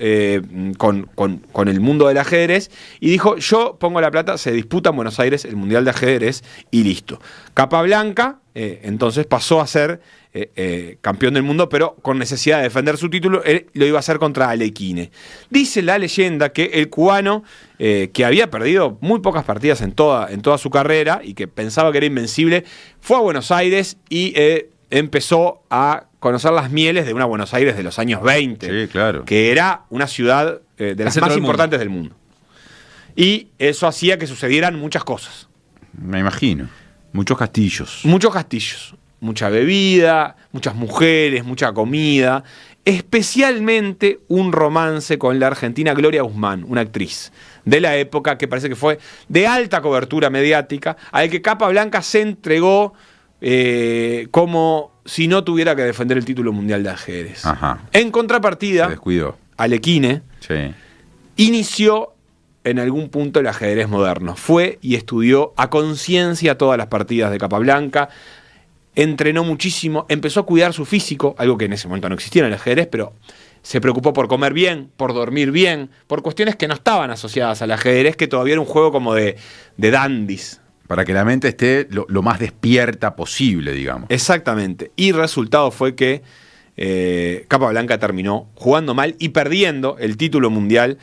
Speaker 10: con el mundo del ajedrez y dijo, yo pongo la plata, se disputa en Buenos Aires el Mundial de Ajedrez y listo. Capablanca entonces pasó a ser campeón del mundo, pero con necesidad de defender su título. Él lo iba a hacer contra Alekhine. Dice la leyenda que el cubano, que había perdido muy pocas partidas en toda su carrera y que pensaba que era invencible, fue a Buenos Aires y empezó a conocer las mieles de una Buenos Aires de los años 20,
Speaker 12: sí, claro,
Speaker 10: que era una ciudad de las más importantes del mundo. Y eso hacía que sucedieran muchas cosas.
Speaker 12: Me imagino. Muchos castillos.
Speaker 10: Muchos castillos. Mucha bebida, muchas mujeres, mucha comida. Especialmente un romance con la argentina Gloria Guzmán, una actriz de la época que parece que fue de alta cobertura mediática, al que Capablanca se entregó como si no tuviera que defender el título mundial de ajedrez.
Speaker 12: Ajá.
Speaker 10: En contrapartida,
Speaker 12: se descuidó.
Speaker 10: Alekhine inició en algún punto el ajedrez moderno. Fue y estudió a conciencia todas las partidas de Capablanca, entrenó muchísimo, empezó a cuidar su físico, algo que en ese momento no existía en el ajedrez, pero se preocupó por comer bien, por dormir bien, por cuestiones que no estaban asociadas al ajedrez, que todavía era un juego como de dandies.
Speaker 12: Para que la mente esté lo más despierta posible, digamos.
Speaker 10: Exactamente. Y el resultado fue que Capablanca terminó jugando mal y perdiendo el título mundial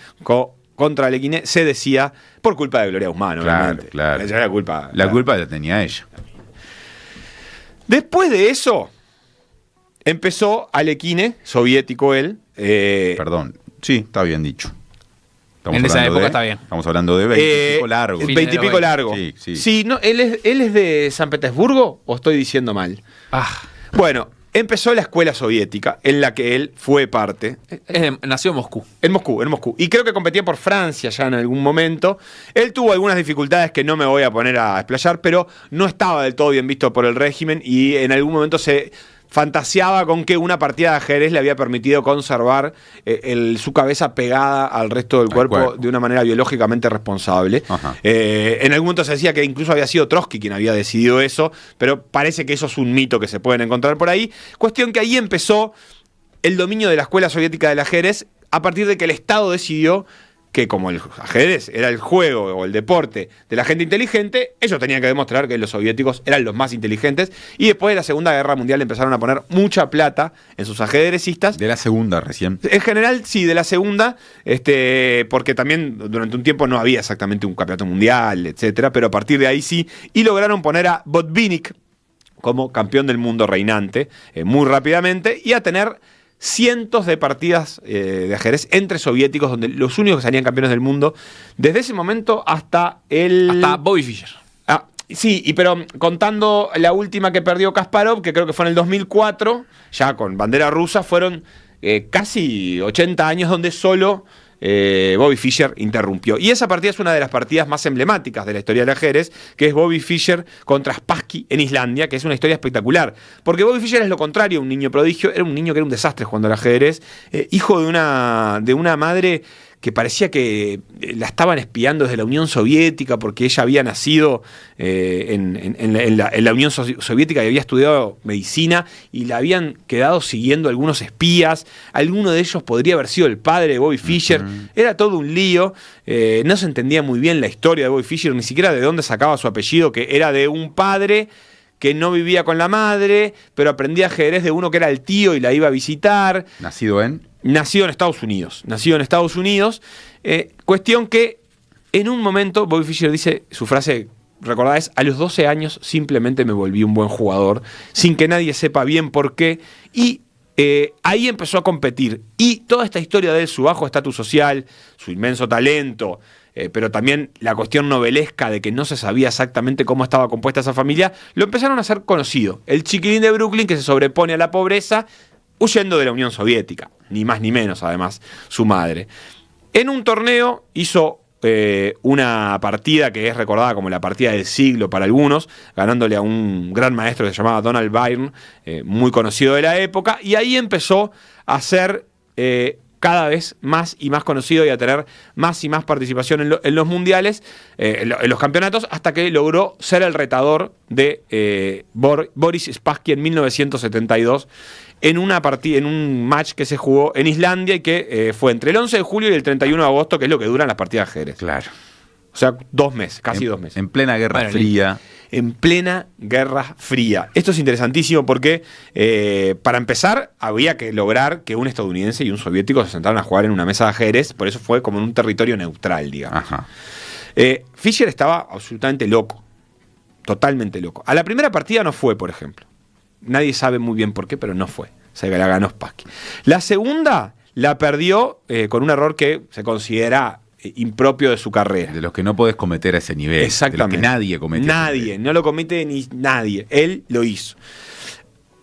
Speaker 10: contra Alekhine, se decía, por culpa de Gloria Guzmán, obviamente.
Speaker 12: Claro.
Speaker 10: La
Speaker 12: culpa la tenía ella.
Speaker 10: Después de eso, empezó Alekhine, soviético él.
Speaker 12: Perdón, sí, está bien dicho.
Speaker 11: En esa época está bien.
Speaker 12: Estamos hablando de 20 y pico largo.
Speaker 10: 20 y pico largo. Sí, no, ¿él es de San Petersburgo o estoy diciendo mal? Bueno, empezó la escuela soviética en la que él fue parte.
Speaker 11: Nació en Moscú.
Speaker 10: En Moscú. Y creo que competía por Francia ya en algún momento. Él tuvo algunas dificultades que no me voy a poner a explayar, pero no estaba del todo bien visto por el régimen y en algún momento se fantaseaba con que una partida de ajedrez le había permitido conservar su cabeza pegada al resto del cuerpo de una manera biológicamente responsable. En algún momento se decía que incluso había sido Trotsky quien había decidido eso, pero parece que eso es un mito que se pueden encontrar por ahí. Cuestión que ahí empezó el dominio de la escuela soviética del ajedrez a partir de que el Estado decidió que como el ajedrez era el juego o el deporte de la gente inteligente, ellos tenían que demostrar que los soviéticos eran los más inteligentes, y después de la Segunda Guerra Mundial empezaron a poner mucha plata en sus ajedrecistas.
Speaker 12: De la Segunda recién.
Speaker 10: En general, sí, de la Segunda, porque también durante un tiempo no había exactamente un campeonato mundial, etcétera, pero a partir de ahí sí, y lograron poner a Botvinnik como campeón del mundo reinante muy rápidamente y a tener cientos de partidas de ajedrez entre soviéticos, donde los únicos que salían campeones del mundo, desde ese momento hasta
Speaker 11: Bobby Fischer.
Speaker 10: Sí, pero contando la última que perdió Kasparov, que creo que fue en el 2004, ya con bandera rusa, fueron casi 80 años donde solo Bobby Fischer interrumpió. Y esa partida es una de las partidas más emblemáticas de la historia del ajedrez, que es Bobby Fischer contra Spassky en Islandia, que es una historia espectacular. Porque Bobby Fischer es lo contrario, un niño prodigio, era un niño que era un desastre jugando al ajedrez, hijo de una madre que parecía que la estaban espiando desde la Unión Soviética porque ella había nacido en la Unión Soviética y había estudiado medicina y la habían quedado siguiendo algunos espías. Alguno de ellos podría haber sido el padre de Bobby Fischer. Era todo un lío. No se entendía muy bien la historia de Bobby Fischer, ni siquiera de dónde sacaba su apellido, que era de un padre que no vivía con la madre, pero aprendía ajedrez de uno que era el tío y la iba a visitar.
Speaker 12: ¿Nacido en Estados
Speaker 10: Unidos. Cuestión que en un momento Bobby Fischer dice, su frase recordada es: a los 12 años simplemente me volví un buen jugador, sin que nadie sepa bien por qué, y ahí empezó a competir. Y toda esta historia de él, su bajo estatus social, su inmenso talento, pero también la cuestión novelesca de que no se sabía exactamente cómo estaba compuesta esa familia, lo empezaron a hacer conocido. El chiquilín de Brooklyn que se sobrepone a la pobreza, huyendo de la Unión Soviética, ni más ni menos, además, su madre. En un torneo hizo una partida que es recordada como la partida del siglo para algunos, ganándole a un gran maestro que se llamaba Donald Byrne, muy conocido de la época, y ahí empezó a ser cada vez más y más conocido y a tener más y más participación en los mundiales, en los campeonatos, hasta que logró ser el retador de Boris Spassky en 1972 en un match que se jugó en Islandia y que fue entre el 11 de julio y el 31 de agosto, que es lo que duran las partidas de ajedrez.
Speaker 12: Claro.
Speaker 10: O sea, 2 meses, casi 2 meses.
Speaker 12: En plena Guerra Fría.
Speaker 10: En plena Guerra Fría. Esto es interesantísimo porque, para empezar, había que lograr que un estadounidense y un soviético se sentaran a jugar en una mesa de ajedrez, por eso fue como en un territorio neutral, digamos. Ajá. Fischer estaba absolutamente loco, totalmente loco. A la primera partida no fue, por ejemplo. Nadie sabe muy bien por qué, pero no fue. Se la ganó Spassky. La segunda la perdió con un error que se considera impropio de su carrera.
Speaker 12: De los que no podés cometer a ese nivel.
Speaker 10: Exactamente.
Speaker 12: De los que nadie comete.
Speaker 10: Nadie, no lo comete ni nadie. Él lo hizo.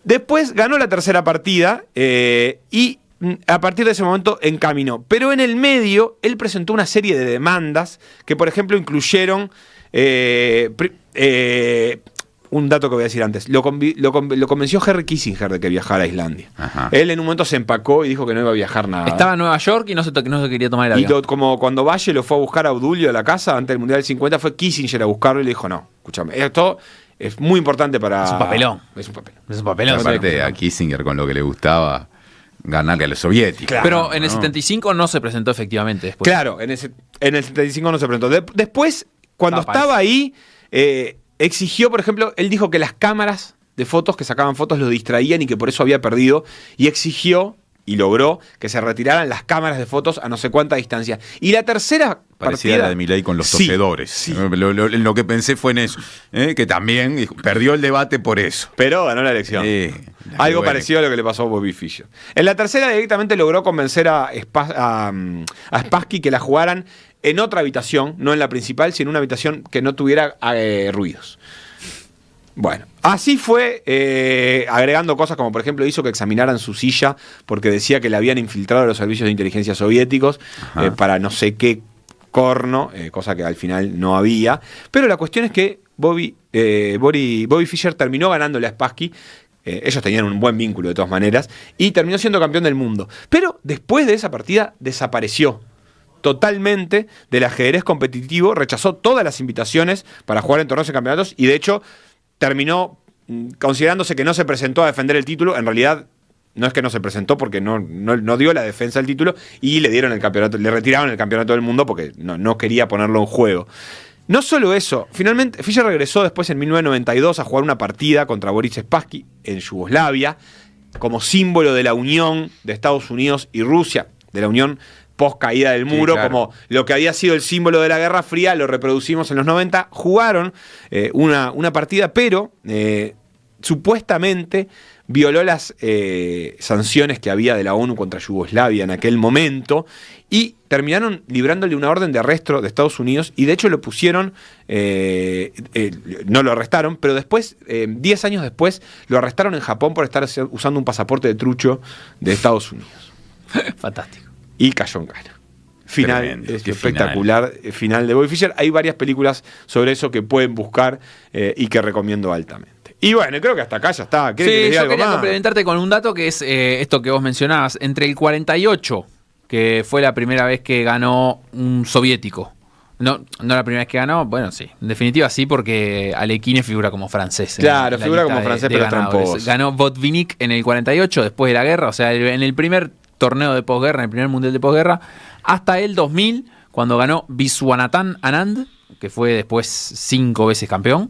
Speaker 10: Después ganó la tercera partida y a partir de ese momento encaminó. Pero en el medio, él presentó una serie de demandas que, por ejemplo, incluyeron un dato que voy a decir antes. Lo convenció Henry Kissinger de que viajara a Islandia. Ajá. Él en un momento se empacó y dijo que no iba a viajar nada.
Speaker 11: Estaba en Nueva York y no se quería tomar el avión.
Speaker 10: Y como cuando Valle lo fue a buscar a Obdulio de la casa antes del Mundial del 50, fue Kissinger a buscarlo y le dijo: no, escúchame, esto es muy importante para...
Speaker 11: Es un papelón.
Speaker 10: Es un papelón.
Speaker 11: Es un papelón.
Speaker 12: Aparte a Kissinger, con lo que le gustaba ganarle a los soviéticos.
Speaker 11: Claro, pero en el 75 no se presentó efectivamente después.
Speaker 10: Claro, en el 75 no se presentó. Después, cuando estaba ahí... exigió, por ejemplo, él dijo que las cámaras de fotos que sacaban fotos lo distraían y que por eso había perdido, y exigió y logró que se retiraran las cámaras de fotos a no sé cuánta distancia. Y la tercera
Speaker 12: parecida a la de Milei con los tosedores.
Speaker 10: Sí.
Speaker 12: Lo que pensé fue en eso, que también perdió el debate por eso.
Speaker 10: Pero ganó la elección. Algo parecido a lo que le pasó a Bobby Fischer. En la tercera directamente logró convencer a Spassky que la jugaran en otra habitación, no en la principal, sino en una habitación que no tuviera ruidos. Bueno, así fue agregando cosas como, por ejemplo, hizo que examinaran su silla porque decía que le habían infiltrado los servicios de inteligencia soviéticos para no sé qué corno, cosa que al final no había. Pero la cuestión es que Bobby Fischer terminó ganándole a Spassky. Ellos tenían un buen vínculo de todas maneras y terminó siendo campeón del mundo. Pero después de esa partida desapareció totalmente del ajedrez competitivo, rechazó todas las invitaciones para jugar en torneos y campeonatos y de hecho terminó considerándose que no se presentó a defender el título. En realidad no es que no se presentó porque no dio la defensa del título y le dieron el campeonato, le retiraron el campeonato del mundo porque no quería ponerlo en juego. No solo eso, finalmente Fischer regresó después en 1992 a jugar una partida contra Boris Spassky en Yugoslavia como símbolo de la unión de Estados Unidos y Rusia, de la unión post caída del muro, sí, claro, como lo que había sido el símbolo de la Guerra Fría, lo reproducimos en los 90. Jugaron una partida, pero supuestamente violó las sanciones que había de la ONU contra Yugoslavia en aquel momento y terminaron librándole una orden de arresto de Estados Unidos y de hecho lo pusieron, no lo arrestaron, pero después, 10 años después, lo arrestaron en Japón por estar usando un pasaporte de trucho de Estados Unidos.
Speaker 11: Fantástico.
Speaker 10: Y cayó en cana. Final
Speaker 12: Tremendo,
Speaker 10: espectacular, final de Bobby Fischer. Hay varias películas sobre eso que pueden buscar y que recomiendo altamente. Y bueno, creo que hasta acá ya está.
Speaker 11: Sí, yo quería complementarte con un dato que es esto que vos mencionabas. Entre el 48, que fue la primera vez que ganó un soviético. No la primera vez que ganó, bueno, sí. En definitiva sí, porque Alekhine figura como francés.
Speaker 10: Claro, figura como francés, pero tramposo.
Speaker 11: Ganó Botvinnik en el 48, después de la guerra, o sea, en el primer torneo de posguerra, en el primer mundial de posguerra, hasta el 2000, cuando ganó Viswanathan Anand, que fue después 5 veces campeón.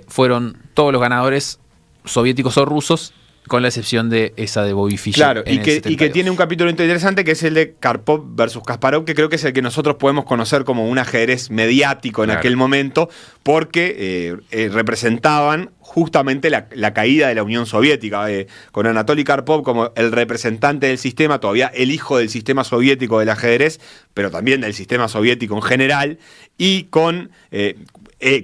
Speaker 11: Fueron todos los ganadores soviéticos o rusos, con la excepción de esa de Bobby Fischer.
Speaker 10: Claro, y que tiene un capítulo interesante que es el de Karpov versus Kasparov, que creo que es el que nosotros podemos conocer como un ajedrez mediático en aquel momento, porque representaban justamente la caída de la Unión Soviética, con Anatoly Karpov como el representante del sistema, todavía el hijo del sistema soviético del ajedrez, pero también del sistema soviético en general, y con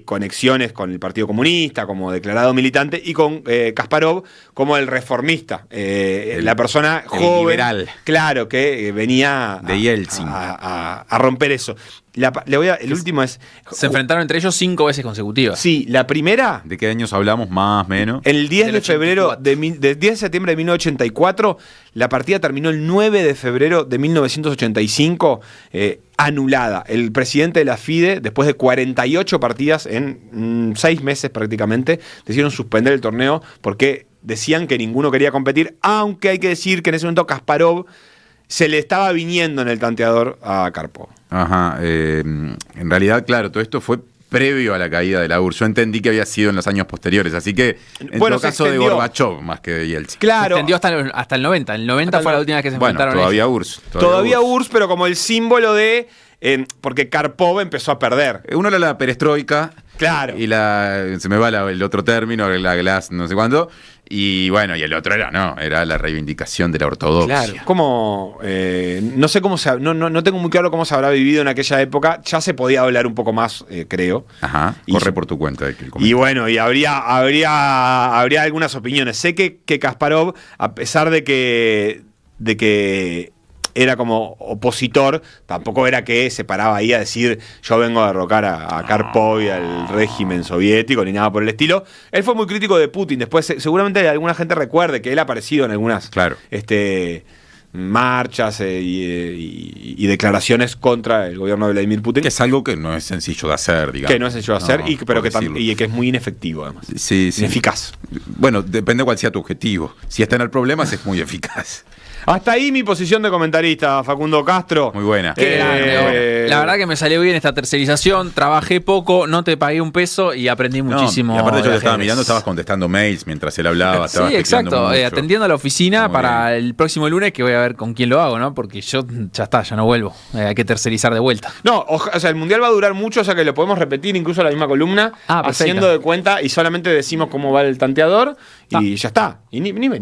Speaker 10: conexiones con el Partido Comunista como declarado militante y con Kasparov como el reformista, la persona joven,
Speaker 12: liberal,
Speaker 10: claro, que venía
Speaker 12: de Yeltsin
Speaker 10: a romper eso. El último es...
Speaker 11: Se enfrentaron entre ellos 5 veces consecutivas.
Speaker 10: Sí, la primera...
Speaker 12: ¿De qué años hablamos más o menos?
Speaker 10: El 10 de febrero, del 10 de septiembre de 1984, la partida terminó el 9 de febrero de 1985, anulada. El presidente de la FIDE, después de 48 partidas en 6 meses prácticamente, decidieron suspender el torneo porque decían que ninguno quería competir, aunque hay que decir que en ese momento Kasparov se le estaba viniendo en el tanteador a Karpov.
Speaker 12: Ajá, en realidad, claro, todo esto fue previo a la caída de la URSS. Yo entendí que había sido en los años posteriores, así que en todo caso de Gorbachov más que de Yeltsin.
Speaker 10: Claro.
Speaker 11: Se extendió hasta el 90. El 90 fue la última vez que se enfrentaron.
Speaker 12: Todavía URSS.
Speaker 10: Todavía URSS, pero como el símbolo de... porque Karpov empezó a perder.
Speaker 12: Uno era la perestroika.
Speaker 10: Claro.
Speaker 12: Y se me va el otro término, la glass, no sé cuándo. Y bueno, y el otro era la reivindicación de la ortodoxia.
Speaker 10: Claro, como no sé cómo no tengo muy claro cómo se habrá vivido en aquella época. Ya se podía hablar un poco más, creo.
Speaker 12: Ajá, corre por tu cuenta.
Speaker 10: Y bueno, y habría algunas opiniones. Sé que Kasparov, a pesar de que era como opositor, tampoco era que se paraba ahí a decir yo vengo a derrocar a Karpov y al régimen soviético, ni nada por el estilo. Él fue muy crítico de Putin. Después seguramente alguna gente recuerde que él ha aparecido en algunas marchas y declaraciones contra el gobierno de Vladimir Putin.
Speaker 12: Que es algo que no es sencillo de hacer, digamos.
Speaker 10: Que no es sencillo de hacer, pero que es muy inefectivo, además.
Speaker 12: Sí.
Speaker 10: Ineficaz.
Speaker 12: Bueno, depende cuál sea tu objetivo. Si está en el problema, es muy eficaz.
Speaker 10: Hasta ahí mi posición de comentarista, Facundo Castro.
Speaker 12: Muy buena.
Speaker 11: La verdad que me salió bien esta tercerización. Trabajé poco, no te pagué un peso y aprendí muchísimo.
Speaker 12: Y aparte yo te estaba mirando, estabas contestando mails mientras él hablaba.
Speaker 11: Sí, exacto. Atendiendo a la oficina para el próximo lunes, que voy a ver con quién lo hago, ¿no? Porque yo ya no vuelvo. Hay que tercerizar de vuelta.
Speaker 10: No, o sea, el mundial va a durar mucho, o sea que lo podemos repetir incluso la misma columna, haciendo de cuenta y solamente decimos cómo va el tanteador y ya está. Y ni venimos.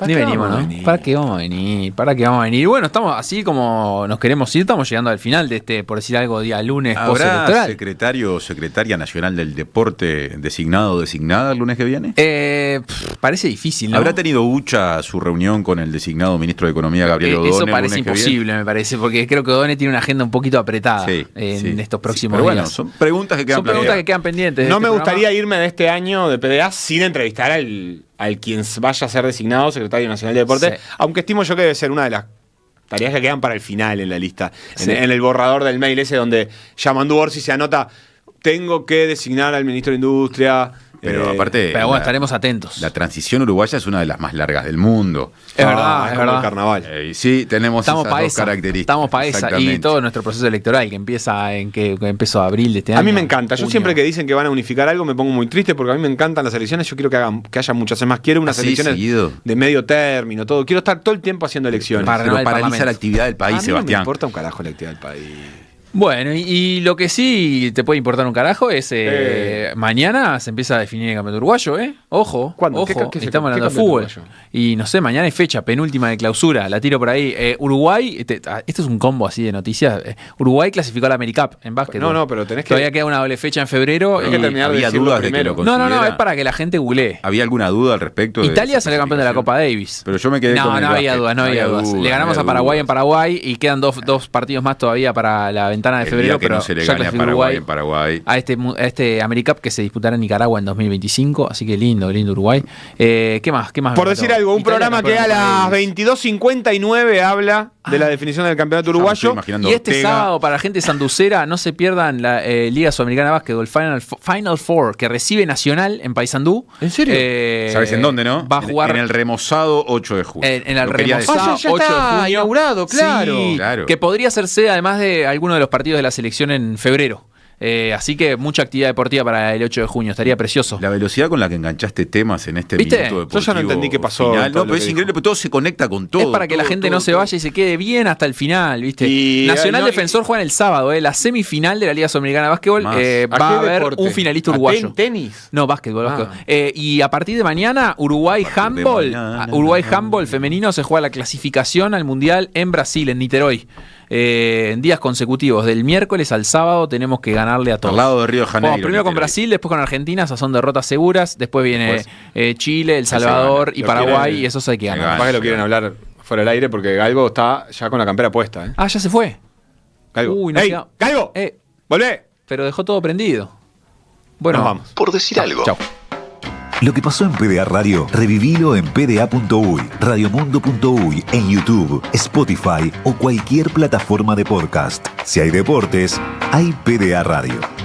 Speaker 11: Ni venimos, ¿no? ¿Para qué vamos a venir? ¿Para qué vamos a venir? Bueno, estamos así como nos queremos ir, estamos llegando al final de este, por decir algo, día lunes postelectoral.
Speaker 12: ¿Habrá secretario o secretaria nacional del deporte designado o designada el lunes que viene?
Speaker 11: Parece difícil, ¿no?
Speaker 12: ¿Habrá tenido Ucha su reunión con el designado ministro de Economía, Gabriel Odone?
Speaker 11: Eso parece imposible, me parece, porque creo que Odone tiene una agenda un poquito apretada en estos próximos días.
Speaker 12: Pero bueno, son preguntas que quedan
Speaker 10: pendientes. No me gustaría irme de este año de PDA sin entrevistar al quien vaya a ser designado secretario nacional de deporte, aunque estimo yo que debe ser una de las tareas que quedan para el final en la lista. En el borrador del mail ese donde Yamandu Orsi se anota, tengo que designar al ministro de Industria.
Speaker 12: Pero aparte,
Speaker 11: pero bueno, estaremos atentos.
Speaker 12: La transición uruguaya es una de las más largas del mundo.
Speaker 11: Es verdad, es verdad.
Speaker 10: El carnaval.
Speaker 12: Sí, tenemos esas dos características.
Speaker 11: Estamos para esa. Y todo nuestro proceso electoral que empieza que empezó abril de este año.
Speaker 10: A mí me encanta. Yo siempre que dicen que van a unificar algo me pongo muy triste porque a mí me encantan las elecciones. Yo quiero que haya muchas más. Quiero unas elecciones de medio término, todo. Quiero estar todo el tiempo haciendo elecciones.
Speaker 12: Pero paraliza la actividad del país,
Speaker 10: a mí
Speaker 12: Sebastián.
Speaker 10: No me importa un carajo la actividad del país.
Speaker 11: Bueno, y lo que sí te puede importar un carajo es mañana se empieza a definir el campeonato uruguayo, ¿eh? Ojo,
Speaker 10: ¿Cuándo?
Speaker 11: ojo, estamos hablando de fútbol. Y no sé, mañana hay fecha, penúltima de clausura, la tiro por ahí. Uruguay, esto es un combo así de noticias. Uruguay clasificó a la AmeriCup en básquet.
Speaker 10: No, pero tenés que...
Speaker 11: Todavía queda una doble fecha en febrero.
Speaker 10: Hay que terminar de
Speaker 12: había
Speaker 10: decirlo
Speaker 12: dudas
Speaker 10: primero.
Speaker 12: de que lo
Speaker 11: No, es para que la gente googlee.
Speaker 12: ¿Había alguna duda al respecto?
Speaker 11: Italia salió campeón de la Copa Davis.
Speaker 12: Pero yo me quedé con el
Speaker 11: no había
Speaker 12: básquet.
Speaker 11: dudas, no había dudas. Le ganamos a Paraguay en Paraguay y quedan dos partidos más todavía para la ventana de febrero, pero
Speaker 12: no se le
Speaker 11: ya
Speaker 12: gane a
Speaker 11: clasificó
Speaker 12: Paraguay en Paraguay.
Speaker 11: a este AmeriCup que se disputará en Nicaragua en 2025, así que lindo Uruguay. ¿Qué más?
Speaker 10: Por decir algo, un programa que a las 22:59 habla de la definición del campeonato uruguayo.
Speaker 11: Y este sábado, para la gente sanducera, no se pierdan la Liga Sudamericana de Básquetbol Final Four, que recibe Nacional en Paysandú.
Speaker 10: ¿En serio?
Speaker 12: ¿Sabes en dónde, no?
Speaker 11: Va a jugar
Speaker 12: en el remozado 8 de junio.
Speaker 11: En el remozado 8 de junio.
Speaker 10: Inaugurado, claro.
Speaker 11: Sí,
Speaker 12: Claro.
Speaker 11: Que podría hacerse además de alguno de los partidos de la selección en febrero. Así que mucha actividad deportiva para el 8 de junio, estaría precioso.
Speaker 12: La velocidad con la que enganchaste temas en este
Speaker 11: ¿Viste?
Speaker 12: minuto deportivo.
Speaker 10: Yo ya no entendí qué pasó.
Speaker 12: Final. No, pero es increíble, porque todo se conecta con todo.
Speaker 11: Es para que la gente no se vaya y se quede bien hasta el final, ¿viste?
Speaker 10: Y,
Speaker 11: Nacional Defensor juega el sábado, la semifinal de la Liga Sudamericana de Básquetbol. Va a haber
Speaker 10: deporte?
Speaker 11: un finalista uruguayo.
Speaker 10: ¿Tenis?
Speaker 11: No, básquetbol. Y a partir de mañana, Uruguay Handball femenino se juega la clasificación al Mundial en Brasil, en Niterói. En días consecutivos, del miércoles al sábado, tenemos que ganarle a todos.
Speaker 12: Al lado de Río de Janeiro.
Speaker 11: Vamos primero con Brasil, después con Argentina, esas son derrotas seguras. Después viene Chile, El Salvador y Paraguay, y esos hay que ganar.
Speaker 10: Capaz que lo quieren hablar fuera del aire porque Galgo está ya con la campera puesta. ¿eh?
Speaker 11: Ah, ya se fue.
Speaker 10: Galgo.
Speaker 11: Uy,
Speaker 10: ¡Ey! ¡Galgo! ¡Volvé!
Speaker 11: Pero dejó todo prendido. Bueno,
Speaker 10: nos vamos.
Speaker 9: Por decir algo.
Speaker 11: Chau.
Speaker 9: Lo que pasó en PDA Radio, revivilo en pda.uy, radiomundo.uy, en YouTube, Spotify o cualquier plataforma de podcast. Si hay deportes, hay PDA Radio.